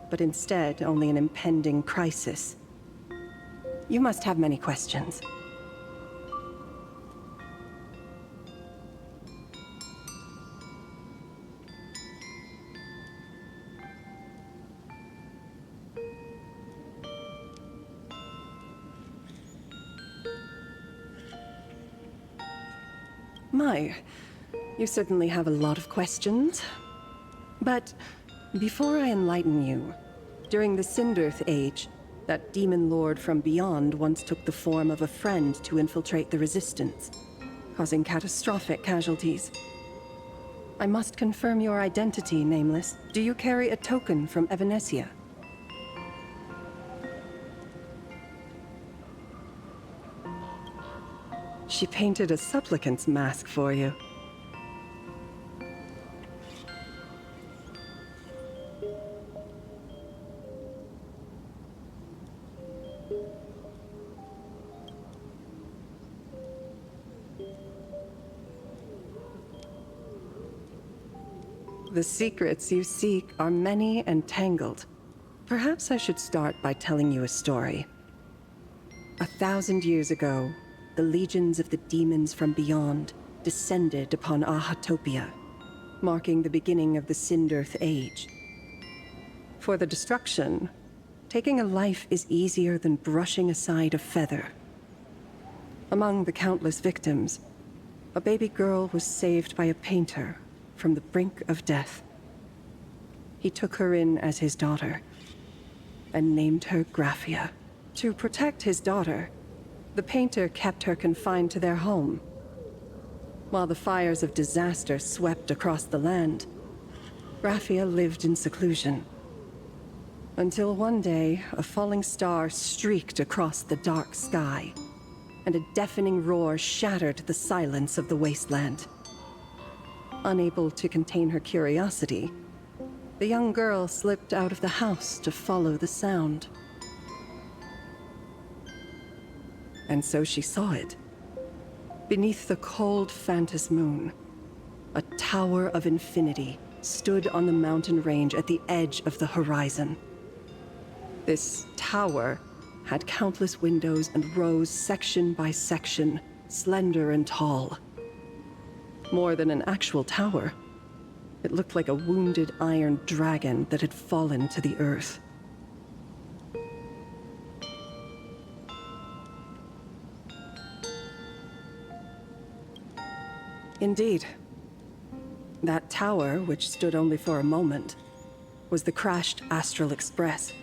but instead only an impending crisis. You must have many questions. My, you certainly have a lot of questions. But before I enlighten you, during the Cinderth Age, that demon lord from beyond once took the form of a friend to infiltrate the Resistance, causing catastrophic casualties. I must confirm your identity, Nameless. Do you carry a token from Evanesia? She painted a supplicant's mask for you. The secrets you seek are many and tangled. Perhaps I should start by telling you a story. 1,000 years ago, the legions of the demons from beyond descended upon Ahatopia, marking the beginning of the Sindirth Age. For the destruction, taking a life is easier than brushing aside a feather. Among the countless victims, a baby girl was saved by a painter from the brink of death. He took her in as his daughter and named her Graphia. To protect his daughter, the painter kept her confined to their home. While the fires of disaster swept across the land, Graphia lived in seclusion. Until one day, a falling star streaked across the dark sky, and a deafening roar shattered the silence of the wasteland. Unable to contain her curiosity, the young girl slipped out of the house to follow the sound. And so she saw it. Beneath the cold Phantos moon, a tower of infinity stood on the mountain range at the edge of the horizon. This tower had countless windows and rose section by section, slender and tall. More than an actual tower, it looked like a wounded iron dragon that had fallen to the earth. Indeed. That tower, which stood only for a moment, was the crashed Astral Express.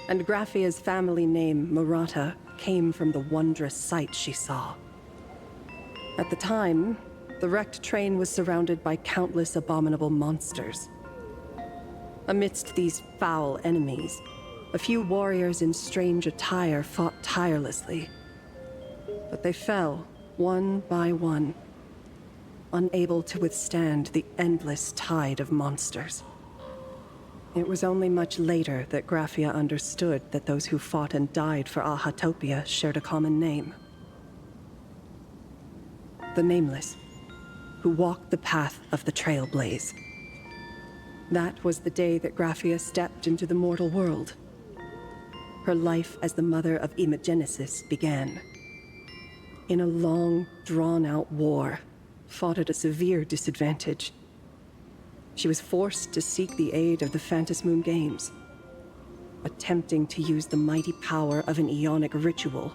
And Graphia's family name, Murata, came from the wondrous sight she saw. At the time, the wrecked train was surrounded by countless abominable monsters. Amidst these foul enemies, a few warriors in strange attire fought tirelessly. But they fell, one by one, unable to withstand the endless tide of monsters. It was only much later that Graphia understood that those who fought and died for Ahatopia shared a common name. The Nameless, who walked the path of the Trailblaze. That was the day that Graphia stepped into the mortal world. Her life as the mother of Imogenesis began. In a long, drawn-out war, fought at a severe disadvantage. She was forced to seek the aid of the Phantos Moon Games, attempting to use the mighty power of an Aeonic ritual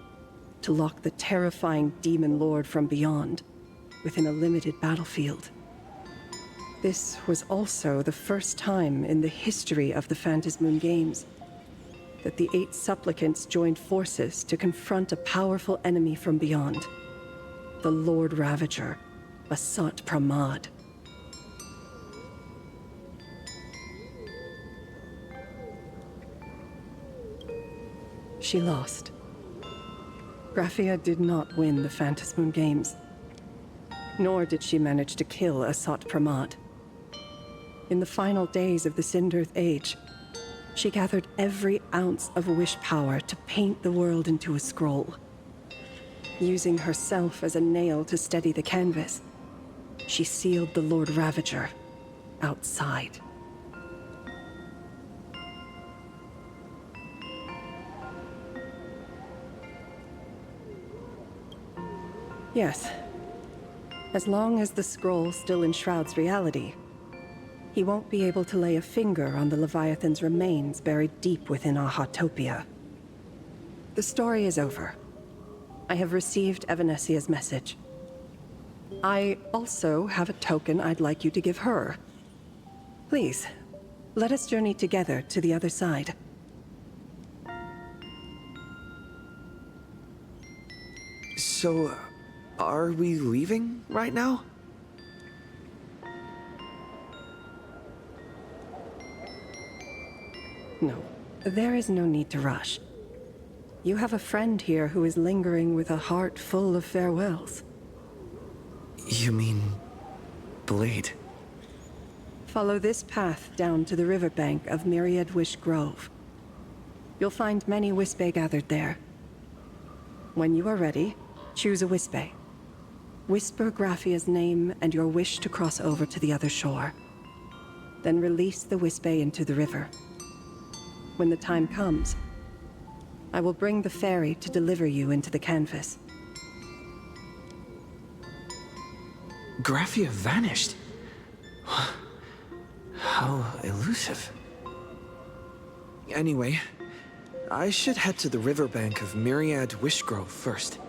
to lock the terrifying demon lord from beyond within a limited battlefield. This was also the first time in the history of the Phantos Moon Games that the 8 supplicants joined forces to confront a powerful enemy from beyond, the Lord Ravager, Asat Pramad. She lost. Graphia did not win the Phantos Moon Games, nor did she manage to kill Asat Pramad. In the final days of the Sindirth Age, she gathered every ounce of wish power to paint the world into a scroll. Using herself as a nail to steady the canvas, she sealed the Lord Ravager outside. Yes. As long as the scroll still enshrouds reality, he won't be able to lay a finger on the Leviathan's remains buried deep within Ahatopia. The story is over. I have received Evanesia's message. I also have a token I'd like you to give her. Please, let us journey together to the other side. So, are we leaving right now? No, there is no need to rush. You have a friend here who is lingering with a heart full of farewells. You mean... Blade? Follow this path down to the riverbank of Myriad Wish Grove. You'll find many Wispe gathered there. When you are ready, choose a Wispe. Whisper Graphia's name and your wish to cross over to the other shore. Then release the Wispe into the river. When the time comes, I will bring the ferry to deliver you into the canvas. Graphia vanished. How elusive. Anyway, I should head to the riverbank of Myriad Wishgrove first.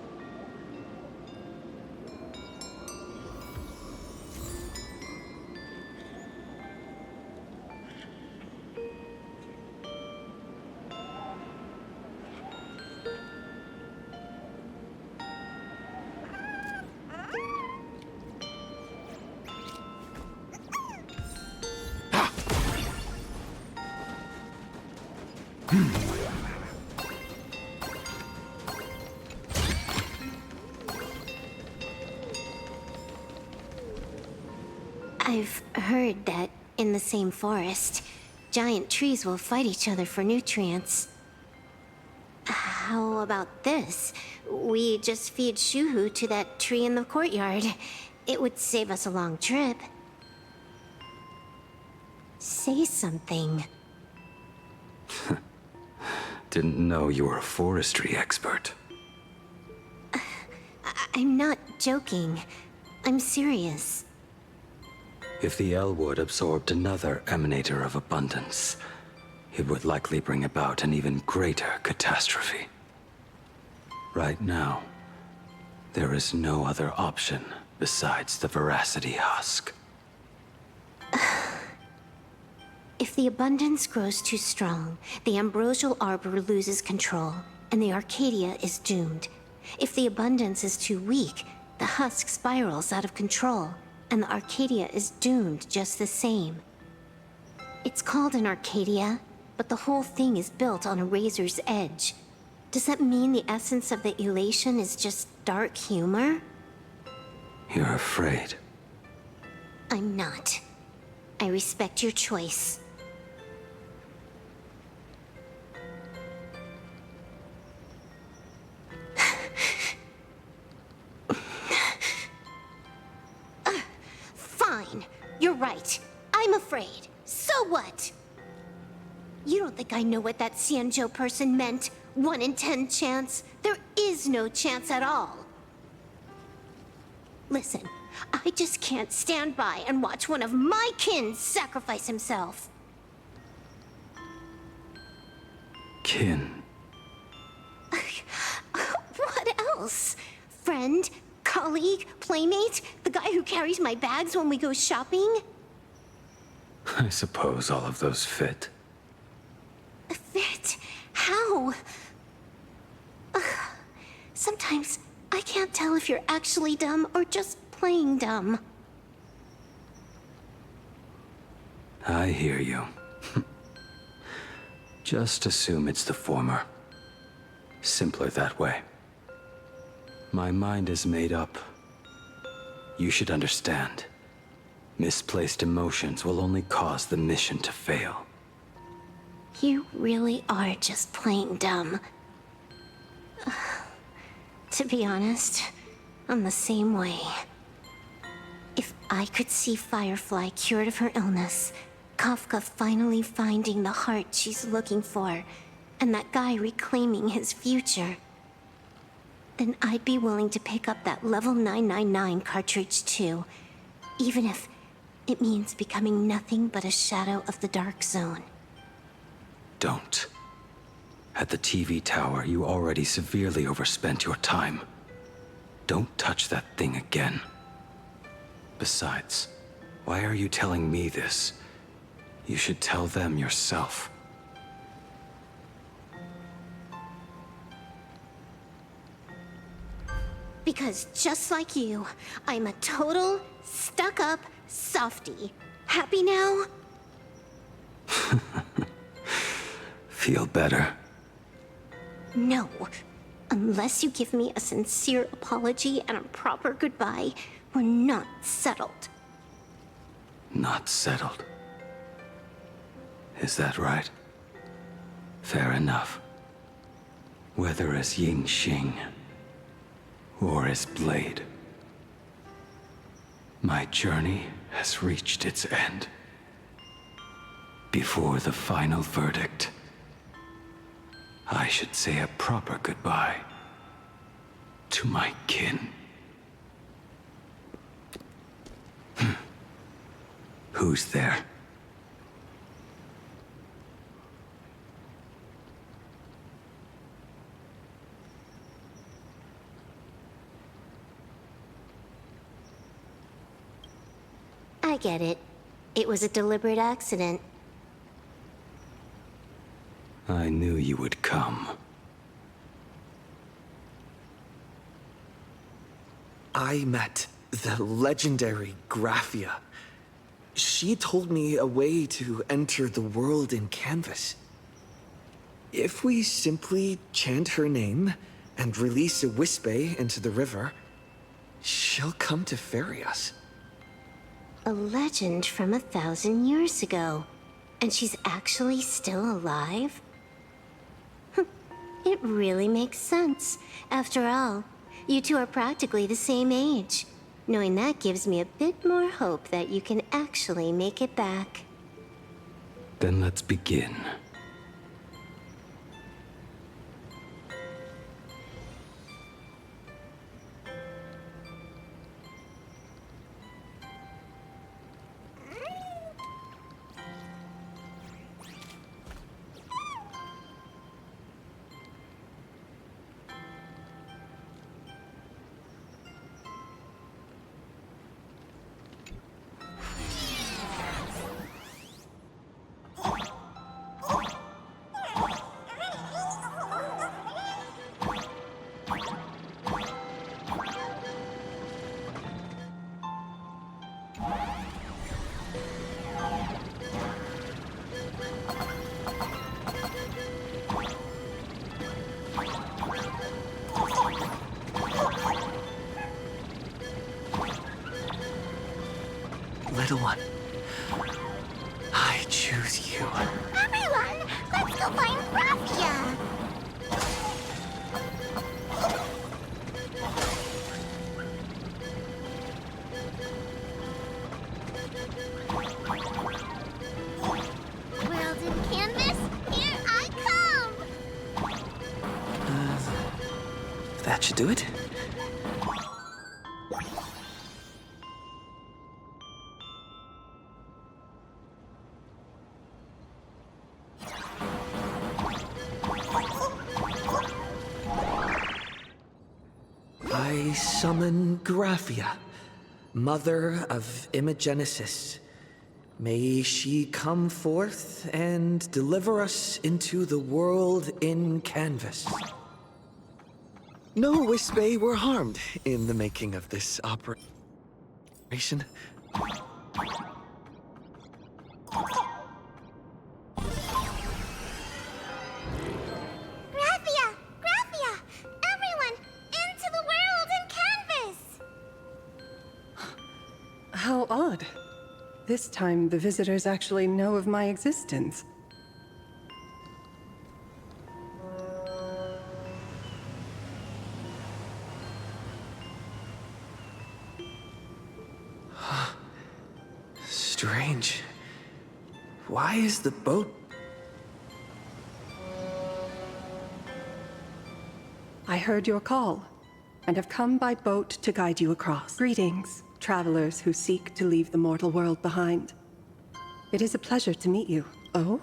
I've heard that in the same forest, giant trees will fight each other for nutrients. How about this? We just feed Shuhu to that tree in the courtyard. It would save us a long trip. Say something. Didn't know you were a forestry expert. I'm not joking. I'm serious. If the Elwood absorbed another emanator of abundance, it would likely bring about an even greater catastrophe. Right now, there is no other option besides the Veracity Husk. If the abundance grows too strong, the Ambrosial Arbor loses control, and the Arcadia is doomed. If the abundance is too weak, the husk spirals out of control, and the Arcadia is doomed just the same. It's called an Arcadia, but the whole thing is built on a razor's edge. Does that mean the essence of the elation is just dark humor? You're afraid. I'm not. I respect your choice. Fine. You're right. I'm afraid. So what? You don't think I know what that Xianzhou person meant? 1 in 10 chance? There is no chance at all. Listen, I just can't stand by and watch one of my kin sacrifice himself. Kin. What else? Friend? Colleague? Playmate? The guy who carries my bags when we go shopping? I suppose all of those fit. Fit? How? Sometimes I can't tell if you're actually dumb or just playing dumb. I hear you. Just assume it's the former. Simpler that way. My mind is made up. You should understand. Misplaced emotions will only cause the mission to fail. You really are just plain dumb. To be honest, I'm the same way. If I could see Firefly cured of her illness, Kafka finally finding the heart she's looking for, and that guy reclaiming his future, then I'd be willing to pick up that level 999 cartridge too, even if it means becoming nothing but a shadow of the Dark Zone. Don't. At the TV tower, you already severely overspent your time. Don't touch that thing again. Besides, why are you telling me this? You should tell them yourself. Because just like you, I'm a total, stuck-up softie. Happy now? Feel better. No. Unless you give me a sincere apology and a proper goodbye, we're not settled. Not settled. Is that right? Fair enough. Whether as Ying Xing or as Blade, my journey has reached its end. Before the final verdict, I should say a proper goodbye to my kin. Who's there? I get it. It was a deliberate accident. I knew you would come. I met the legendary Graphia. She told me a way to enter the world in canvas. If we simply chant her name and release a Wispe into the river, she'll come to ferry us. A legend from 1,000 years ago. And she's actually still alive? It really makes sense. After all, you two are practically the same age. Knowing that gives me a bit more hope that you can actually make it back. Then let's begin. Little one, I choose you. Everyone, let's go find Graphia! World in canvas, here I come! That should do it. I summon Graphia, mother of Imogenesis. May she come forth and deliver us into the world in canvas. No Wispe were harmed in the making of this operation. Graphia! Graphia! Everyone, into the world in canvas! How odd. This time, the visitors actually know of my existence. Strange. Why is the boat... I heard your call, and have come by boat to guide you across. Greetings, travelers who seek to leave the mortal world behind. It is a pleasure to meet you. Oh?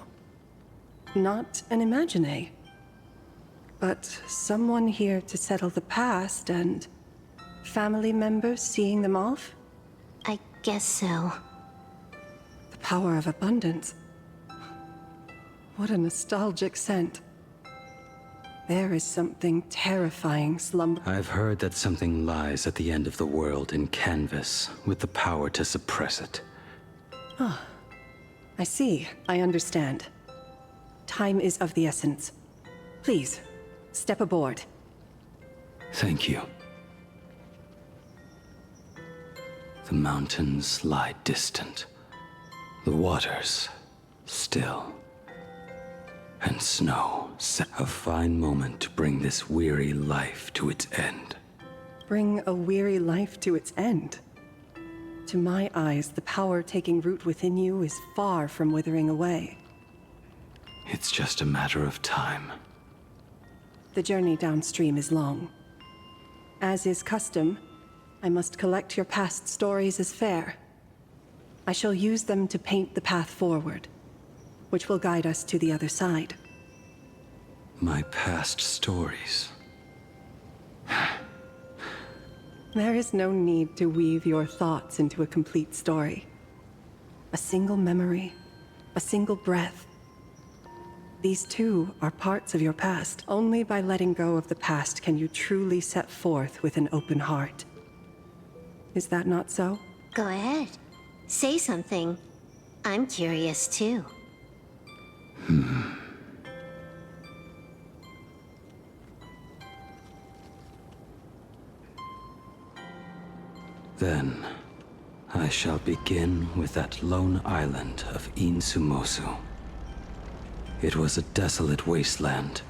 Not an imagine, but someone here to settle the past and family members seeing them off? I guess so. The power of abundance. What a nostalgic scent. There is something terrifying slumber. I've heard that something lies at the end of the world in canvas, with the power to suppress it. Ah, I see. I understand. Time is of the essence. Please, Step aboard. Thank you. The mountains lie distant. The waters still. And snow set a fine moment to bring this weary life to its end. Bring a weary life to its end? To my eyes, the power taking root within you is far from withering away. It's just a matter of time. The journey downstream is long. As is custom, I must collect your past stories as fair. I shall use them to paint the path forward, which will guide us to the other side. My past stories. There is no need to weave your thoughts into a complete story. A single memory, a single breath. These too are parts of your past. Only by letting go of the past can you truly set forth with an open heart. Is that not so? Go ahead. Say something. I'm curious too. Then, I shall begin with that lone island of Insumosu. It was a desolate wasteland,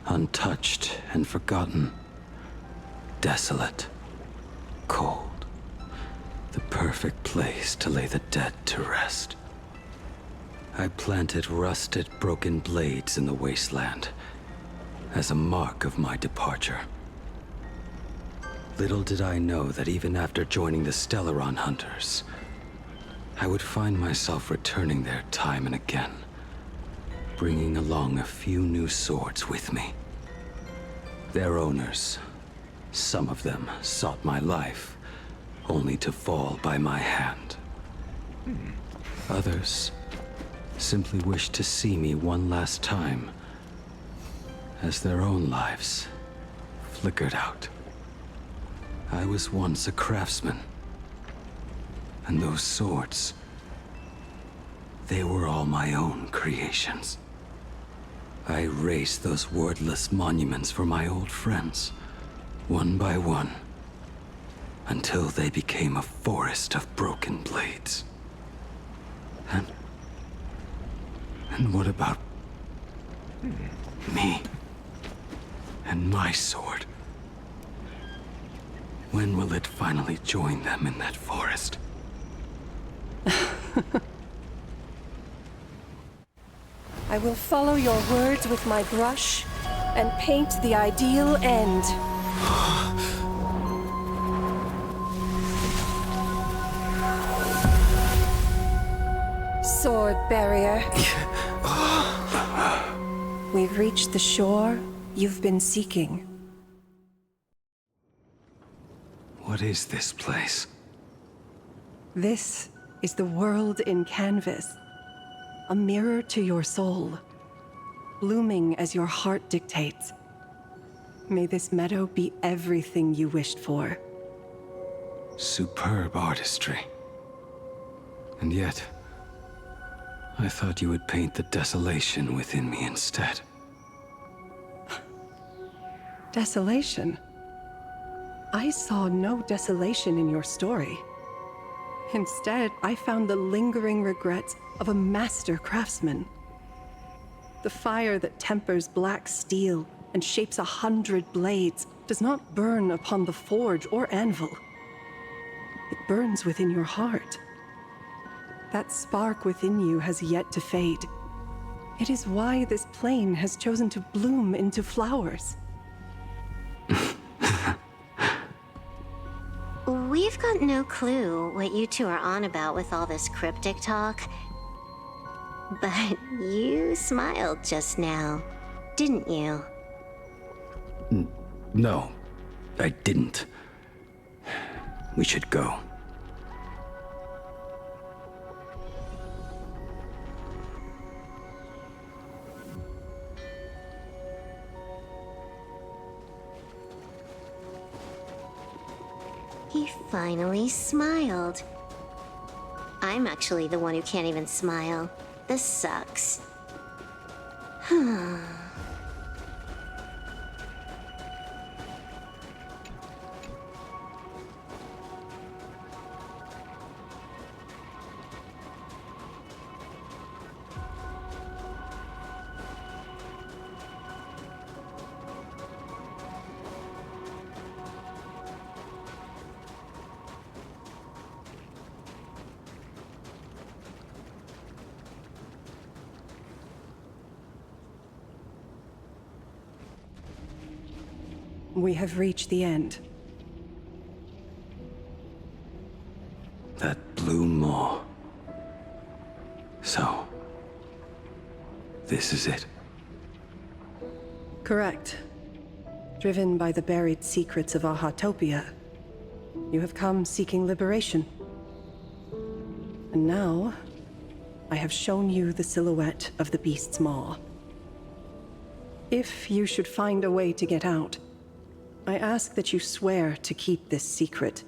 untouched and forgotten. Desolate, cold, the perfect place to lay the dead to rest. I planted rusted, broken blades in the wasteland as a mark of my departure. Little did I know that even after joining the Stellaron Hunters, I would find myself returning there time and again, bringing along a few new swords with me. Their owners, some of them sought my life, only to fall by my hand. Others simply wished to see me one last time, as their own lives flickered out. I was once a craftsman, and those swords, they were all my own creations. I raised those wordless monuments for my old friends, one by one, until they became a forest of broken blades. And what about me and my sword? When will it finally join them in that forest? I will follow your words with my brush and paint the ideal end. Sword barrier. We've reached the shore you've been seeking. What is this place? This is the world in canvas. A mirror to your soul, blooming as your heart dictates. May this meadow be everything you wished for. Superb artistry. And yet, I thought you would paint the desolation within me instead. Desolation? I saw no desolation in your story. Instead, I found the lingering regrets of a master craftsman. The fire that tempers black steel and shapes 100 blades does not burn upon the forge or anvil. It burns within your heart. That spark within you has yet to fade. It is why this plane has chosen to bloom into flowers. We've got no clue what you two are on about with all this cryptic talk. But you smiled just now, didn't you? No, I didn't. We should go. He finally smiled. I'm actually the one who can't even smile. This sucks. We have reached the end. That blue maw. So, this is it. Correct. Driven by the buried secrets of Ahatopia, you have come seeking liberation. And now, I have shown you the silhouette of the beast's maw. If you should find a way to get out, I ask that you swear to keep this secret.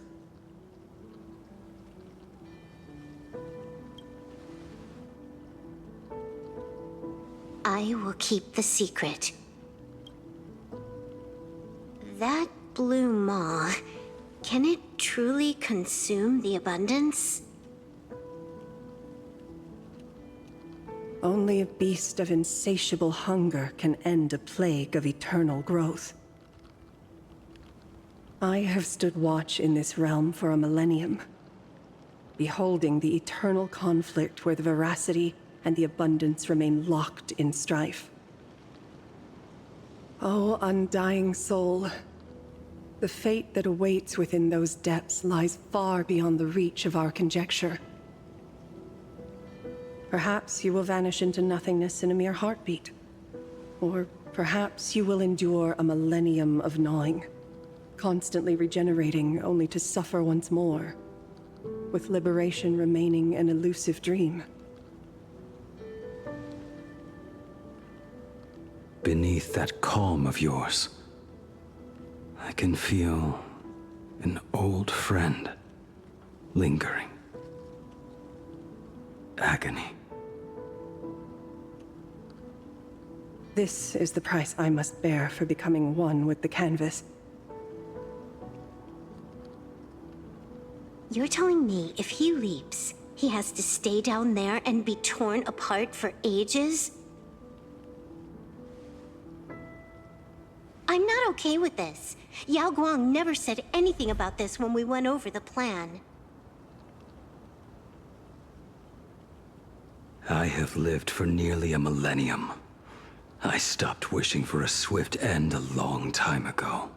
I will keep the secret. That blue maw, can it truly consume the abundance? Only a beast of insatiable hunger can end a plague of eternal growth. I have stood watch in this realm for a millennium, beholding the eternal conflict where the veracity and the abundance remain locked in strife. Oh, undying soul, the fate that awaits within those depths lies far beyond the reach of our conjecture. Perhaps you will vanish into nothingness in a mere heartbeat. Or perhaps you will endure a millennium of gnawing, constantly regenerating only to suffer once more, with liberation remaining an elusive dream. Beneath that calm of yours, I can feel an old friend lingering. Agony. This is the price I must bear for becoming one with the canvas. You're telling me if he leaps, he has to stay down there and be torn apart for ages? I'm not okay with this. Yao Guang never said anything about this when we went over the plan. I have lived for nearly a millennium. I stopped wishing for a swift end a long time ago.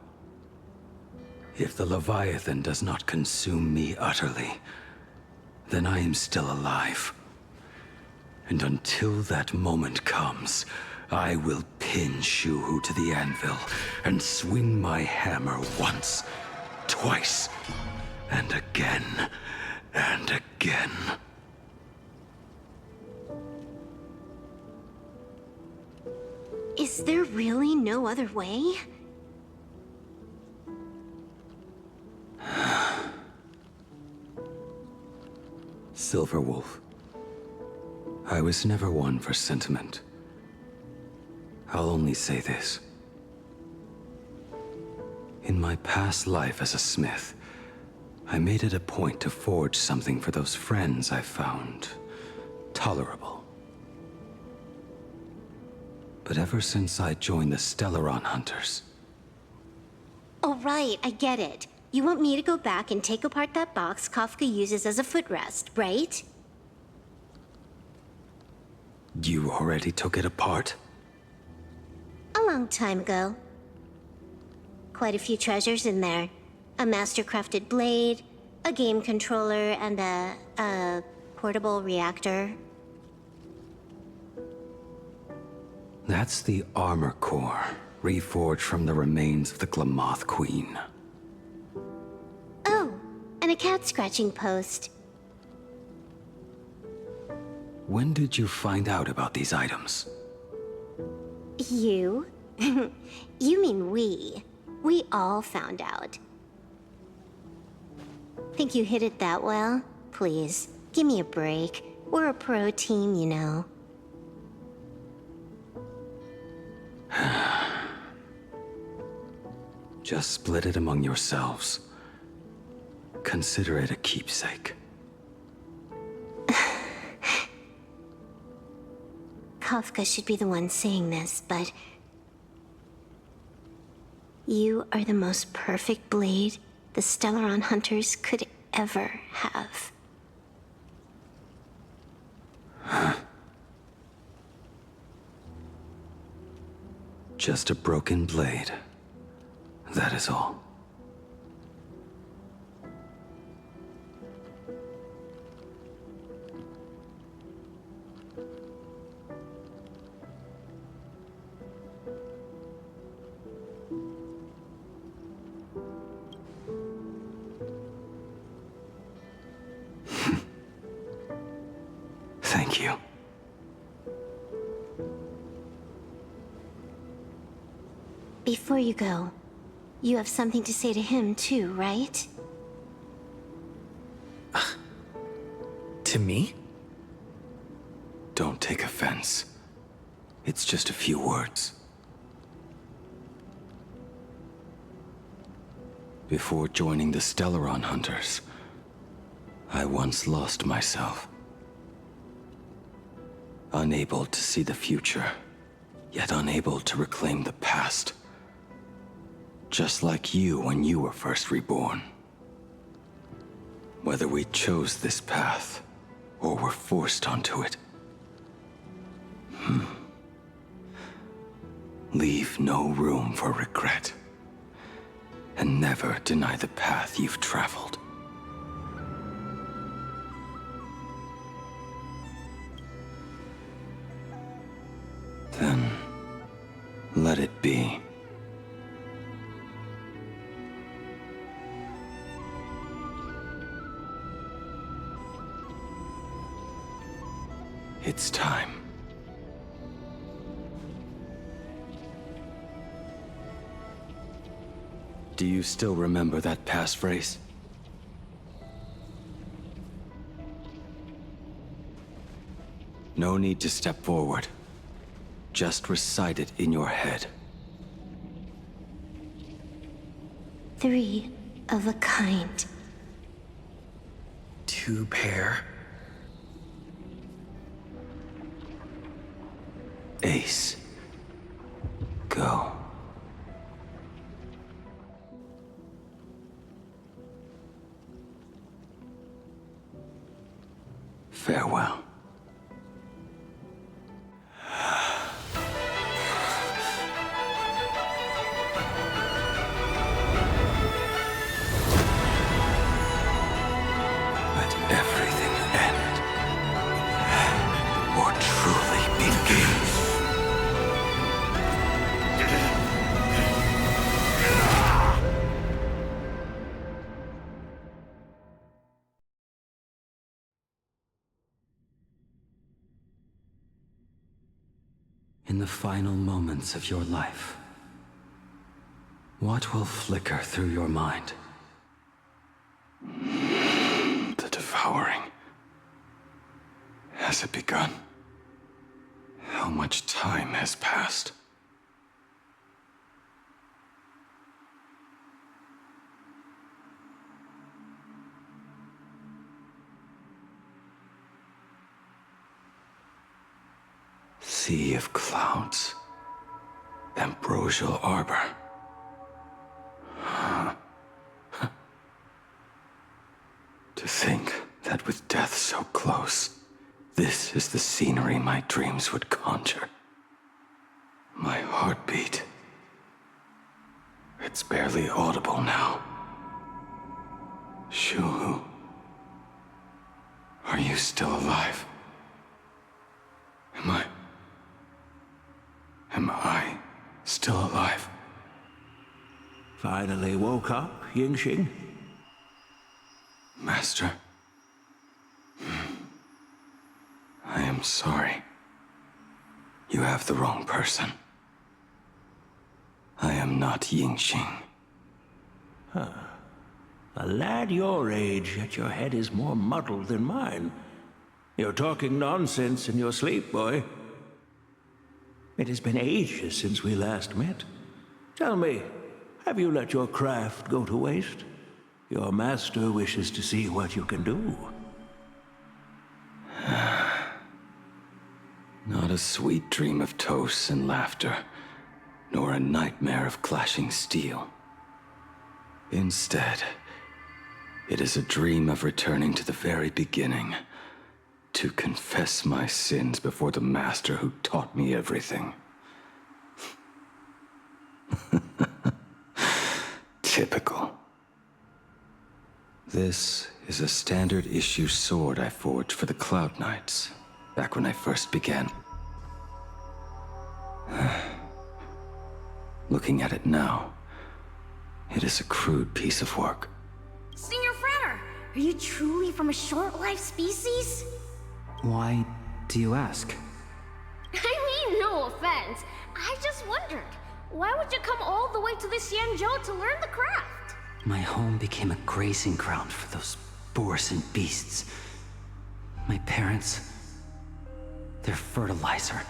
If the Leviathan does not consume me utterly, then I am still alive. And until that moment comes, I will pin Shuhu to the anvil and swing my hammer once, twice, and again, and again. Is there really no other way? Silverwolf. I was never one for sentiment. I'll only say this. In my past life as a smith, I made it a point to forge something for those friends I found tolerable. But ever since I joined the Stellaron Hunters... Oh, right, I get it. You want me to go back and take apart that box Kafka uses as a footrest, right? You already took it apart? A long time ago. Quite a few treasures in there. A master-crafted blade, a game controller, and a portable reactor. That's the armor core, reforged from the remains of the Glamoth Queen. Oh, and a cat-scratching post. When did you find out about these items? You? You mean we. We all found out. Think you hid it that well? Please, give me a break. We're a pro team, you know. Just split it among yourselves. Consider it a keepsake. Kafka should be the one saying this, but... You are the most perfect blade the Stellaron Hunters could ever have. Just a broken blade. That is all. Thank you. Before you go, you have something to say to him too, right? To me? Don't take offense. It's just a few words. Before joining the Stellaron Hunters, I once lost myself. Unable to see the future, yet unable to reclaim the past. Just like you when you were first reborn. Whether we chose this path, or were forced onto it. Leave no room for regret. And never deny the path you've traveled. Then, let it be. It's time. Do you still remember that passphrase? No need to step forward. Just recite it in your head. 3 of a kind. 2 pair. Ace. Go. Farewell. Let everything end, or truly begin. In the final moments of your life, what will flicker through your mind? The devouring. Has it begun? How much time has passed? Sea of clouds. Ambrosial arbor. To think that with death so close, this is the scenery my dreams would conjure. My heartbeat. It's barely audible now. Shuhu. Are you still alive? Am I still alive? Finally woke up, Yingxing? Master. I am sorry. You have the wrong person. I am not Yingxing. Huh. A lad your age, yet your head is more muddled than mine. You're talking nonsense in your sleep, boy. It has been ages since we last met. Tell me, have you let your craft go to waste? Your master wishes to see what you can do. Not a sweet dream of toasts and laughter, nor a nightmare of clashing steel. Instead, it is a dream of returning to the very beginning, to confess my sins before the master who taught me everything. Typical. This is a standard issue sword I forged for the Cloud Knights, back when I first began. Looking at it now, it is a crude piece of work. Senior Frater, are you truly from a short-lived species? Why do you ask? I mean, no offense. I just wondered, why would you come all the way to the Xianzhou to learn the craft? My home became a grazing ground for those boars and beasts. My parents, they're fertilizer.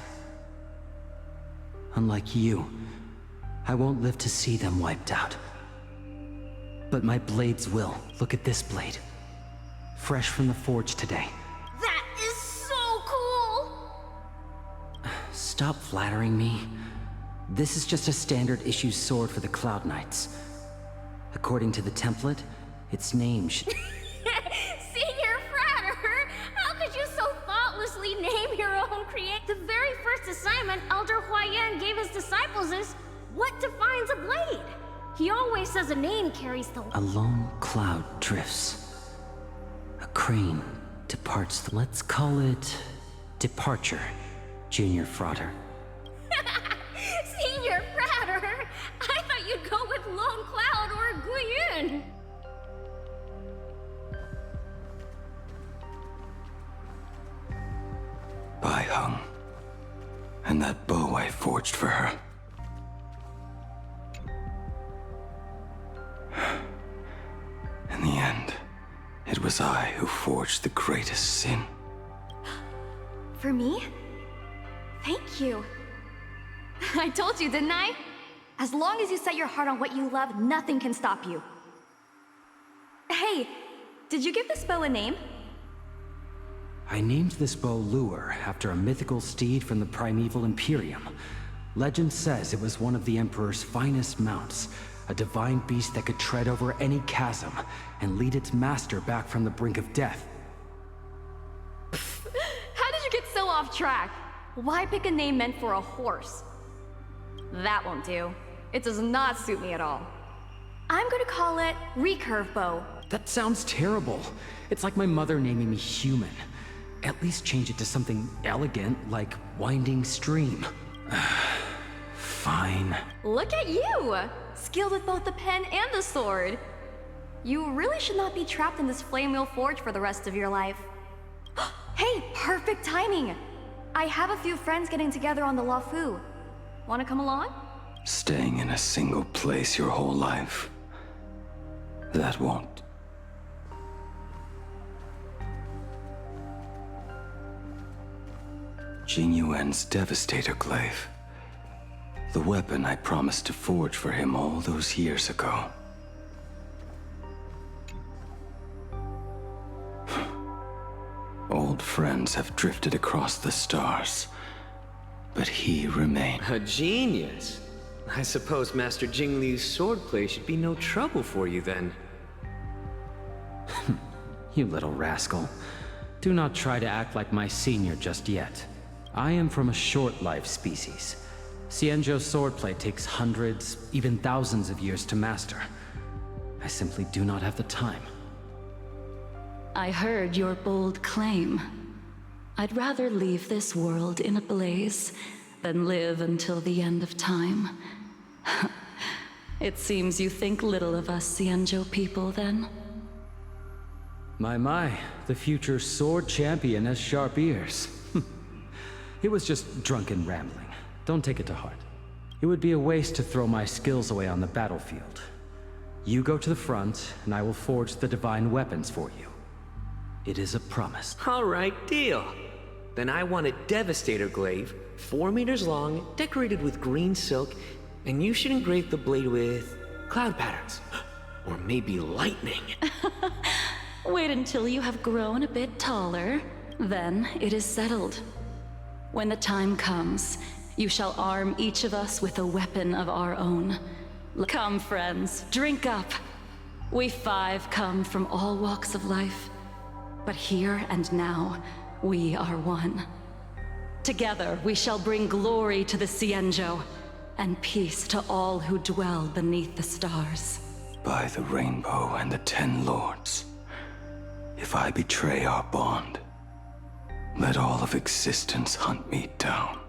Unlike you, I won't live to see them wiped out. But my blades will. Look at this blade. Fresh from the forge today. That is so cool! Stop flattering me. This is just a standard issue sword for the Cloud Knights. According to the template, its name should... Senior Frater, how could you so thoughtlessly name your own creation? The very first assignment Elder Huayan gave his disciples is, what defines a blade? He always says a name carries the... A lone cloud drifts. A crane departs. Let's call it... Departure, Junior Frater. Senior Frater, I thought you'd go with Lone Cloud or Guyun. Bai Hung. And that bow I forged for her. In the end, it was I who forged the greatest sin. For me? Thank you. I told you, didn't I? As long as you set your heart on what you love, nothing can stop you. Hey, did you give this bow a name? I named this bow Lure after a mythical steed from the primeval Imperium. Legend says it was one of the Emperor's finest mounts, a divine beast that could tread over any chasm and lead its master back from the brink of death. How did you get so off track? Why pick a name meant for a horse? That won't do. It does not suit me at all. I'm gonna call it Recurve Bow. That sounds terrible. It's like my mother naming me Human. At least change it to something elegant, like Winding Stream. Fine. Look at you! Skilled with both the pen and the sword. You really should not be trapped in this flame wheel forge for the rest of your life. Hey, perfect timing! I have a few friends getting together on the Luofu. Wanna come along? Staying in a single place your whole life. That won't. Jing Yuan's Devastator Glaive. The weapon I promised to forge for him all those years ago. Old friends have drifted across the stars, but he remained. A genius. I suppose Master Jing Liu's swordplay should be no trouble for you then. You little rascal. Do not try to act like my senior just yet. I am from a short-lived species. Xianzhou's swordplay takes hundreds, even thousands of years to master. I simply do not have the time. I heard your bold claim. I'd rather leave this world in a blaze than live until the end of time. It seems you think little of us Xianzhou people, then? My, the future sword champion has sharp ears. It was just drunken rambling. Don't take it to heart. It would be a waste to throw my skills away on the battlefield. You go to the front, and I will forge the divine weapons for you. It is a promise. All right, deal. Then I want a Devastator Glaive, 4 meters long, decorated with green silk, and you should engrave the blade with cloud patterns. Or maybe lightning. Wait until you have grown a bit taller. Then it is settled. When the time comes, you shall arm each of us with a weapon of our own. Come, friends, drink up. We 5 come from all walks of life. But here and now, we are one. Together, we shall bring glory to the Xianzhou, and peace to all who dwell beneath the stars. By the rainbow and the 10 lords, if I betray our bond, let all of existence hunt me down.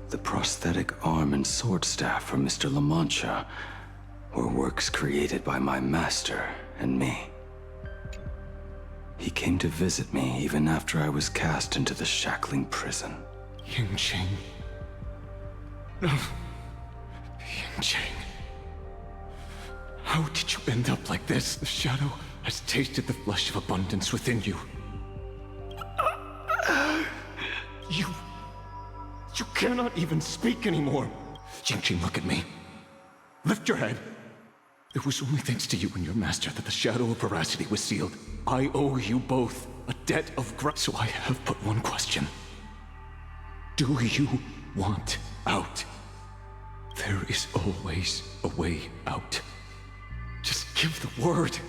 The prosthetic arm and sword staff for Mr. La Mancha were works created by my master and me. He came to visit me even after I was cast into the shackling prison. Yingqing. No. Yingqing. How did you end up like this? The shadow has tasted the flesh of abundance within you. You cannot even speak anymore. Yingqing, look at me. Lift your head. It was only thanks to you and your master that the shadow of veracity was sealed. I owe you both a debt of gratitude. So I have but one question. Do you want out? There is always a way out. Just give the word,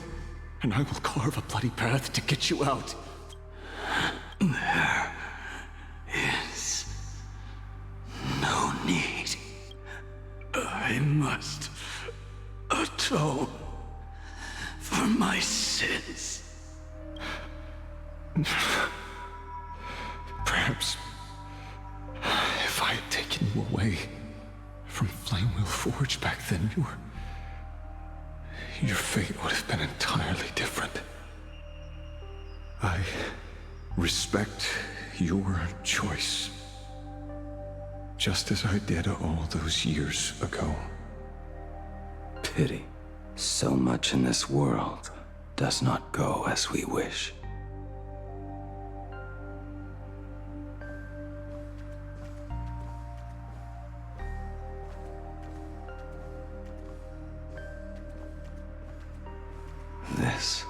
and I will carve a bloody path to get you out. There is no need. I must atone for my sins. Perhaps if I had taken you away from Flamewheel Forge back then, your fate would have been entirely different. I respect your choice, just as I did all those years ago. Pity. So much in this world does not go as we wish. This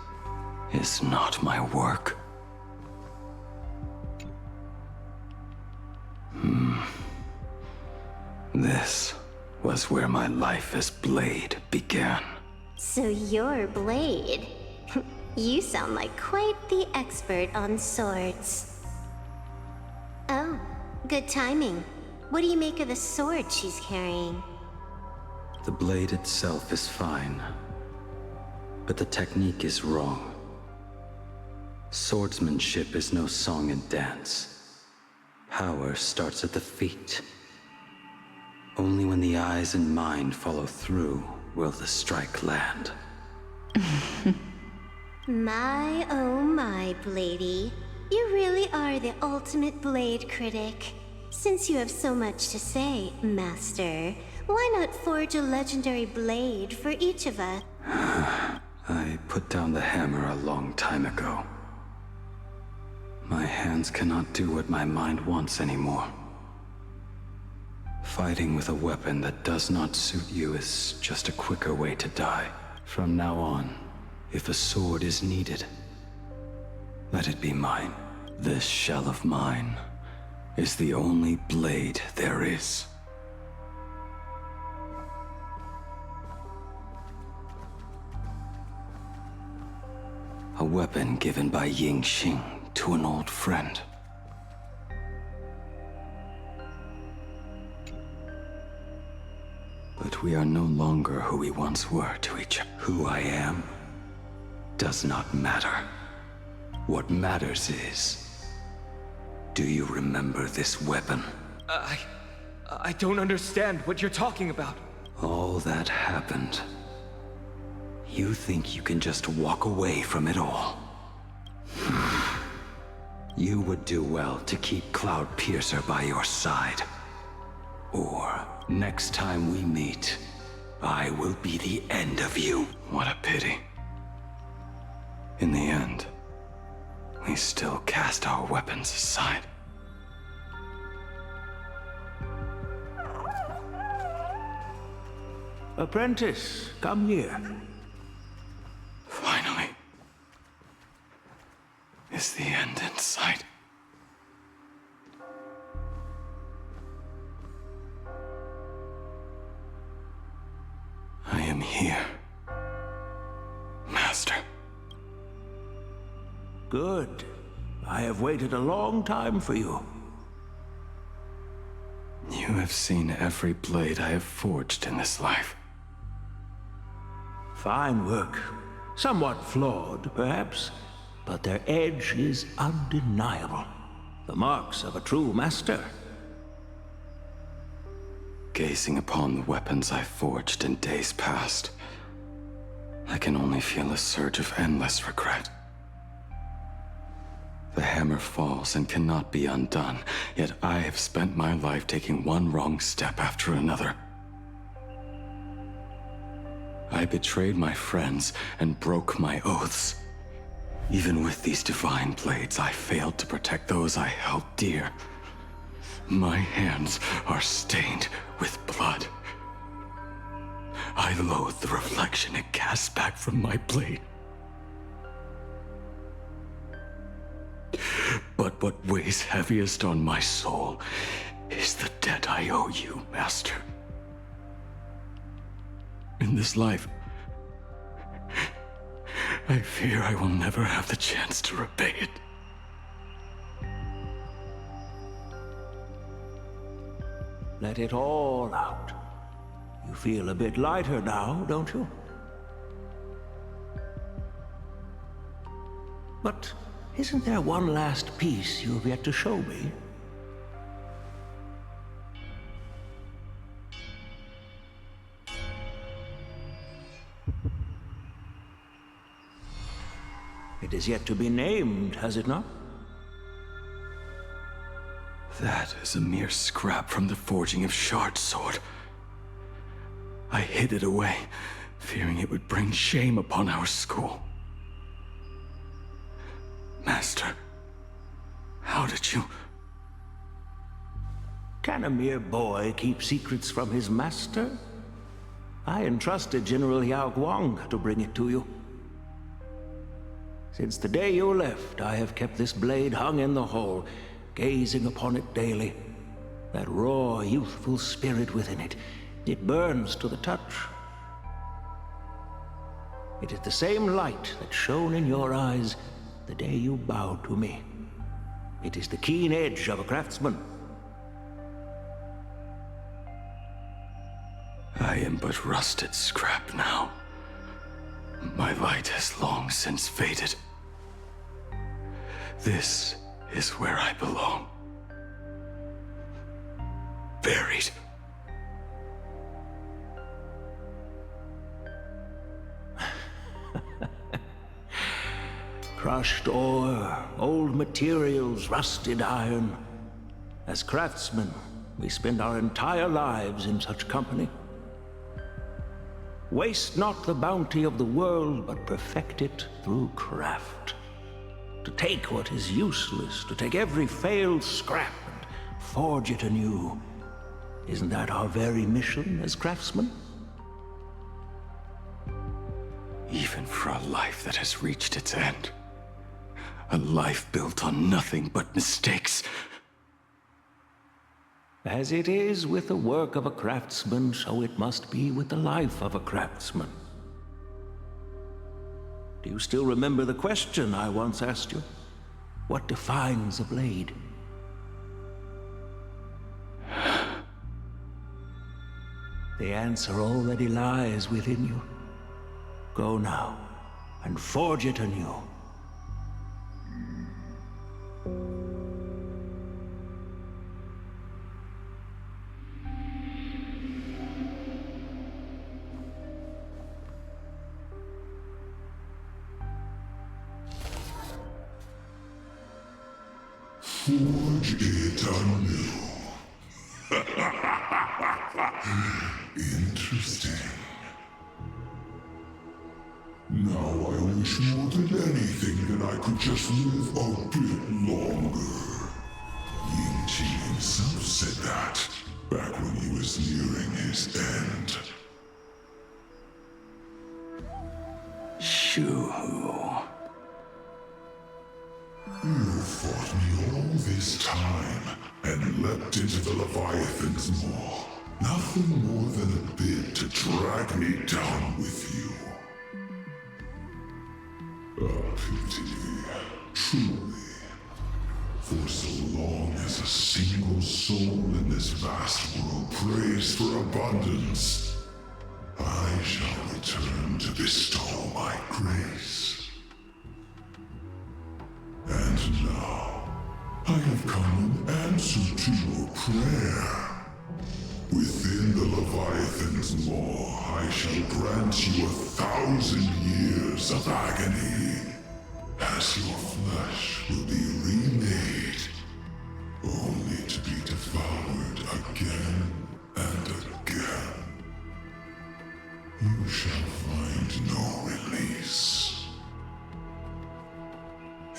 is not my work. This was where my life as Blade began. So you're Blade. You sound like quite the expert on swords. Oh, good timing. What do you make of the sword she's carrying? The blade itself is fine, but the technique is wrong. Swordsmanship is no song and dance. Power starts at the feet. Only when the eyes and mind follow through will the strike land. My, oh my, Bladey. You really are the ultimate blade critic. Since you have so much to say, Master, why not forge a legendary blade for each of us? I put down the hammer a long time ago. My hands cannot do what my mind wants anymore. Fighting with a weapon that does not suit you is just a quicker way to die. From now on, if a sword is needed, let it be mine. This shell of mine is the only blade there is. A weapon given by Yingqing to an old friend. But we are no longer who we once were to each other. Who I am does not matter. What matters is, do you remember this weapon? I don't understand what you're talking about. All that happened. You think you can just walk away from it all? You would do well to keep Cloud Piercer by your side. Or, next time we meet, I will be the end of you. What a pity. In the end, we still cast our weapons aside. Apprentice, come here. Finally. Is the end in sight? I am here, Master. Good. I have waited a long time for you. You You have seen every blade I have forged in this life. Fine work. Somewhat flawed, perhaps, but their edge is undeniable. The marks of a true master. Gazing upon the weapons I forged in days past, I can only feel a surge of endless regret. The hammer falls and cannot be undone, yet I have spent my life taking one wrong step after another. I betrayed my friends and broke my oaths. Even with these divine blades, I failed to protect those I held dear. My hands are stained with blood. I loathe the reflection it casts back from my blade. But what weighs heaviest on my soul is the debt I owe you, Master. In this life, I fear I will never have the chance to repay it. Let it all out. You feel a bit lighter now, don't you? But isn't there one last piece you've yet to show me? It is yet to be named, has it not? That is a mere scrap from the forging of Shard's sword. I hid it away, fearing it would bring shame upon our school. Master, how did you... Can a mere boy keep secrets from his master? I entrusted General Yao Guang to bring it to you. Since the day you left, I have kept this blade hung in the hall, gazing upon it daily. That raw, youthful spirit within it, it burns to the touch. It is the same light that shone in your eyes the day you bowed to me. It is the keen edge of a craftsman. I am but rusted scrap now. My light has long since faded. This is where I belong. Buried. Crushed ore, old materials, rusted iron. As craftsmen, we spend our entire lives in such company. Waste not the bounty of the world, but perfect it through craft. To take what is useless, to take every failed scrap and forge it anew. Isn't that our very mission as craftsmen? Even for a life that has reached its end. A life built on nothing but mistakes. As it is with the work of a craftsman, so it must be with the life of a craftsman. Do you still remember the question I once asked you? What defines a blade? The answer already lies within you. Go now, and forge it anew. Forge it anew. Interesting. Now I wish more than anything that I could just live a bit longer. Ying-Qi himself said that, back when he was nearing his end. Shoo. You fought me all this time, and leapt into the Leviathan's maw. Nothing more than a bid to drag me down with you. A pity, truly. For so long as a single soul in this vast craze for abundance, I shall return to bestow my grace. And now, I have come in answer to your prayer. Within the Leviathan's maw, I shall grant you 1,000 years of agony, as your flesh will be remade, only to be devoured again and again. You shall find no release.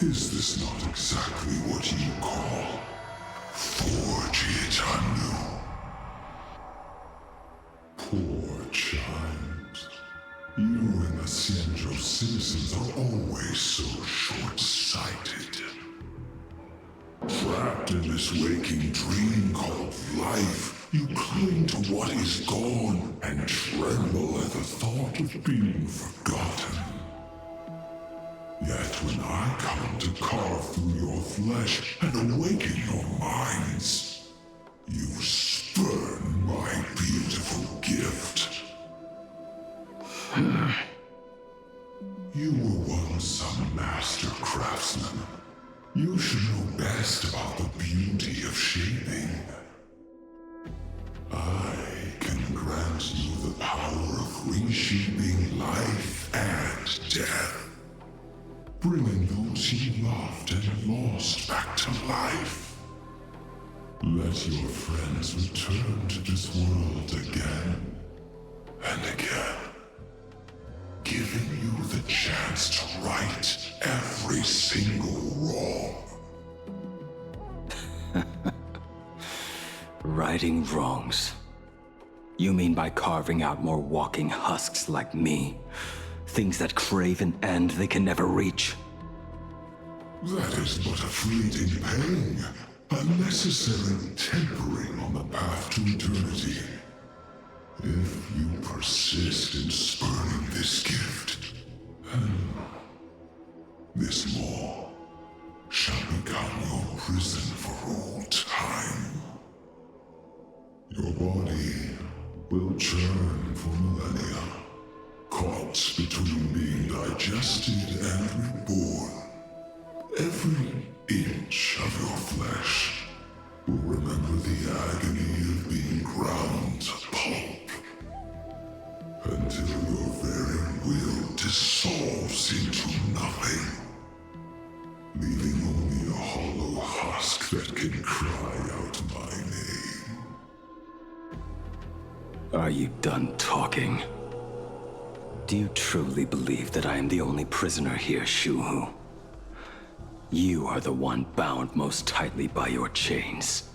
Is this not exactly what you call forge it anew? Poor child. You and the Cienjo citizens are always so short-sighted. Trapped in this waking dream called life, you cling to what is gone and tremble at the thought of being forgotten. Yet when I come to carve through your flesh and awaken your minds, you spurn my beautiful gift. You were once a master craftsman. You should know best about the beauty of shaping. I can grant you the power of reshaping life and death, bringing those you loved and lost back to life. Let your friends return to this world again and again, giving you the chance to right every single wrong. Righting wrongs. You mean by carving out more walking husks like me? Things that crave an end they can never reach? That is but a fleeting pang, a necessary tempering on the path to eternity. If you persist in spurning this gift, this maw shall become your prison for all time. Your body will churn for millennia, caught between being digested and reborn. Every inch of your flesh will remember the agony of being ground to pulp, until your very will dissolves into nothing, leaving only a hollow husk that can cry out my name. Are you done talking? Do you truly believe that I am the only prisoner here, Shuhu? You are the one bound most tightly by your chains.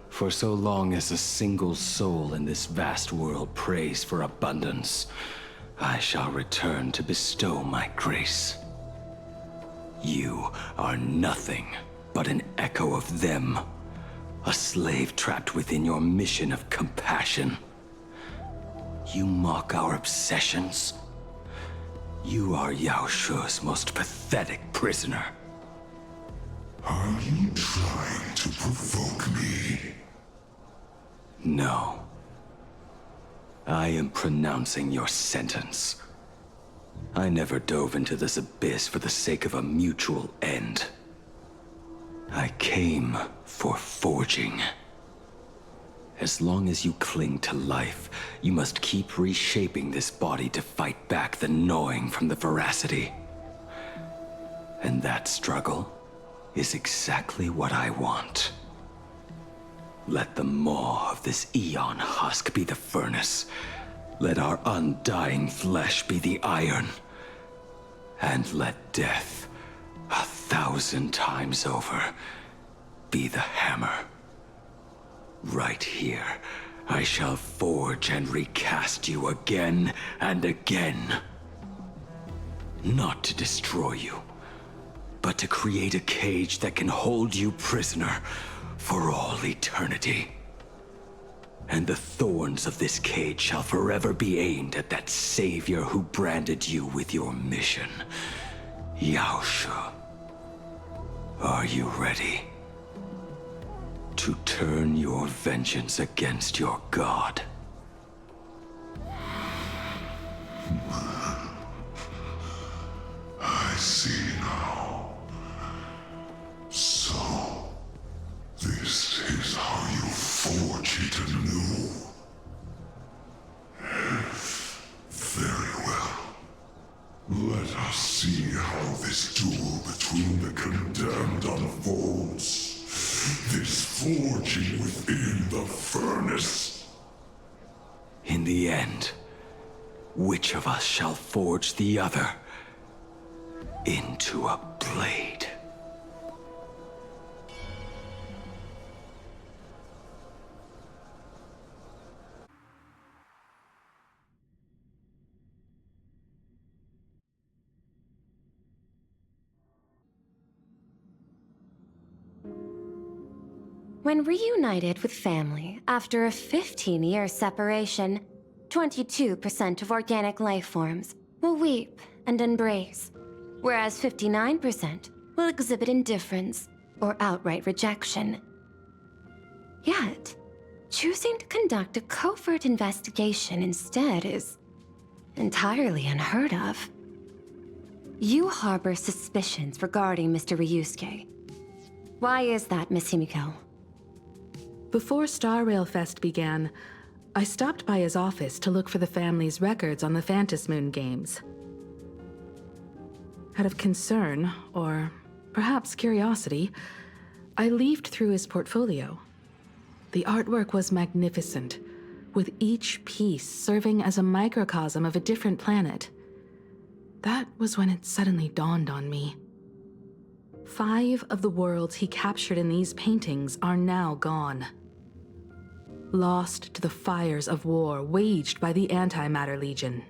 For so long as a single soul in this vast world prays for abundance, I shall return to bestow my grace. You are nothing but an echo of them, a slave trapped within your mission of compassion. You mock our obsessions? You are Yao Shu's most pathetic prisoner. Are you trying to provoke me? No. I am pronouncing your sentence. I never dove into this abyss for the sake of a mutual end. I came for forging. As long as you cling to life, you must keep reshaping this body to fight back the gnawing from the veracity. And that struggle is exactly what I want. Let the maw of this Eon husk be the furnace. Let our undying flesh be the iron. And let death, 1,000 times over, be the hammer. Right here, I shall forge and recast you again and again. Not to destroy you, but to create a cage that can hold you prisoner for all eternity. And the thorns of this cage shall forever be aimed at that savior who branded you with your mission, Yao Shu. Are you ready? to turn your vengeance against your god. I see now. So, this is how you forge it anew. Very well. Let us see how this duel between the condemned unfolds. This forging within the furnace. In the end, which of us shall forge the other into a blade? When reunited with family after a 15-year separation, 22% of organic life forms will weep and embrace, whereas 59% will exhibit indifference or outright rejection. Yet, choosing to conduct a covert investigation instead is entirely unheard of. You harbor suspicions regarding Mr. Ryusuke. Why is that, Miss Himiko? Before Star Rail Fest began, I stopped by his office to look for the family's records on the Phantom Moon games. Out of concern, or perhaps curiosity, I leafed through his portfolio. The artwork was magnificent, with each piece serving as a microcosm of a different planet. That was when it suddenly dawned on me. 5 of the worlds he captured in these paintings are now gone. Lost to the fires of war waged by the Antimatter Legion.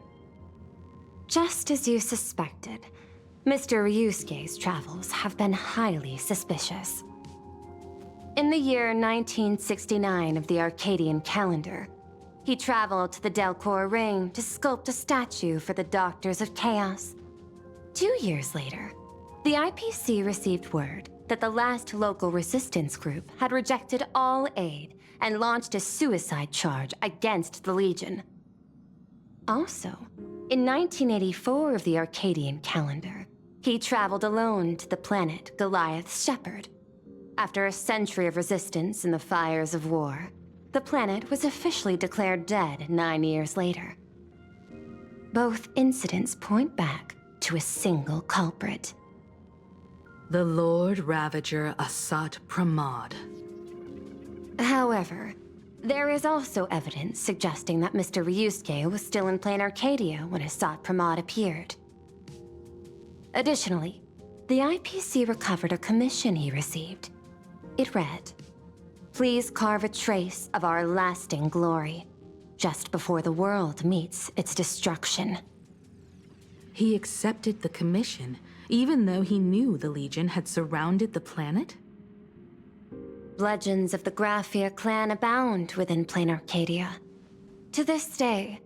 Just as you suspected, Mr. Ryusuke's travels have been highly suspicious. In the year 1969 of the Arcadian calendar, he traveled to the Delcor Ring to sculpt a statue for the Doctors of Chaos. 2 years later, the IPC received word that the last local resistance group had rejected all aid and launched a suicide charge against the Legion. Also, in 1984 of the Arcadian calendar, he traveled alone to the planet Goliath's Shepherd. After a century of resistance in the fires of war, the planet was officially declared dead 9 years later. Both incidents point back to a single culprit. The Lord Ravager Asat Pramod. However, there is also evidence suggesting that Mr. Ryusuke was still in Plain Arcadia when Asat Pramod appeared. Additionally, the IPC recovered a commission he received. It read, "Please carve a trace of our lasting glory, just before the world meets its destruction." He accepted the commission, even though he knew the Legion had surrounded the planet? Legends of the Graphia clan abound within Plain Arcadia. To this day,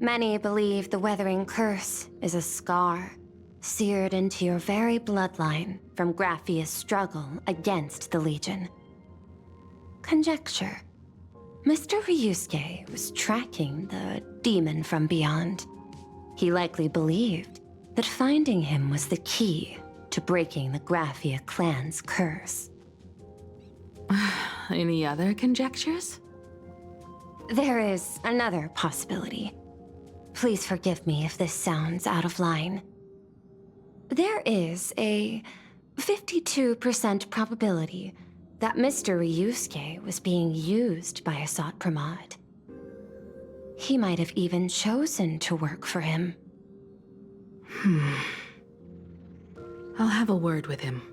many believe the Weathering Curse is a scar seared into your very bloodline from Graphia's struggle against the Legion. Conjecture. Mr. Ryusuke was tracking the demon from beyond. He likely believed that finding him was the key to breaking the Graphia clan's curse. Any other conjectures? There is another possibility. Please forgive me if this sounds out of line. There is a 52% probability that Mr. Ryusuke was being used by Asat Pramod. He might have even chosen to work for him. I'll have a word with him.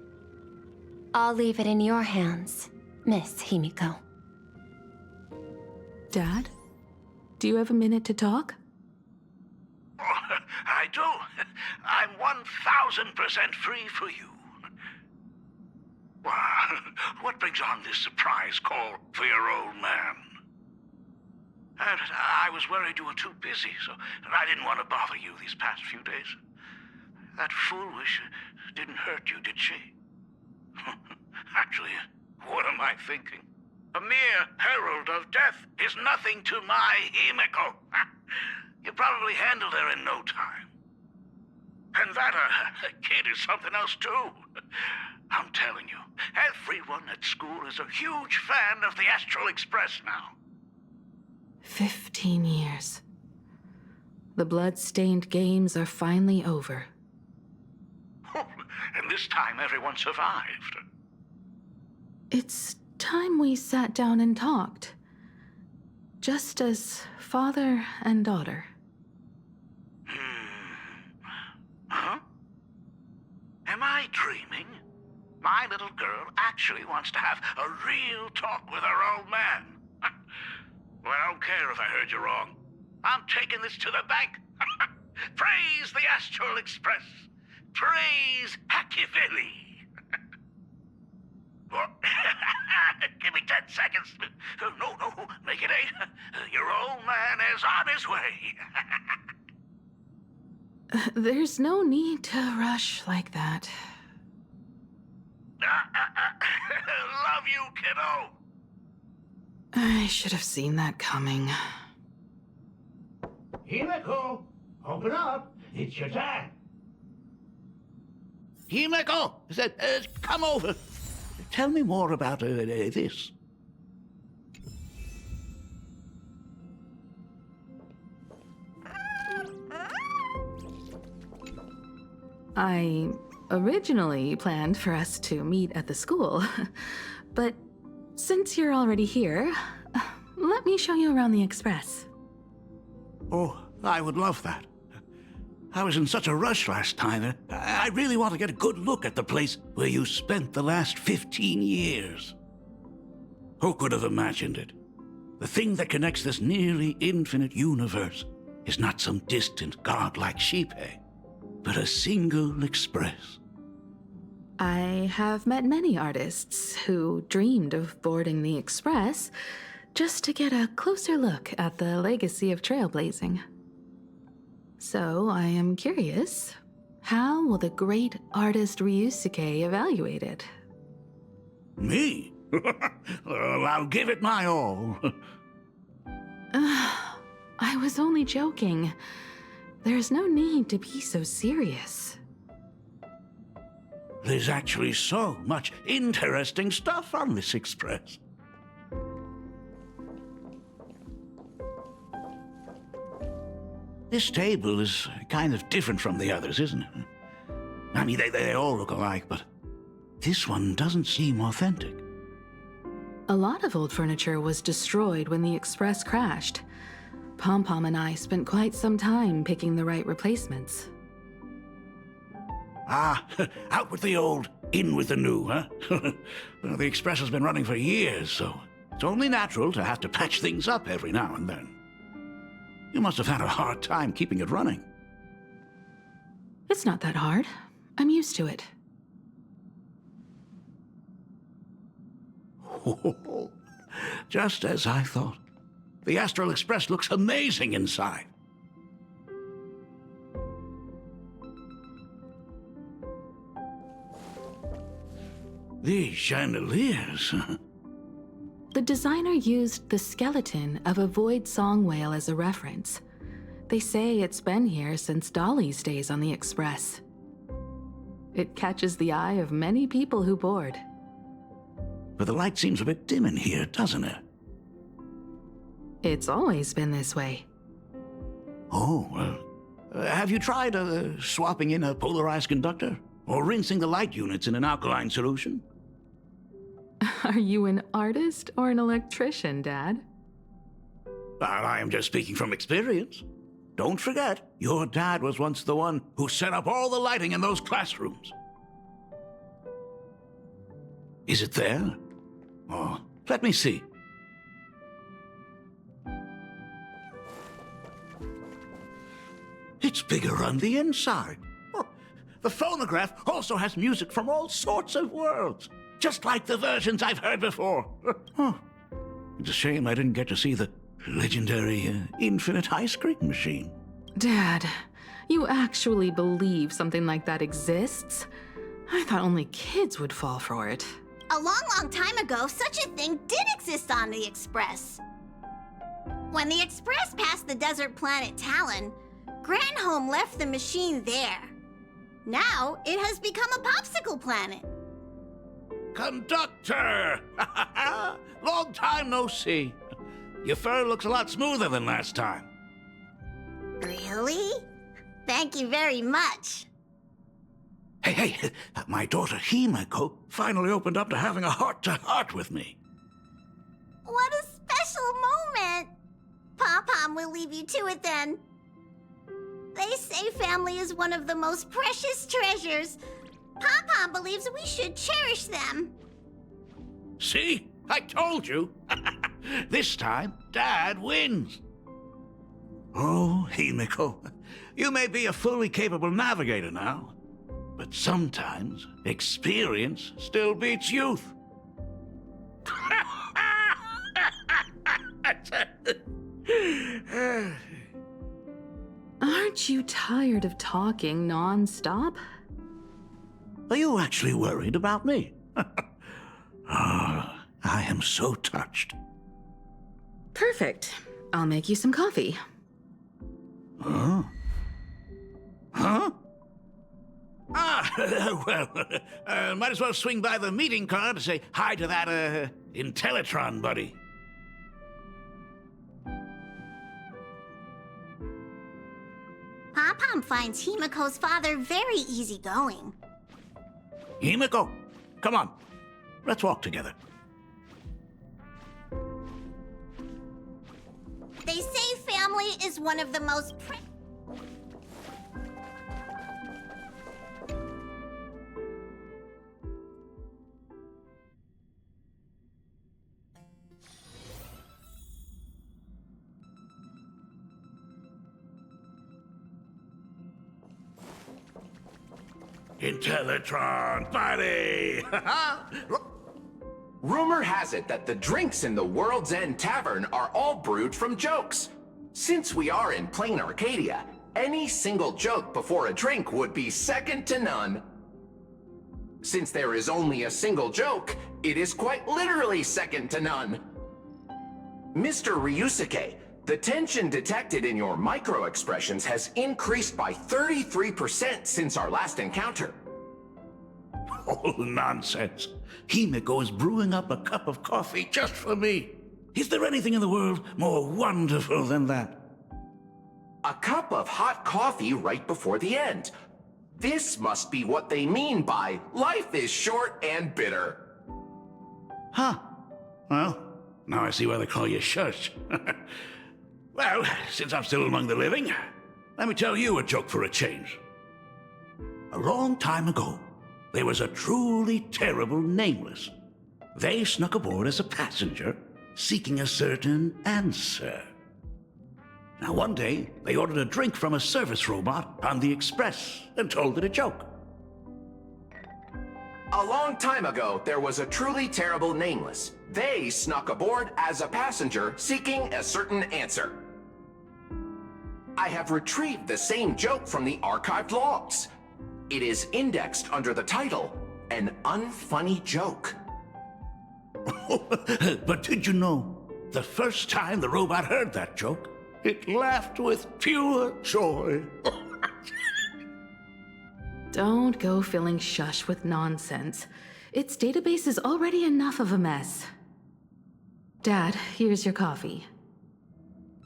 I'll leave it in your hands, Miss Himiko. Dad? Do you have a minute to talk? I do. I'm 1,000% free for you. What brings on this surprise call for your old man? I was worried you were too busy, so I didn't want to bother you these past few days. That foolish didn't hurt you, did she? Actually, what am I thinking? A mere herald of death is nothing to my Himiko. You probably handled her in no time. And that kid is something else too. I'm telling you, everyone at school is a huge fan of the Astral Express now. 15 years. The blood-stained games are finally over. And this time everyone survived. It's time we sat down and talked. Just as father and daughter. Huh? Am I dreaming? My little girl actually wants to have a real talk with her old man. Well, I don't care if I heard you wrong. I'm taking this to the bank. Praise the Astral Express. Praise Hackiveli. Give me 10 seconds. No, make it 8. Your old man is on his way. There's no need to rush like that. Love you, kiddo. I should have seen that coming. Himiko, open up. It's your dad. Himiko, come over. Tell me more about this. I originally planned for us to meet at the school, but since you're already here, let me show you around the Express. Oh, I would love that. I was in such a rush last time. I really want to get a good look at the place where you spent the last 15 years. Who could have imagined it? The thing that connects this nearly infinite universe is not some distant godlike sheephead, but a single express. I have met many artists who dreamed of boarding the Express just to get a closer look at the legacy of trailblazing. So I am curious, how will the great artist Ryusuke evaluate it? Me? Well, I'll give it my all. I was only joking. There's no need to be so serious. There's actually so much interesting stuff on this express. This table is kind of different from the others, isn't it? I mean, they all look alike, but this one doesn't seem authentic. A lot of old furniture was destroyed when the Express crashed. Pom-Pom and I spent quite some time picking the right replacements. Ah, out with the old, in with the new, huh? Well, the Express has been running for years, so it's only natural to have to patch things up every now and then. You must have had a hard time keeping it running. It's not that hard. I'm used to it. Just as I thought. The Astral Express looks amazing inside. These chandeliers. The designer used the skeleton of a void song whale as a reference. They say it's been here since Dolly's days on the Express. It catches the eye of many people who board. But the light seems a bit dim in here, doesn't it? It's always been this way. Oh, well. Have you tried swapping in a polarized conductor? Or rinsing the light units in an alkaline solution? Are you an artist or an electrician, Dad? I am just speaking from experience. Don't forget, your dad was once the one who set up all the lighting in those classrooms. Is it there? Oh, let me see. It's bigger on the inside. Oh, the phonograph also has music from all sorts of worlds, just like the versions I've heard before. Oh, it's a shame I didn't get to see the legendary infinite ice cream machine. Dad, you actually believe something like that exists? I thought only kids would fall for it. A long time ago, such a thing did exist on the Express. When the Express passed the desert planet Talon, Granholm left the machine there. Now, it has become a popsicle planet. Conductor! Long time no see. Your fur looks a lot smoother than last time. Really? Thank you very much. Hey, my daughter Himeko finally opened up to having a heart-to-heart with me. What a special moment! Pom-Pom will leave you to it then. They say family is one of the most precious treasures. Pom-Pom believes we should cherish them. See? I told you. This time, Dad wins. Oh, Himeko, you may be a fully capable navigator now, but sometimes experience still beats youth. Aren't you tired of talking non-stop? Are you actually worried about me? I am so touched. Perfect. I'll make you some coffee. Huh? Huh? Well, might as well swing by the meeting car to say hi to that, Intellitron buddy. Pom-Pom finds Himeko's father very easygoing. Himeko, come on. Let's walk together. They say family is one of the most Intellitron buddy! Rumor has it that the drinks in the World's End Tavern are all brewed from jokes. Since we are in plain Arcadia, any single joke before a drink would be second to none. Since there is only a single joke, it is quite literally second to none. Mr. Ryusuke, the tension detected in your micro-expressions has increased by 33% since our last encounter. Oh, nonsense. Himeko is brewing up a cup of coffee just for me. Is there anything in the world more wonderful than that? A cup of hot coffee right before the end. This must be what they mean by life is short and bitter. Huh. Well, now I see why they call you Shush. Well, since I'm still among the living, let me tell you a joke for a change. A long time ago, there was a truly terrible nameless. They snuck aboard as a passenger, seeking a certain answer. Now, one day, they ordered a drink from a service robot on the Express and told it a joke. A long time ago, there was a truly terrible nameless. They snuck aboard as a passenger, seeking a certain answer. I have retrieved the same joke from the archived logs. It is indexed under the title, An Unfunny Joke. But did you know, the first time the robot heard that joke, it laughed with pure joy. Don't go filling Shush with nonsense. Its database is already enough of a mess. Dad, here's your coffee.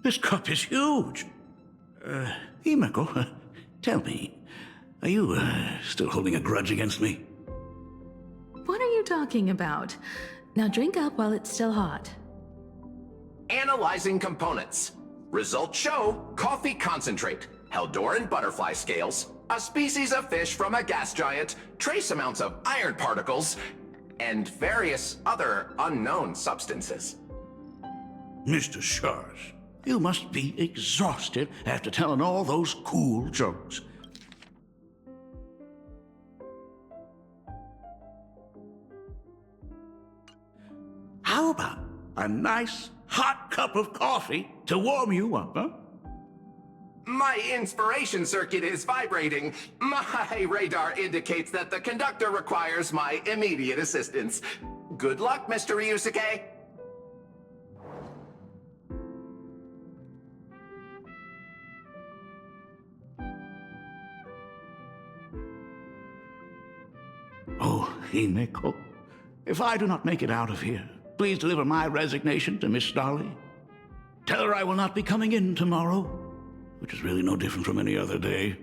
This cup is huge. Himeko, tell me, are you still holding a grudge against me? What are you talking about? Now drink up while it's still hot. Analyzing components. Results show coffee concentrate, Heldoran butterfly scales, a species of fish from a gas giant, trace amounts of iron particles, and various other unknown substances. Mr. Shush, you must be exhausted after telling all those cool jokes. How about a nice hot cup of coffee to warm you up, huh? My inspiration circuit is vibrating. My radar indicates that the conductor requires my immediate assistance. Good luck, Mr. Ryusuke. Oh, Himeko, if I do not make it out of here, please deliver my resignation to Miss Dolly. Tell her I will not be coming in tomorrow, which is really no different from any other day.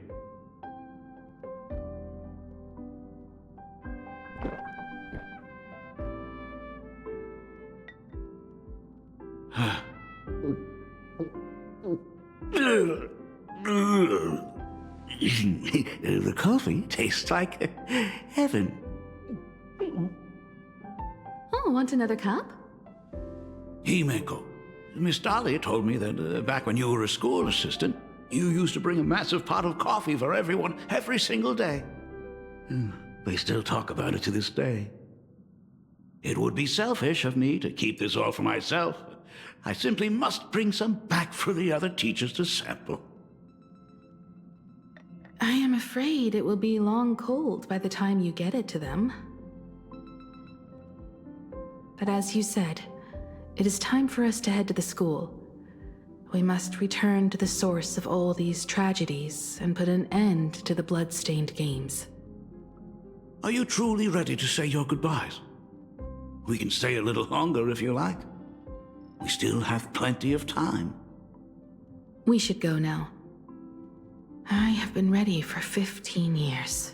The coffee tastes like heaven. Oh, want another cup? Himeko, Miss Dolly told me that back when you were a school assistant, you used to bring a massive pot of coffee for everyone every single day. They still talk about it to this day. It would be selfish of me to keep this all for myself. I simply must bring some back for the other teachers to sample. I am afraid it will be long cold by the time you get it to them. But as you said, it is time for us to head to the school. We must return to the source of all these tragedies and put an end to the blood-stained games. Are you truly ready to say your goodbyes? We can stay a little longer if you like. We still have plenty of time. We should go now. I have been ready for 15 years.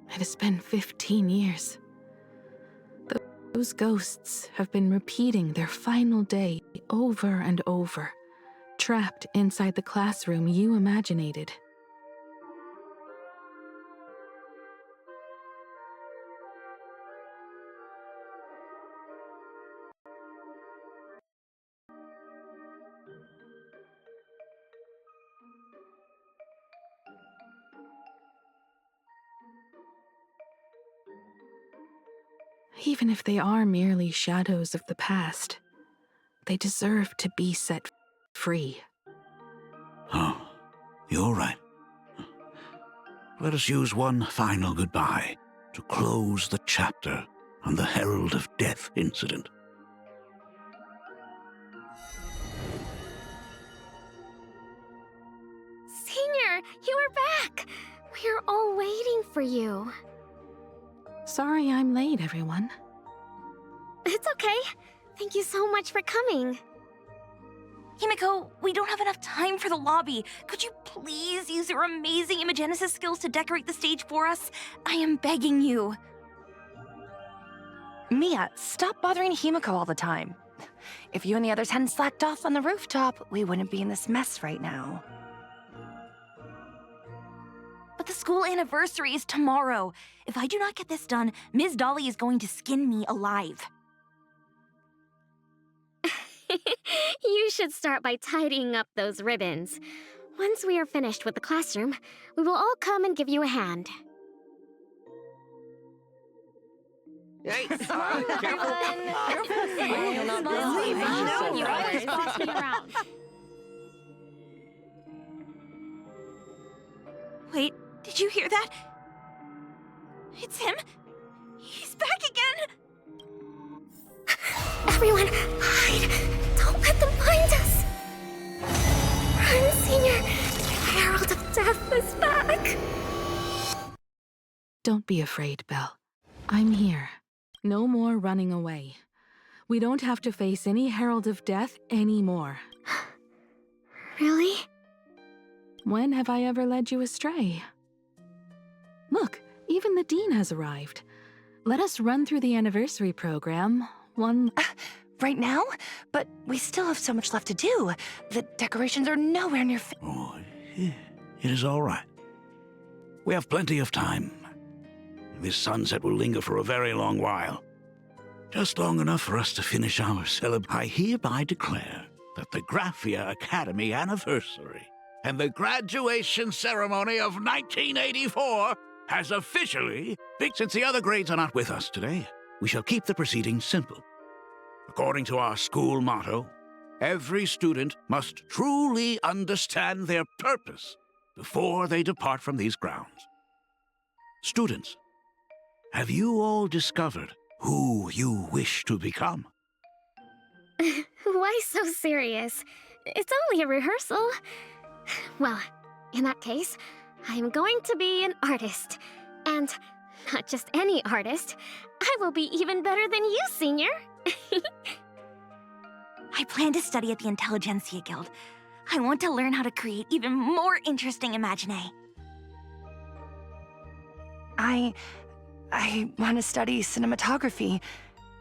It has been 15 years. Those ghosts have been repeating their final day over and over, trapped inside the classroom you imaginated. Even if they are merely shadows of the past, they deserve to be set free. Oh, you're right. Let us use one final goodbye to close the chapter on the Herald of Death incident. Senior, you are back! We are all waiting for you. Sorry I'm late, everyone. It's okay. Thank you so much for coming. Himeko, we don't have enough time for the lobby. Could you please use your amazing Imagenesis skills to decorate the stage for us? I am begging you. Mia, stop bothering Himeko all the time. If you and the others hadn't slacked off on the rooftop, we wouldn't be in this mess right now. But the school anniversary is tomorrow. If I do not get this done, Ms. Dolly is going to skin me alive. You should start by tidying up those ribbons. Once we are finished with the classroom, we will all come and give you a hand. Hey, Smile, careful. everyone. Smile. You always boss me around. Wait, did you hear that? It's him. He's back again. Everyone, hide! Don't let them find us! Run, Senior! The Herald of Death is back! Don't be afraid, Belle. I'm here. No more running away. We don't have to face any Herald of Death anymore. Really? When have I ever led you astray? Look, even the Dean has arrived. Let us run through the anniversary program. Right now? But we still have so much left to do. The decorations are nowhere near Oh, it is all right. We have plenty of time. This sunset will linger for a very long while. Just long enough for us to finish our celebration. I hereby declare that the Graphia Academy anniversary and the graduation ceremony of 1984 has officially begun. Since the other grades are not with us today, we shall keep the proceedings simple. According to our school motto, every student must truly understand their purpose before they depart from these grounds. Students, have you all discovered who you wish to become? Why so serious? It's only a rehearsal. Well, in that case, I'm going to be an artist. And not just any artist. I will be even better than you, Senior. I plan to study at the Intelligentsia Guild. I want to learn how to create even more interesting imaginae. I want to study cinematography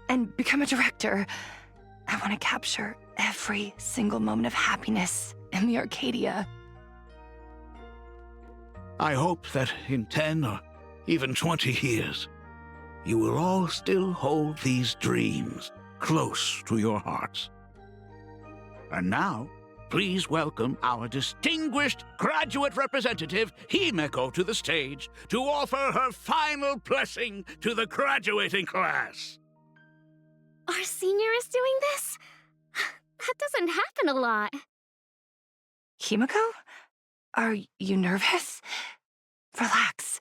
and become a director. I want to capture every single moment of happiness in the Arcadia. I hope that in 10 or even 20 years, you will all still hold these dreams close to your hearts. And now, please welcome our distinguished graduate representative, Himeko, to the stage to offer her final blessing to the graduating class. Our senior is doing this? That doesn't happen a lot. Himeko? Are you nervous? Relax.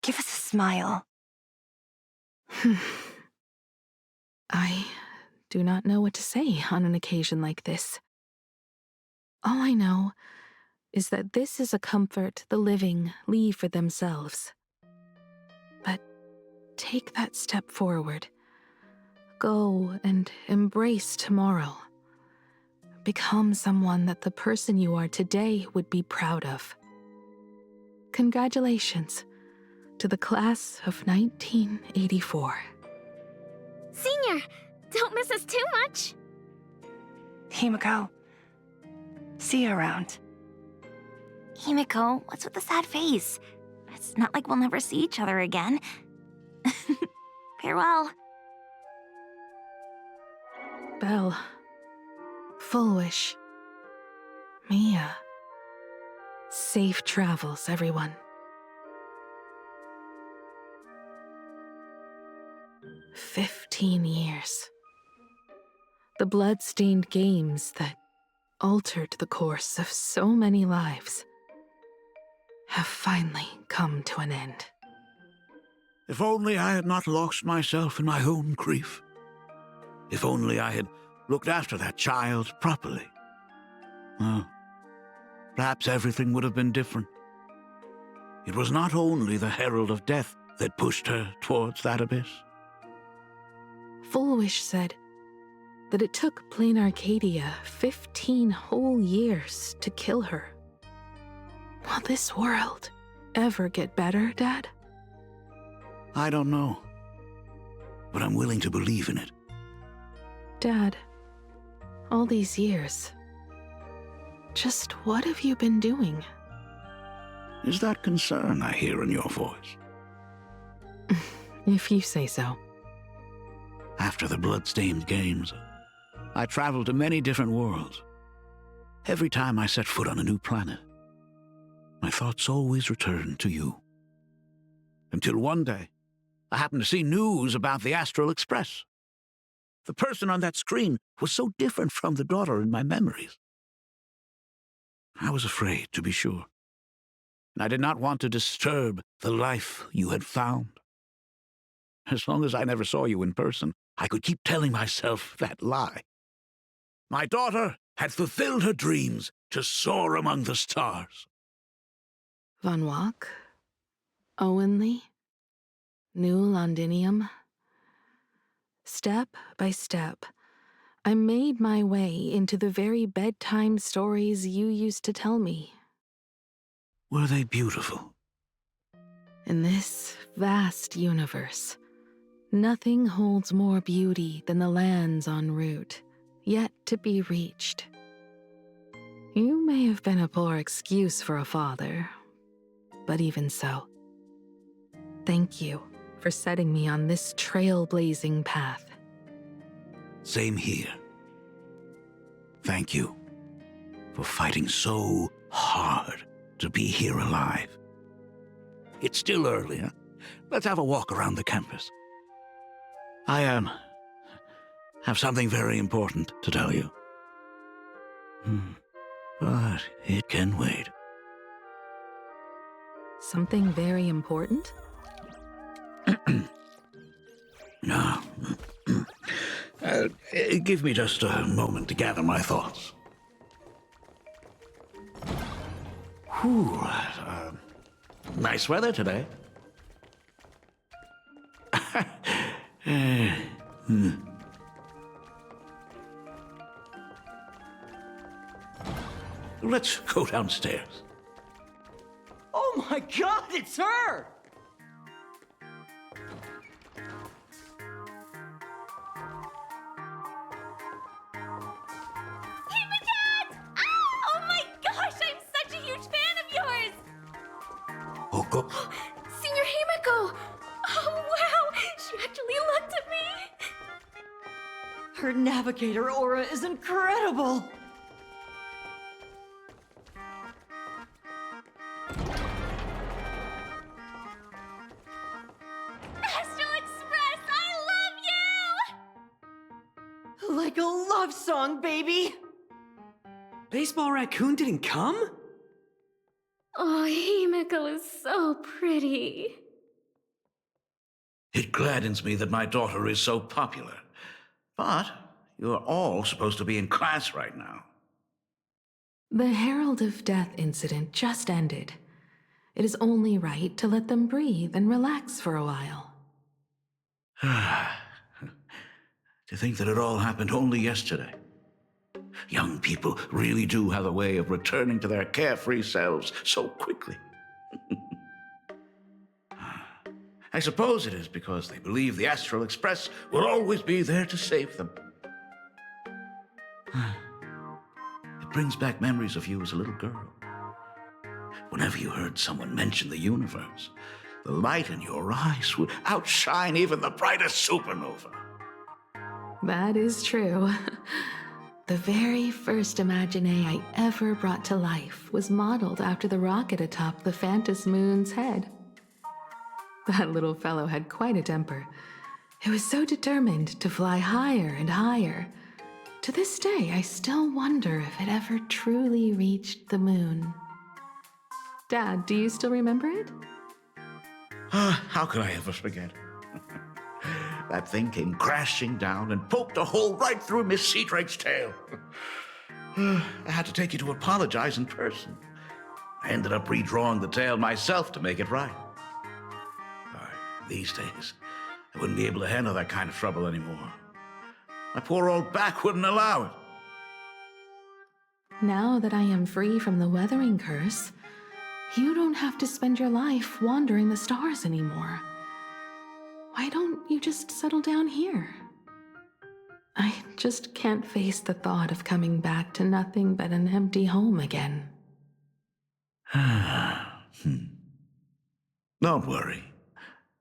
Give us a smile. I do not know what to say on an occasion like this. All I know is that this is a comfort the living leave for themselves. But take that step forward. Go and embrace tomorrow. Become someone that the person you are today would be proud of. Congratulations to the class of 1984. Senior, don't miss us too much. Himeko, see you around. Himeko, what's with the sad face? It's not like we'll never see each other again. Farewell. Belle, Full Wish, Mia. Safe travels, everyone. 15 years. The blood-stained games that altered the course of so many lives have finally come to an end. If only I had not lost myself in my own grief. If only I had looked after that child properly. Perhaps everything would have been different. It was not only the Herald of Death that pushed her towards that abyss. Full Wish said that it took Plain Arcadia 15 whole years to kill her. Will this world ever get better, Dad? I don't know, but I'm willing to believe in it. Dad, all these years, just what have you been doing? Is that concern I hear in your voice? If you say so. After the blood-stained games, I traveled to many different worlds. Every time I set foot on a new planet, my thoughts always returned to you. Until one day, I happened to see news about the Astral Express. The person on that screen was so different from the daughter in my memories. I was afraid, to be sure, and I did not want to disturb the life you had found. As long as I never saw you in person, I could keep telling myself that lie. My daughter had fulfilled her dreams to soar among the stars. Von Walk, Owenly, New Londinium. Step by step, I made my way into the very bedtime stories you used to tell me. Were they beautiful? In this vast universe, nothing holds more beauty than the lands en route, yet to be reached. You may have been a poor excuse for a father, but even so, thank you for setting me on this trailblazing path. Same here. Thank you for fighting so hard to be here alive. It's still early, huh? Let's have a walk around the campus. I have something very important to tell you. But it can wait. Something very important? No. Give me just a moment to gather my thoughts. Whew. Nice weather today. Let's go downstairs. Oh my God, it's her! Oh my gosh, I'm such a huge fan of yours! Oko? Senior Himiko! Oh wow, she actually looked at me! Her navigator aura is incredible! Astral Express, I love you! Like a love song, baby! Baseball Raccoon didn't come? Oh, Himiko is so pretty. It gladdens me that my daughter is so popular. But you're all supposed to be in class right now. The Herald of Death incident just ended. It is only right to let them breathe and relax for a while. To think that it all happened only yesterday. Young people really do have a way of returning to their carefree selves so quickly. I suppose it is because they believe the Astral Express will always be there to save them. It brings back memories of you as a little girl. Whenever you heard someone mention the universe, the light in your eyes would outshine even the brightest supernova. That is true. The very first Imagine I ever brought to life was modeled after the rocket atop the Phantom Moon's head. That little fellow had quite a temper. It was so determined to fly higher and higher. To this day, I still wonder if it ever truly reached the moon. Dad, do you still remember it? How could I ever forget? That thing came crashing down and poked a hole right through Miss Seadrake's tail. I had to take you to apologize in person. I ended up redrawing the tail myself to make it right. These days, I wouldn't be able to handle that kind of trouble anymore. My poor old back wouldn't allow it. Now that I am free from the weathering curse, you don't have to spend your life wandering the stars anymore. Why don't you just settle down here? I just can't face the thought of coming back to nothing but an empty home again. Don't worry.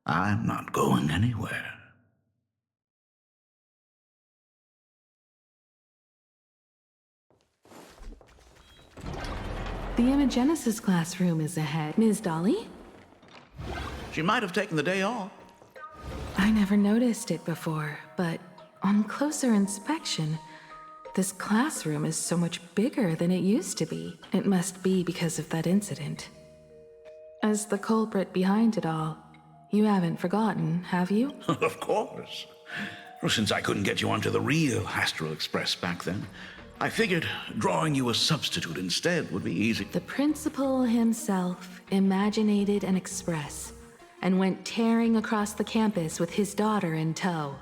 I'm not going anywhere. The Imagenesis classroom is ahead. Ms. Dolly? She might have taken the day off. I never noticed it before, but on closer inspection, this classroom is so much bigger than it used to be. It must be because of that incident. As the culprit behind it all, you haven't forgotten, have you? Of course. Well, since I couldn't get you onto the real Astral Express back then, I figured drawing you a substitute instead would be easy. The principal himself imaginated an express and went tearing across the campus with his daughter in tow.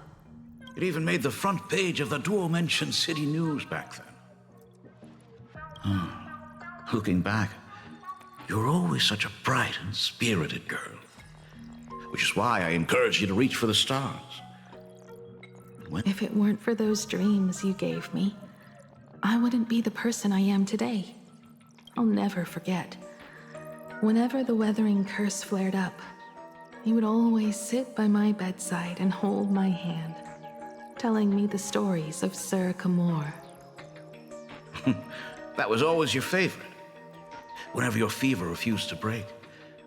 It even made the front page of the dual-mentioned city news back then. Looking back, you were always such a bright and spirited girl. Which is why I encourage you to reach for the stars. If it weren't for those dreams you gave me, I wouldn't be the person I am today. I'll never forget. Whenever the weathering curse flared up, you would always sit by my bedside and hold my hand, telling me the stories of Sir Camor. That was always your favorite. Whenever your fever refused to break,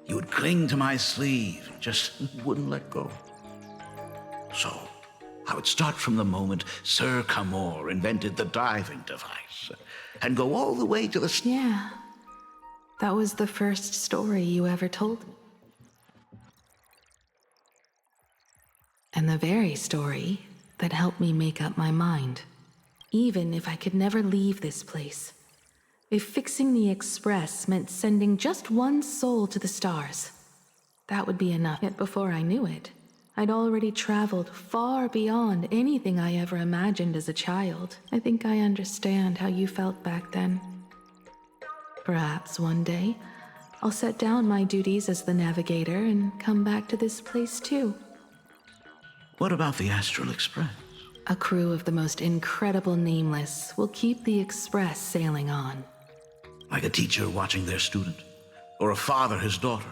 you would cling to my sleeve and just wouldn't let go. So, I would start from the moment Sir Camor invented the diving device and go all the way to the... Yeah, that was the first story you ever told me. And the very story that helped me make up my mind. Even if I could never leave this place. If fixing the Express meant sending just one soul to the stars, that would be enough. Yet before I knew it, I'd already traveled far beyond anything I ever imagined as a child. I think I understand how you felt back then. Perhaps one day, I'll set down my duties as the navigator and come back to this place too. What about the Astral Express? A crew of the most incredible nameless will keep the Express sailing on. Like a teacher watching their student, or a father his daughter.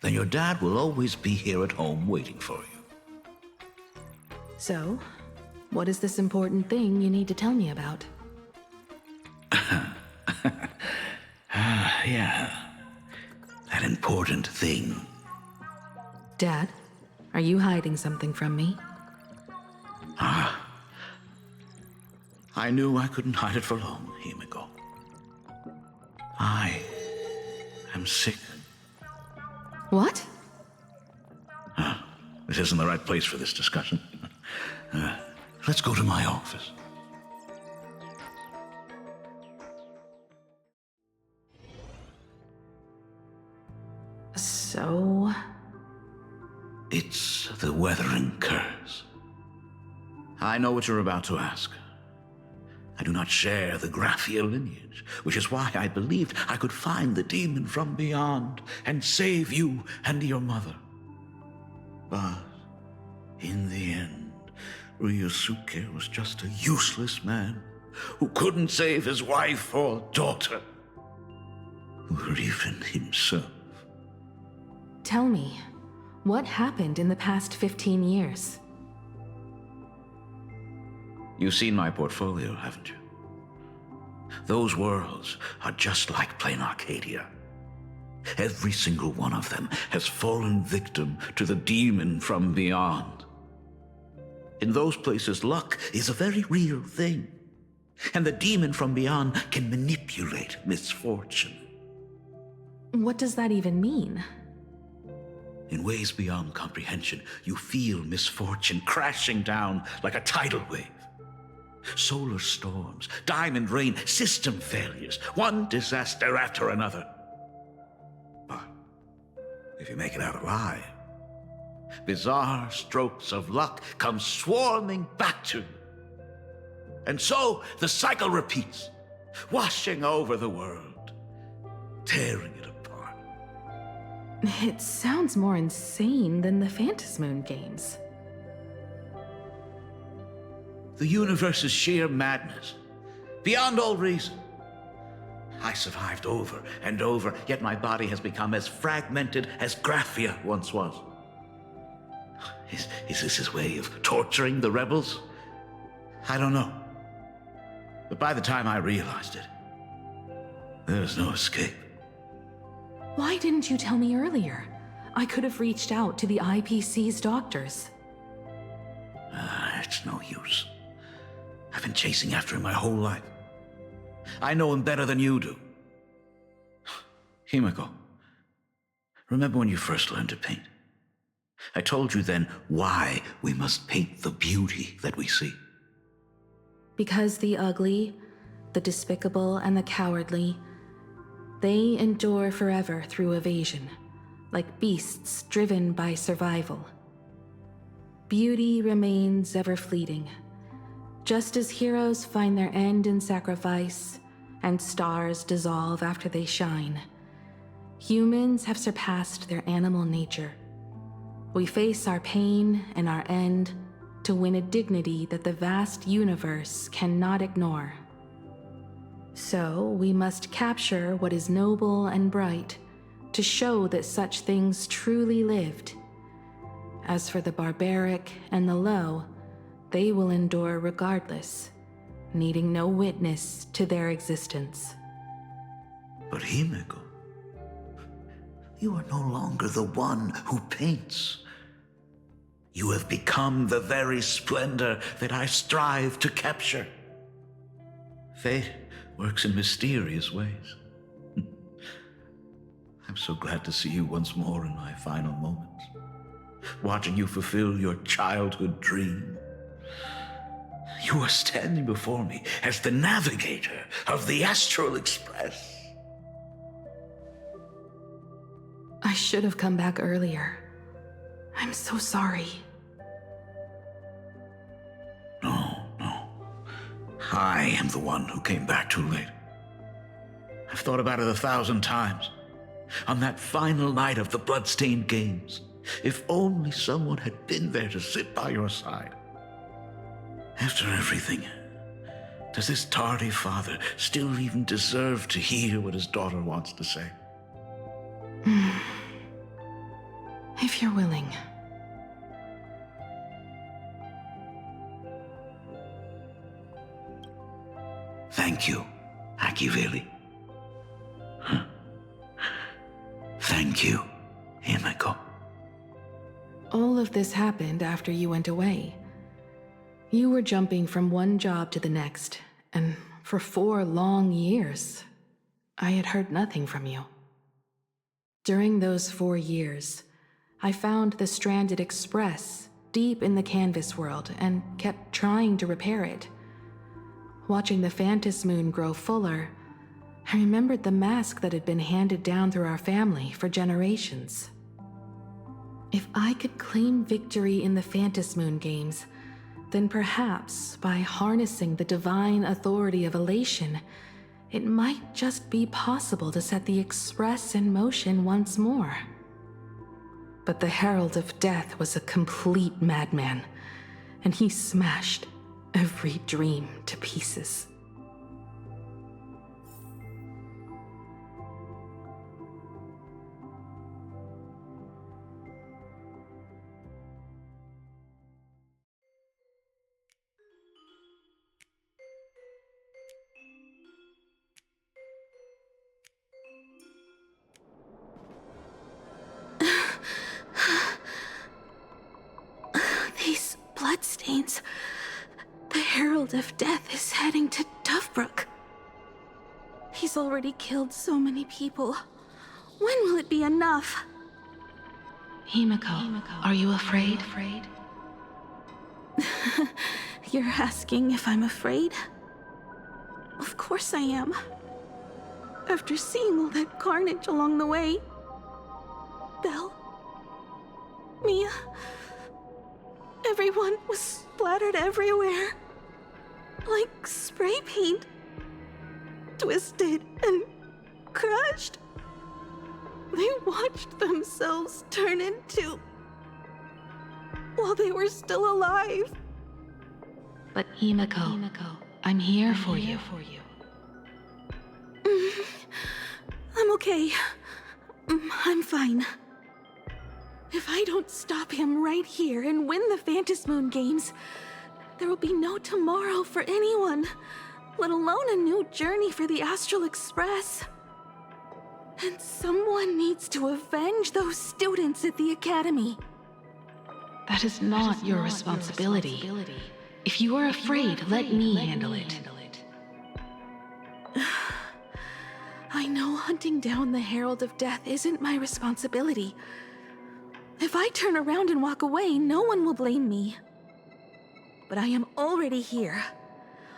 Then your dad will always be here at home waiting for you. So, what is this important thing you need to tell me about? Yeah. That important thing. Dad, are you hiding something from me? I knew I couldn't hide it for long, Himiko. I am sick. What? This isn't the right place for this discussion. Let's go to my office. So? It's the Weathering Curse. I know what you're about to ask. I do not share the Graphia lineage, which is why I believed I could find the demon from beyond and save you and your mother. But in the end, Ryosuke was just a useless man who couldn't save his wife or daughter, or even himself. Tell me, what happened in the past 15 years? You've seen my portfolio, haven't you? Those worlds are just like plain Arcadia. Every single one of them has fallen victim to the demon from beyond. In those places, luck is a very real thing, and the demon from beyond can manipulate misfortune. What does that even mean? In ways beyond comprehension, you feel misfortune crashing down like a tidal wave. Solar storms, diamond rain, system failures, one disaster after another. But if you make it out alive, bizarre strokes of luck come swarming back to you. And so the cycle repeats, washing over the world, tearing it apart. It sounds more insane than the Phantasmoon games. The universe is sheer madness, beyond all reason. I survived over and over, yet my body has become as fragmented as Graphia once was. Is this his way of torturing the rebels? I don't know. But by the time I realized it, There's no escape. Why didn't you tell me earlier? I could have reached out to the IPC's doctors. It's no use. I've been chasing after him my whole life. I know him better than you do. Himeko, remember when you first learned to paint? I told you then why we must paint the beauty that we see. Because the ugly, the despicable, and the cowardly, they endure forever through evasion, like beasts driven by survival. Beauty remains ever fleeting, just as heroes find their end in sacrifice, and stars dissolve after they shine. Humans have surpassed their animal nature. We face our pain and our end to win a dignity that the vast universe cannot ignore. So we must capture what is noble and bright to show that such things truly lived. As for the barbaric and the low, they will endure regardless, needing no witness to their existence. But Himeko, you are no longer the one who paints. You have become the very splendor that I strive to capture. Fate works in mysterious ways. I'm so glad to see you once more in my final moments, watching you fulfill your childhood dream. You are standing before me as the navigator of the Astral Express. I should have come back earlier. I'm so sorry. No. I am the one who came back too late. I've thought about it 1,000 times. On that final night of the Bloodstained Games, if only someone had been there to sit by your side. After everything, does this tardy father still even deserve to hear what his daughter wants to say? If you're willing. Thank you, Akiveli. Thank you, Himeko. All of this happened after you went away. You were jumping from one job to the next, and for 4 long years, I had heard nothing from you. During those 4 years, I found the stranded Express deep in the canvas world and kept trying to repair it. Watching the Phantom Moon grow fuller, I remembered the mask that had been handed down through our family for generations. If I could claim victory in the Phantom Moon games, then perhaps by harnessing the divine authority of elation, it might just be possible to set the Express in motion once more. But the Herald of Death was a complete madman, and he smashed every dream to pieces. These bloodstains. The Herald of Death is heading to Dovebrook. He's already killed so many people. When will it be enough? Himeko, are you afraid? You're asking if I'm afraid? Of course I am. After seeing all that carnage along the way. Belle, Mia, everyone was splattered everywhere. Like spray paint. Twisted and crushed. They watched themselves turn into... while they were still alive. But Himeko, I'm here for you. I'm okay. I'm fine. If I don't stop him right here and win the Phantom Moon games, there will be no tomorrow for anyone. let alone a new journey for the Astral Express. And someone needs to avenge those students at the Academy. That is not your responsibility. If you are afraid, let me handle it. I know hunting down the Herald of Death isn't my responsibility. If I turn around and walk away, no one will blame me. But I am already here.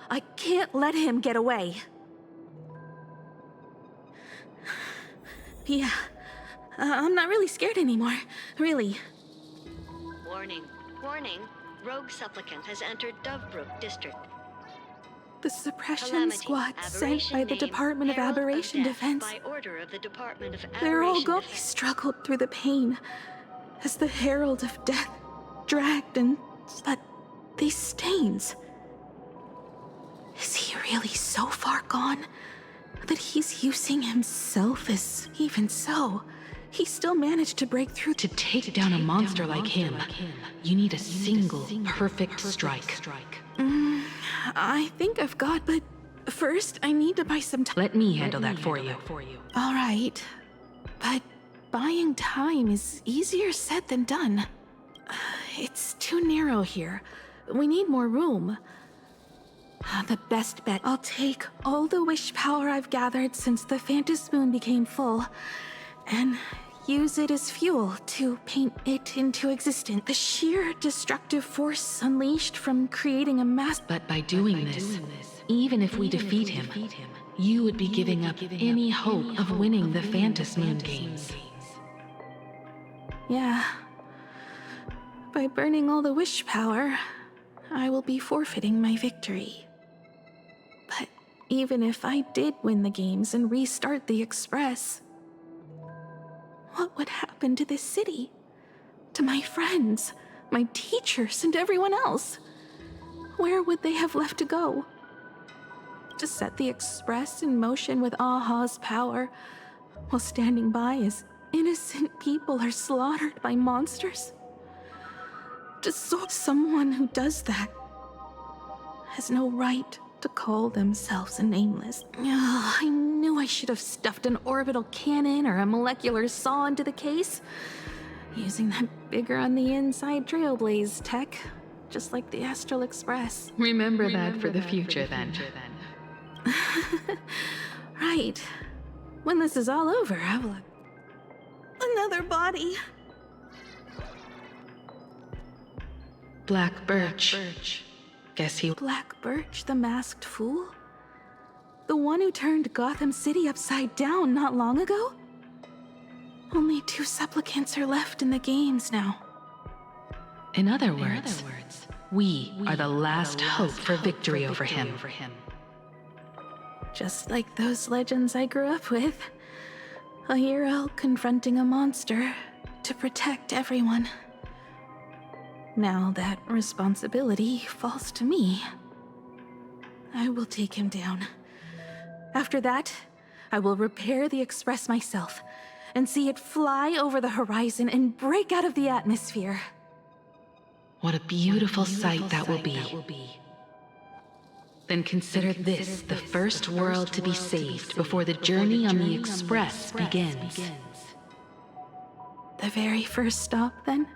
I can't let him get away. Yeah, I'm not really scared anymore, really. Warning, warning. Rogue supplicant has entered Dovebrook District. The suppression Calamity. squad sent Aberration by the name, Department of Herald Aberration Death, Defense. By order of the Department of They're all Aberration gone. They Defense. struggled through the pain as the Herald of Death dragged and let these stains. Is he really so far gone that he's using himself as even so? He still managed to break through. To take down a monster like him, you need a single perfect strike. I think I've got, but first I need to buy some time. Let me handle that for you. All right, but buying time is easier said than done. It's too narrow here. We need more room. The best bet. I'll take all the wish power I've gathered since the Phantom Moon became full, and use it as fuel to paint it into existence. The sheer destructive force unleashed from creating a mass. But by doing this, even if we defeat him, you would be giving up any hope of winning the Phantom Moon games. Yeah. By burning all the wish power, I will be forfeiting my victory. But even if I did win the games and restart the Express, what would happen to this city? To my friends, my teachers, and everyone else? Where would they have left to go? To set the Express in motion with Aha's power, while standing by as innocent people are slaughtered by monsters? Someone who does that has no right to call themselves a nameless. Ugh, I knew I should have stuffed an orbital cannon or a molecular saw into the case, using that bigger on the inside Trailblaze tech, just like the Astral Express. Remember that for the future, then. Right. When this is all over, I will... Another body. Black Birch. Guess he... Black Birch, the masked fool? The one who turned Gotham City upside down not long ago? Only 2 supplicants are left in the games now. In other words, we are the last hope for victory over him. Just like those legends I grew up with. A hero confronting a monster to protect everyone. Now that responsibility falls to me. I will take him down. After that, I will repair the Express myself and see it fly over the horizon and break out of the atmosphere. What a beautiful sight that will be. Then consider this the first world to be saved before the journey on the Express begins. The very first stop, then?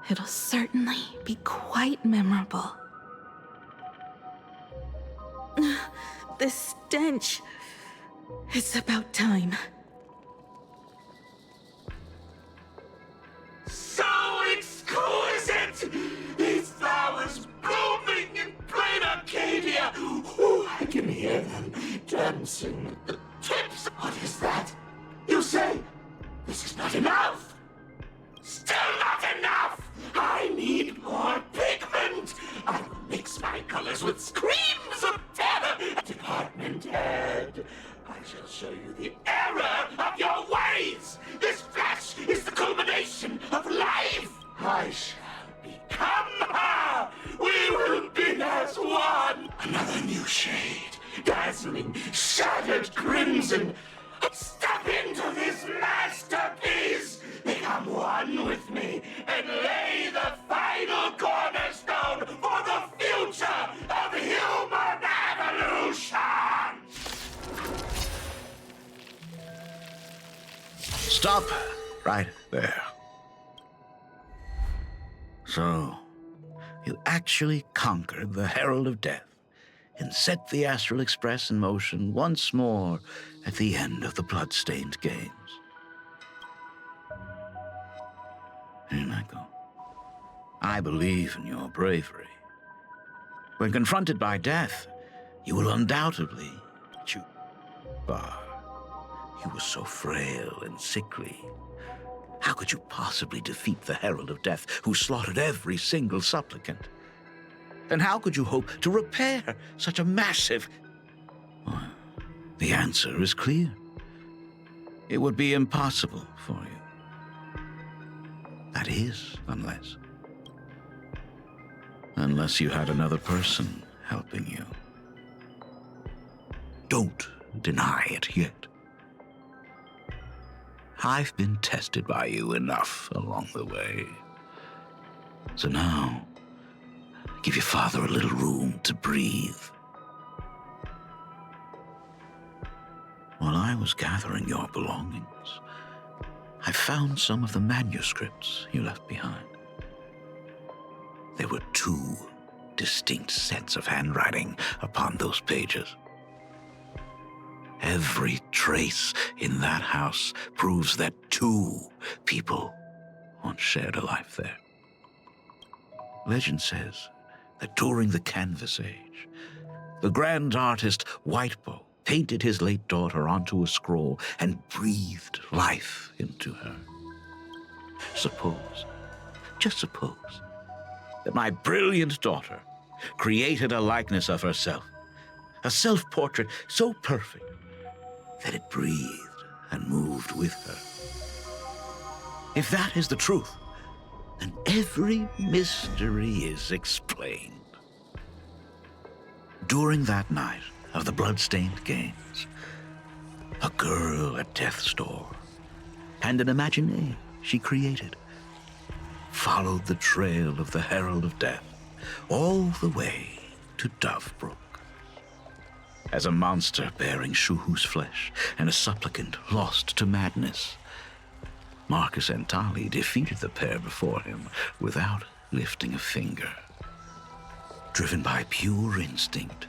It'll certainly be quite memorable. The stench. It's about time. So exquisite! These flowers blooming in plain Arcadia! Ooh, I can hear them dancing at the tips. What is that? You say this is not enough? Still not enough! I need more pigment! I will mix my colors with screams of terror! Department head, I shall show you the error of your ways! This flash is the culmination of life! I shall become her! We will be as one! Another new shade, dazzling, shattered crimson! Step into this masterpiece! Become one with me and lay the final cornerstone for the future of humanity! stop right there. So, you actually conquered the Herald of Death and set the Astral Express in motion once more at the end of the Bloodstained Games. Here I go. I believe in your bravery. When confronted by death, you will undoubtedly choose. But you were so frail and sickly. How could you possibly defeat the Herald of Death, who slaughtered every single supplicant? And how could you hope to repair such a massive... Well, the answer is clear. It would be impossible for you. That is, unless you had another person helping you. Don't deny it yet. I've been tested by you enough along the way. So now, give your father a little room to breathe. While I was gathering your belongings, I found some of the manuscripts you left behind. There were 2 distinct sets of handwriting upon those pages. Every trace in that house proves that 2 people once shared a life there. Legend says that during the Canvas Age, the grand artist Whitebow painted his late daughter onto a scroll and breathed life into her. Suppose, just suppose, that my brilliant daughter created a likeness of herself, a self-portrait so perfect that it breathed and moved with her. If that is the truth, then every mystery is explained. During that night of the Bloodstained Games, a girl at death's door and an imaginée she created followed the trail of the Herald of Death all the way to Dovebrook. As a monster bearing Shuhu's flesh and a supplicant lost to madness, Marcus and Tali defeated the pair before him without lifting a finger. Driven by pure instinct,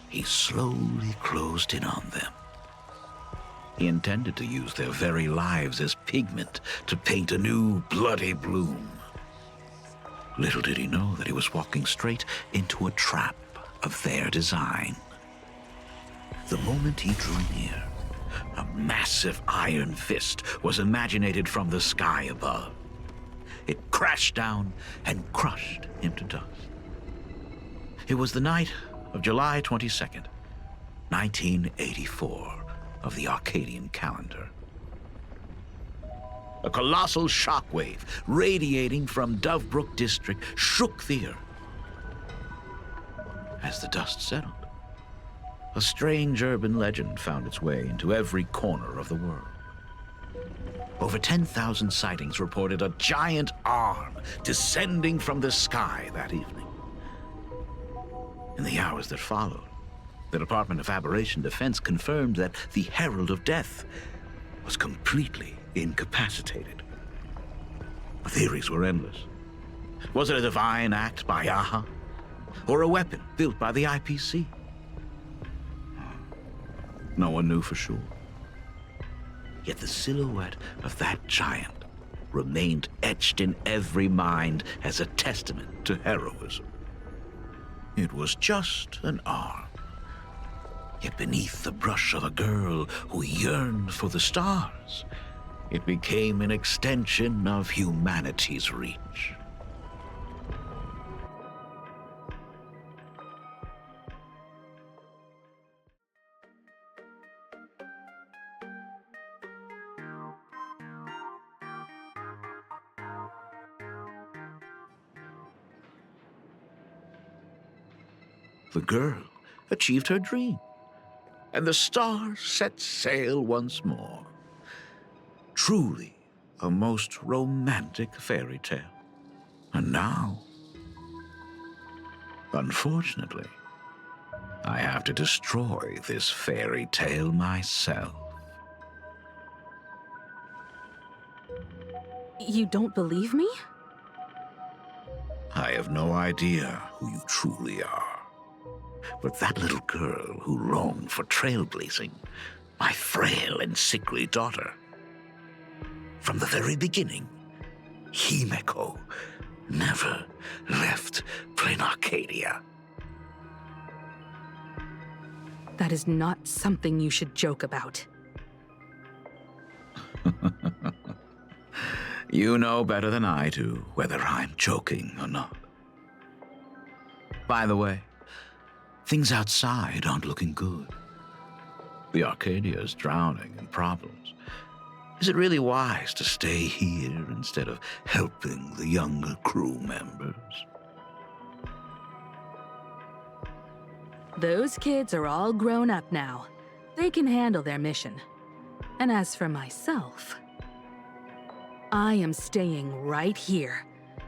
he slowly closed in on them. He intended to use their very lives as pigment to paint a new bloody bloom. Little did he know that he was walking straight into a trap of their design. The moment he drew near, a massive iron fist was imaginated from the sky above. It crashed down and crushed him to dust. It was the night of July 22nd, 1984, of the Arcadian calendar. A colossal shockwave radiating from Dovebrook District shook the earth. As the dust settled, a strange urban legend found its way into every corner of the world. Over 10,000 sightings reported a giant arm descending from the sky that evening. In the hours that followed, the Department of Aberration Defense confirmed that the Herald of Death was completely incapacitated. The theories were endless. Was it a divine act by Yaha? Or a weapon built by the IPC? No one knew for sure. Yet the silhouette of that giant remained etched in every mind as a testament to heroism. It was just an arm. Yet beneath the brush of a girl who yearned for the stars, it became an extension of humanity's reach. The girl achieved her dream, and the stars set sail once more. Truly a most romantic fairy tale. And now, unfortunately, I have to destroy this fairy tale myself. You don't believe me? I have no idea who you truly are. But that little girl who longed for trailblazing, my frail and sickly daughter. From the very beginning, Himeko never left Plain Arcadia. That is not something you should joke about. You know better than I do whether I'm joking or not. By the way, things outside aren't looking good. The Arcadia is drowning in problems. Is it really wise to stay here instead of helping the younger crew members? Those kids are all grown up now. They can handle their mission. And as for myself, I am staying right here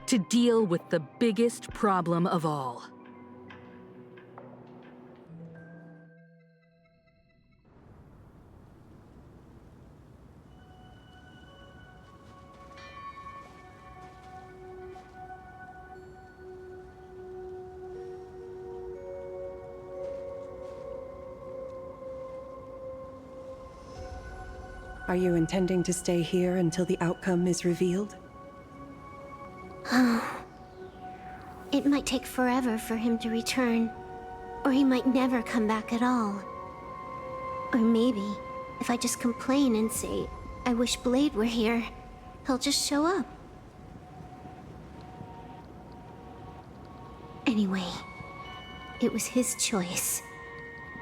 to deal with the biggest problem of all. Are you intending to stay here until the outcome is revealed? It might take forever for him to return, or he might never come back at all. Or maybe, if I just complain and say, I wish Blade were here, he'll just show up. Anyway, it was his choice.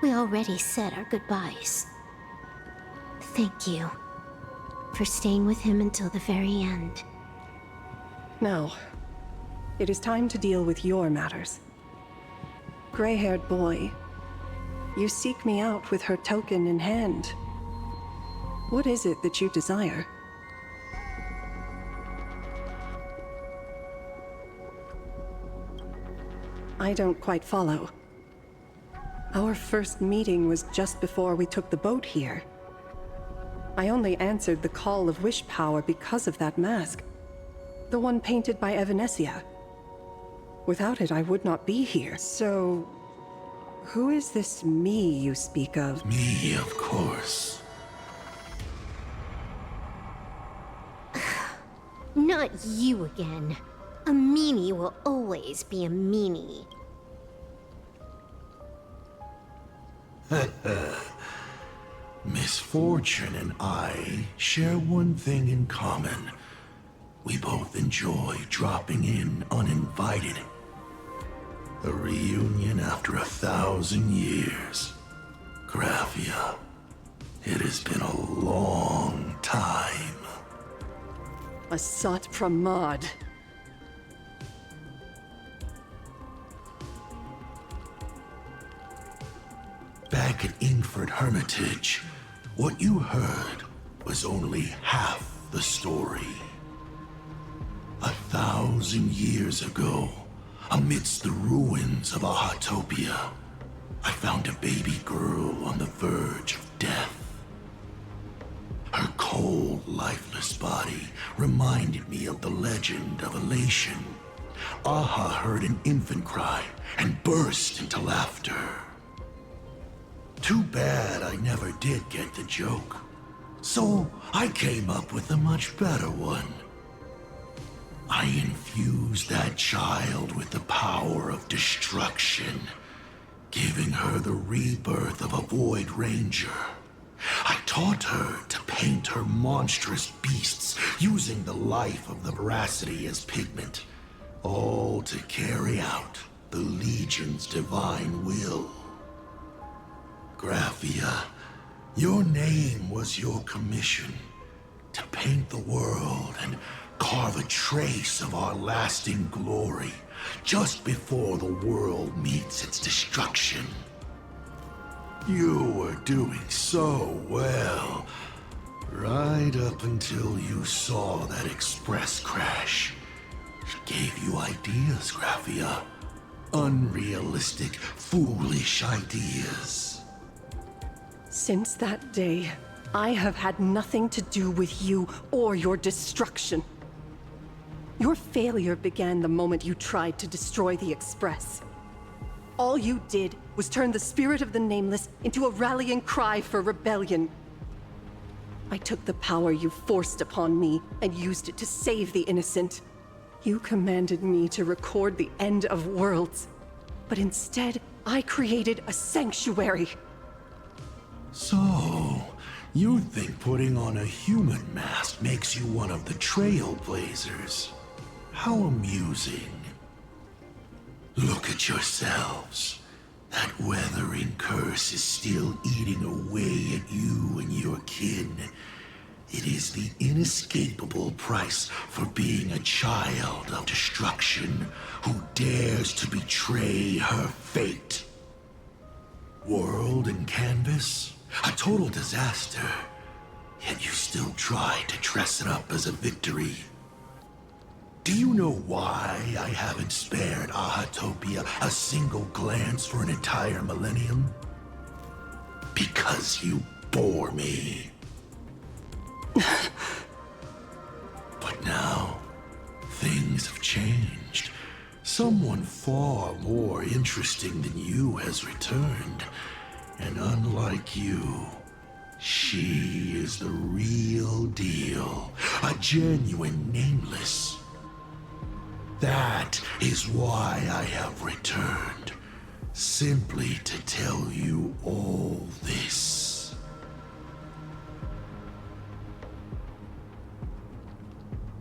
We already said our goodbyes. Thank you for staying with him until the very end. Now, it is time to deal with your matters. Gray-haired boy, you seek me out with her token in hand. What is it that you desire? I don't quite follow. Our first meeting was just before we took the boat here. I only answered the call of wish power because of that mask. The one painted by Evanesia. Without it, I would not be here. So, who is this me you speak of? Me, of course. Not you again. A meanie will always be a meanie. Misfortune and I share one thing in common. We both enjoy dropping in uninvited. A reunion after 1,000 years. Graphia, it has been a long time. Asat Pramad. Back at Ingford Hermitage, what you heard was only half the story. 1,000 years ago, amidst the ruins of Ahatopia, I found a baby girl on the verge of death. Her cold, lifeless body reminded me of the legend of Elation. Aha heard an infant cry and burst into laughter. Too bad I never did get the joke. So I came up with a much better one. I infused that child with the power of destruction, giving her the rebirth of a Void Ranger. I taught her to paint her monstrous beasts using the life of the veracity as pigment, all to carry out the Legion's divine will. Graphia, your name was your commission, to paint the world and carve a trace of our lasting glory just before the world meets its destruction. You were doing so well, right up until you saw that express crash. It gave you ideas, Graphia. Unrealistic, foolish ideas. Since that day, I have had nothing to do with you or your destruction. Your failure began the moment you tried to destroy the Express. All you did was turn the spirit of the Nameless into a rallying cry for rebellion. I took the power you forced upon me and used it to save the innocent. You commanded me to record the end of worlds, but instead, I created a sanctuary. So, you think putting on a human mask makes you one of the Trailblazers? How amusing. Look at yourselves. That weathering curse is still eating away at you and your kin. It is the inescapable price for being a child of destruction who dares to betray her fate. World and canvas, a total disaster. Yet you still try to dress it up as a victory. Do you know why I haven't spared Ahatopia a single glance for an entire millennium? Because you bore me. But now, things have changed. Someone far more interesting than you has returned. And unlike you, she is the real deal. A genuine Nameless. That is why I have returned. Simply to tell you all this.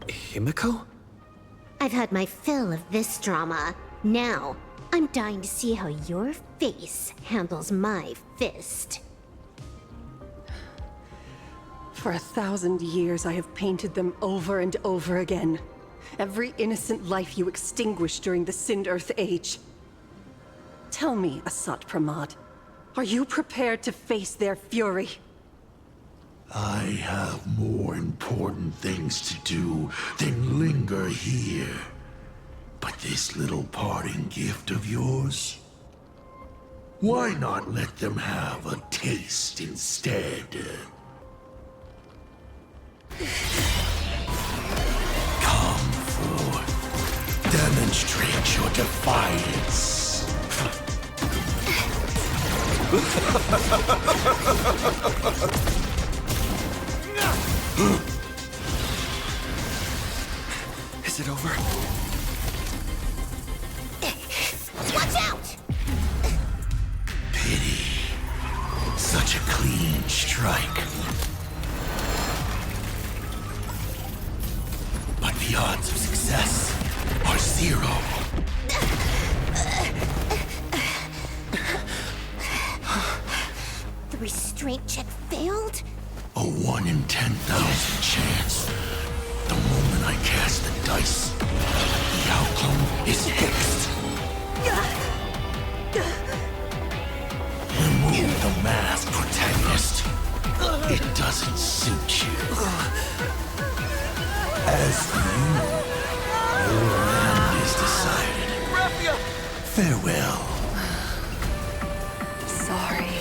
Himiko? I've had my fill of this drama. Now, I'm dying to see how your face handles my fist. For 1,000 years, I have painted them over and over again. Every innocent life you extinguished during the Sind Earth Age. Tell me, Asat Pramad, are you prepared to face their fury? I have more important things to do than linger here. But this little parting gift of yours? Why not let them have a taste instead? Come forth. Demonstrate your defiance. Is it over? Watch out! Pity. Such a clean strike. But the odds of success are 0. The restraint check failed? A 1 in 10,000 chance. The moment I cast the dice, the outcome is fixed. Remove the mask, protagonist. It doesn't suit you. As for you, your end is decided. Farewell. Sorry.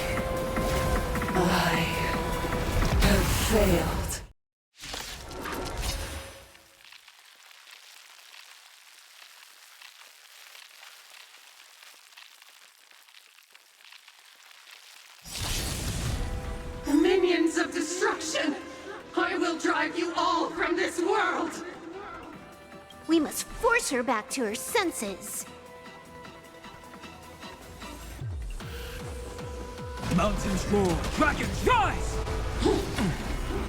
I have failed. Minions of destruction! I will drive you all from this world! We must force her back to her senses. Mountains roar, dragons rise!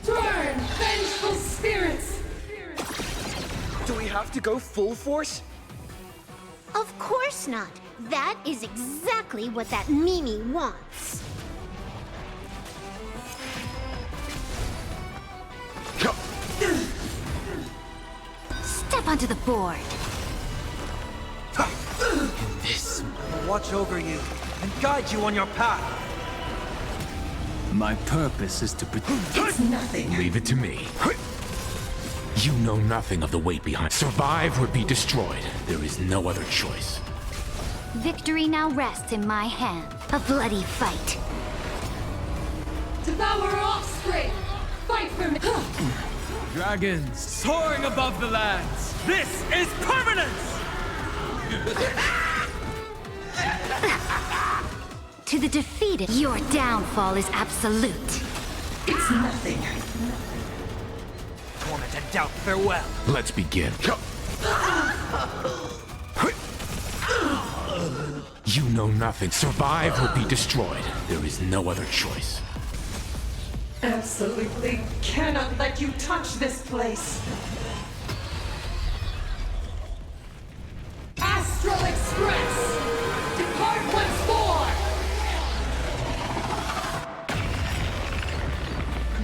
Turn, vengeful spirits! Do we have to go full force? Of course not. That is exactly what that Mimi wants. Step onto the board. This will watch over you and guide you on your path. My purpose is to protect. It's nothing. Leave it to me. You know nothing of the weight behind. Survive or be destroyed. There is no other choice. Victory now rests in my hand. A bloody fight. Devour offspring! Fight for me! Dragons soaring above the lands. This is permanence! To the defeated, your downfall is absolute. It's nothing. Torment and doubt, farewell. Let's begin. You know nothing. Survive or be destroyed. There is no other choice. Absolutely cannot let you touch this place. Astral Express! Depart once more!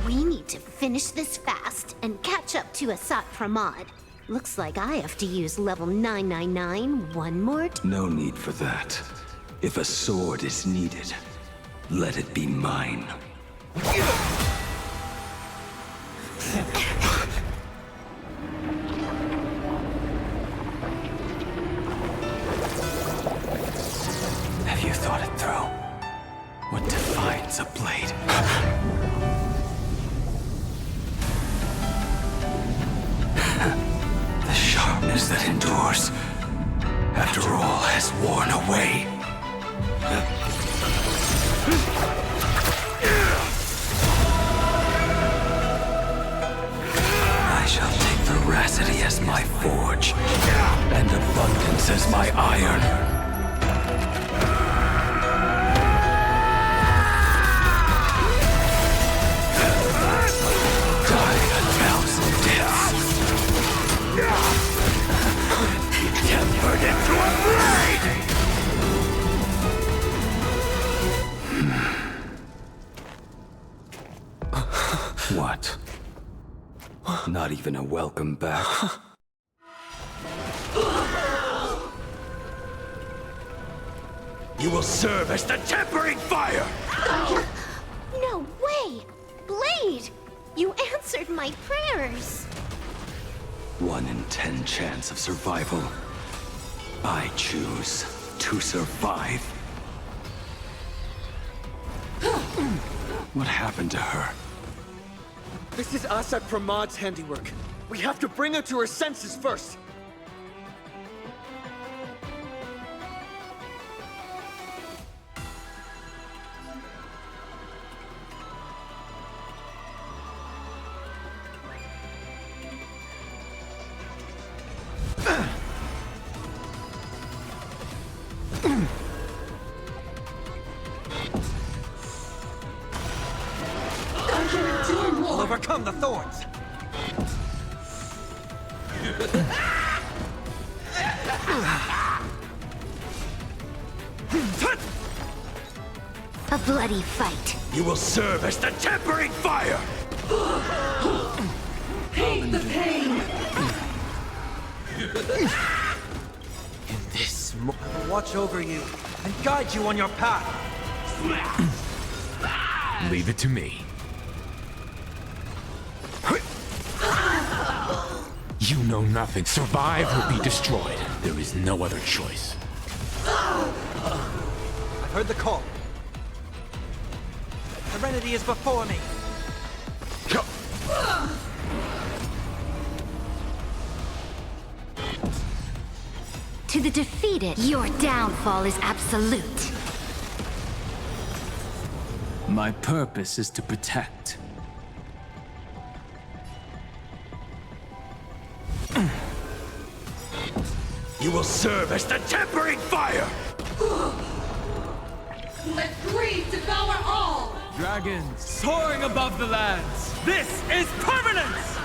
We need to finish this fast and catch up to Asat Pramod. Looks like I have to use level 999 one more time. No need for that. If a sword is needed, let it be mine. Have you thought it through? What defines a blade? The sharpness that endures after all has worn away. I shall take veracity as my forge, and abundance as my iron. Tempered into a blade! What? Not even a welcome back? You will serve as the tempering fire! No way! Blade! You answered my prayers! 1 in 10 chance of survival. I choose to survive. What happened to her? This is Asat Pramod's handiwork. We have to bring her to her senses first. We'll overcome the thorns. A bloody fight. You will serve as the tempering fire! Hate the pain! In this I will watch over you and guide you on your path. Leave it to me. You know nothing. Survive or be destroyed. There is no other choice. I've heard the call. Serenity is before me. To the defeated, your downfall is absolute. My purpose is to protect. You will serve as the tempering fire! Let greed devour all! Dragons soaring above the lands. This is permanence!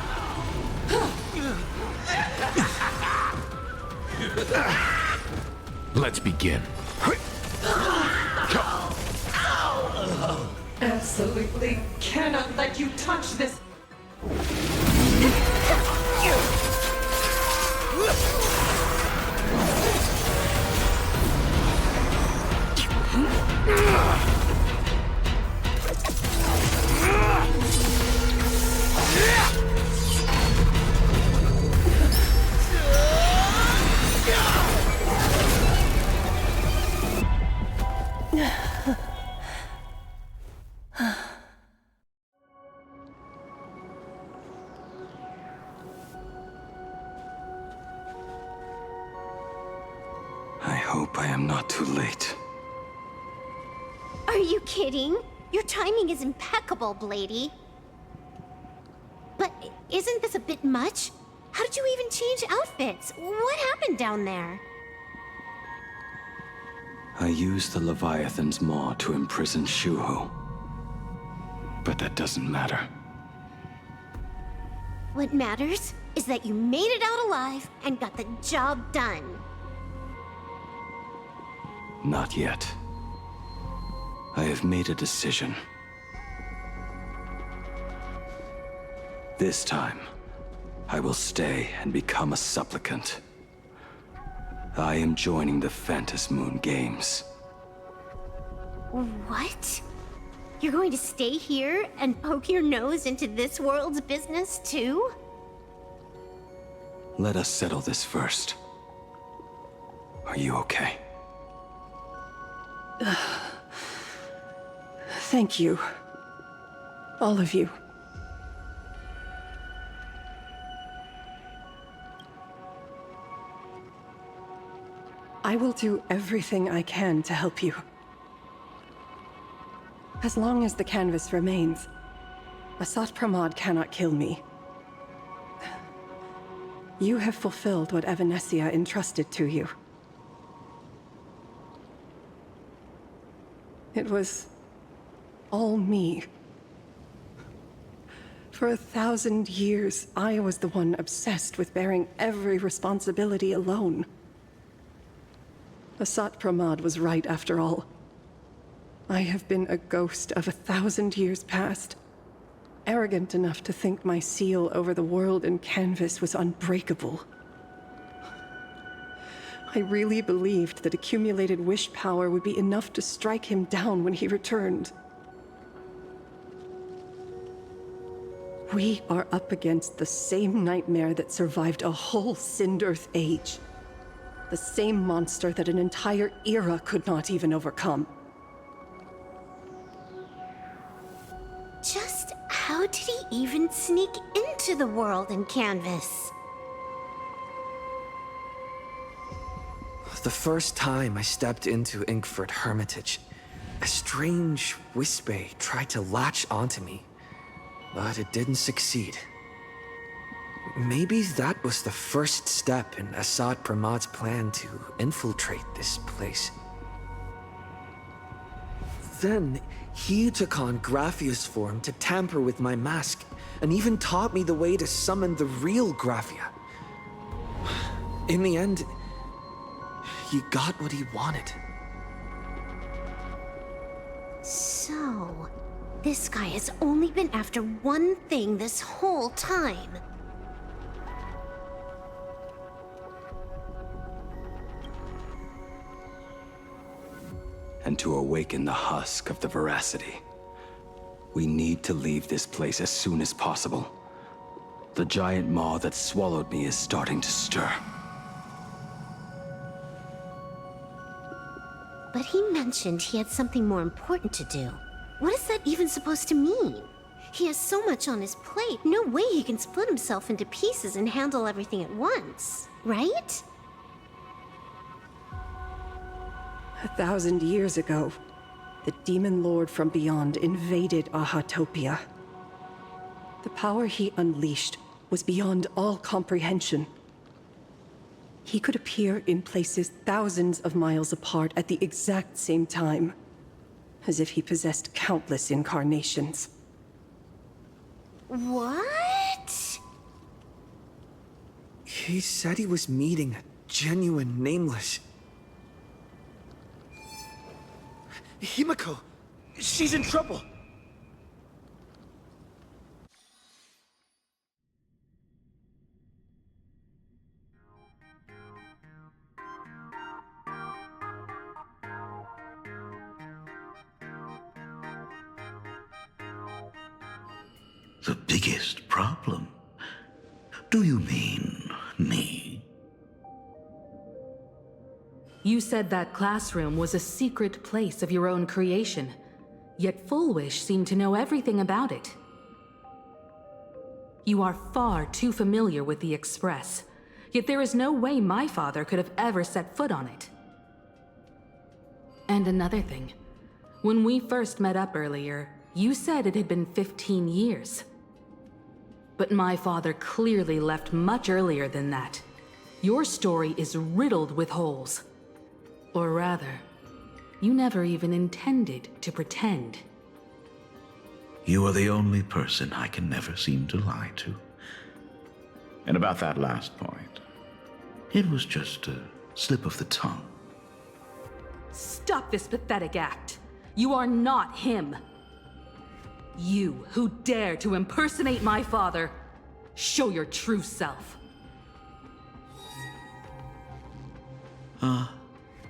Let's begin. Absolutely cannot let you touch this. hope I am not too late. Are you kidding? Your timing is impeccable, Blady. But isn't this a bit much? How did you even change outfits? What happened down there? I used the Leviathan's maw to imprison Shuho. But that doesn't matter. What matters is that you made it out alive and got the job done. Not yet. I have made a decision. This time, I will stay and become a supplicant. I am joining the Phantas Moon Games. What? You're going to stay here and poke your nose into this world's business too? Let us settle this first. Are you okay? Thank you. All of you. I will do everything I can to help you. As long as the canvas remains, Asat Pramod cannot kill me. You have fulfilled what Evanescia entrusted to you. It was all me. For 1,000 years, I was the one obsessed with bearing every responsibility alone. Asat Pramod was right after all. I have been a ghost of 1,000 years past, arrogant enough to think my seal over the world and canvas was unbreakable. I really believed that accumulated wish power would be enough to strike him down when he returned. We are up against the same nightmare that survived a whole Cindearth age. The same monster that an entire era could not even overcome. Just how did he even sneak into the world and canvas? The first time I stepped into Inkford Hermitage, a strange whisper tried to latch onto me, but it didn't succeed. Maybe that was the first step in Asat Pramod's plan to infiltrate this place. Then, he took on Graphia's form to tamper with my mask, and even taught me the way to summon the real Graphia. In the end, he got what he wanted. So, this guy has only been after one thing this whole time. And to awaken the husk of the veracity, we need to leave this place as soon as possible. The giant maw that swallowed me is starting to stir. But he mentioned he had something more important to do. What is that even supposed to mean? He has so much on his plate, no way he can split himself into pieces and handle everything at once, right? 1,000 years ago, the demon lord from beyond invaded Ahatopia. The power he unleashed was beyond all comprehension. He could appear in places thousands of miles apart at the exact same time, as if he possessed countless incarnations. What? He said he was meeting a genuine nameless. Himiko! She's in trouble! The biggest problem? Do you mean me? You said that classroom was a secret place of your own creation, yet Full Wish seemed to know everything about it. You are far too familiar with the Express, yet there is no way my father could have ever set foot on it. And another thing. When we first met up earlier, you said it had been 15 years. But my father clearly left much earlier than that. Your story is riddled with holes. Or rather, you never even intended to pretend. You are the only person I can never seem to lie to. And about that last point, it was just a slip of the tongue. Stop this pathetic act. You are not him. You who dare to impersonate my father, show your true self.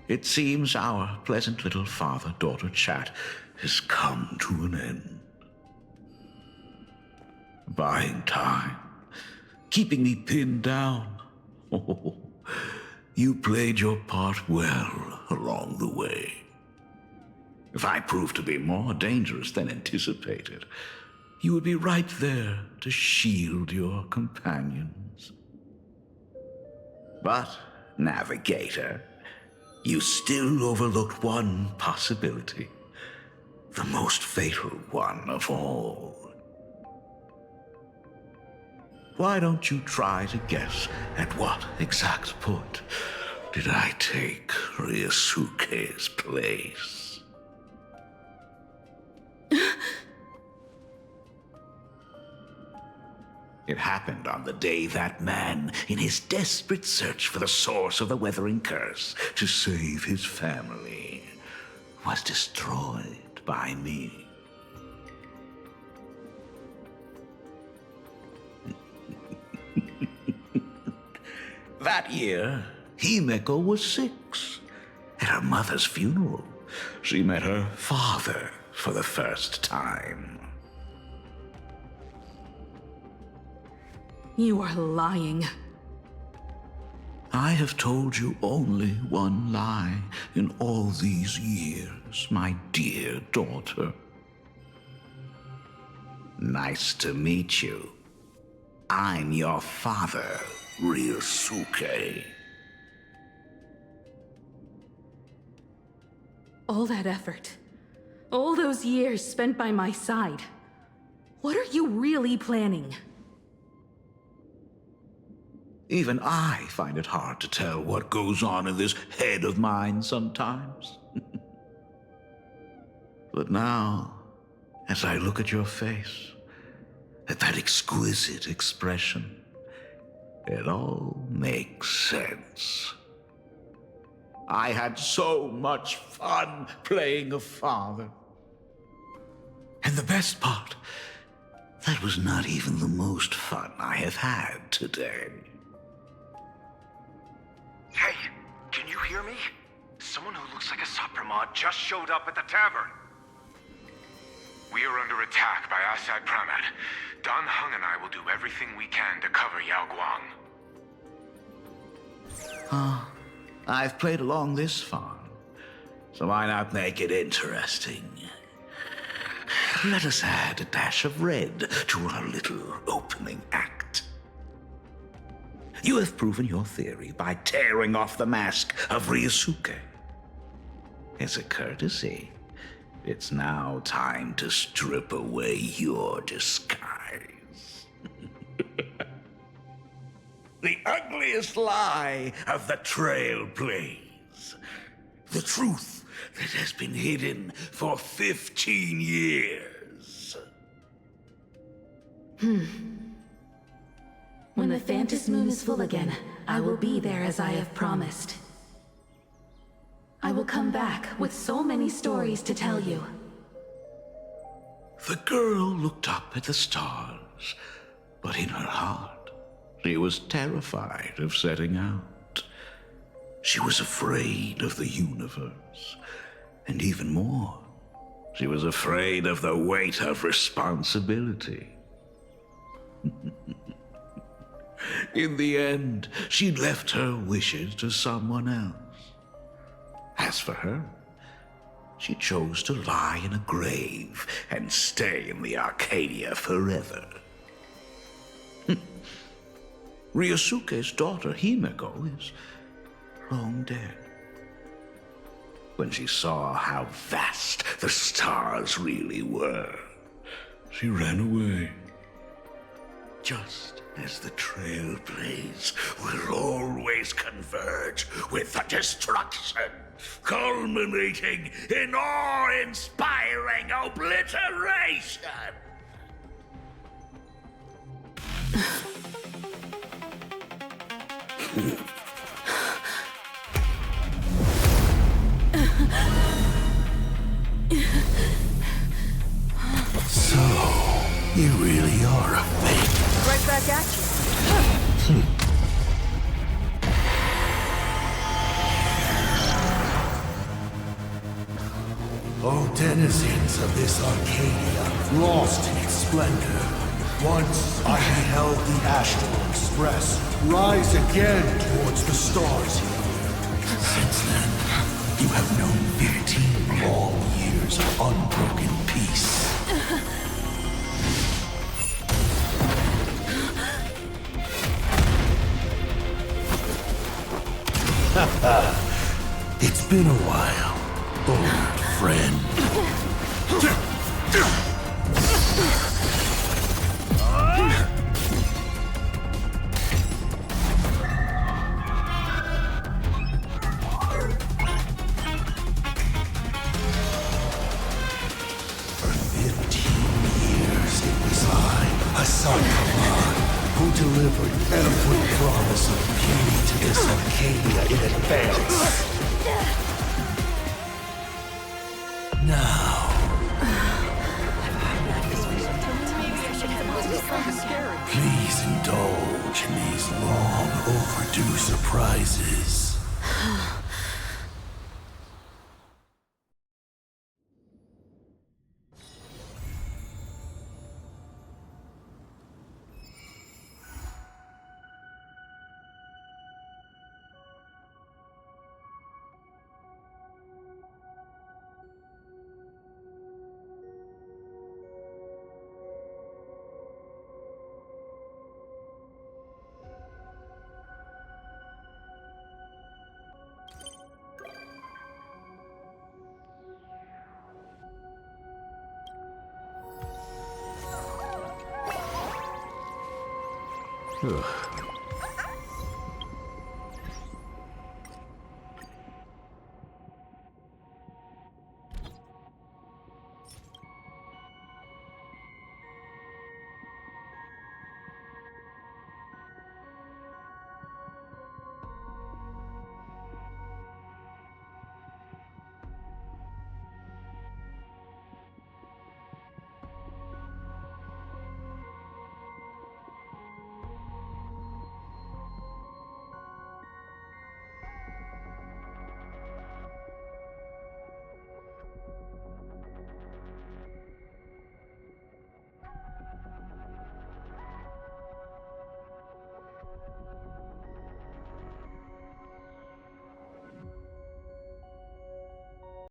It seems our pleasant little father-daughter chat has come to an end. Buying time, keeping me pinned down. Oh, you played your part well along the way. If I proved to be more dangerous than anticipated, you would be right there to shield your companions. But, Navigator, you still overlooked one possibility. The most fatal one of all. Why don't you try to guess at what exact point did I take Ryusuke's place? It happened on the day that man, in his desperate search for the source of the weathering curse to save his family, was destroyed by me. That year, Himeko was 6. At her mother's funeral, she met her father for the first time. You are lying. I have told you only one lie in all these years, my dear daughter. Nice to meet you. I'm your father, Ryusuke. All that effort, all those years spent by my side. What are you really planning? Even I find it hard to tell what goes on in this head of mine sometimes. But now, as I look at your face, at that exquisite expression, it all makes sense. I had so much fun playing a father. And the best part, that was not even the most fun I have had today. Hey, can you hear me? Someone who looks like a Sapramod just showed up at the tavern. We are under attack by Asai Pramad. Dan Heng and I will do everything we can to cover Yao Guang. I've played along this far, so why not make it interesting? Let us add a dash of red to our little opening act. You have proven your theory by tearing off the mask of Ryusuke. As a courtesy, it's now time to strip away your disguise. The ugliest lie of the Trailblaze. The truth that has been hidden for 15 years. When the Phantom Moon is full again, I will be there as I have promised. I will come back with so many stories to tell you. The girl looked up at the stars, but in her heart, she was terrified of setting out. She was afraid of the universe, and even more, she was afraid of the weight of responsibility. In the end, she'd left her wishes to someone else. As for her, she chose to lie in a grave and stay in the Arcadia forever. Ryusuke's daughter, Himeko, is long dead. when she saw how vast the stars really were. She ran away. Just as the Trailblaze will always converge with the destruction, culminating in awe-inspiring obliteration. So, you really are a fake. Right back at you. O denizens of this Arcadia, lost in its splendor, once I beheld the Astral Express rise again towards the stars here. Since then, you have known 15 long years of unbroken peace. It's been a while, old friend. For 15 years it was I, Hassan Khan, who delivered every promise of beauty to this Arcadia in advance. Now, please indulge in these long overdue surprises. Ugh.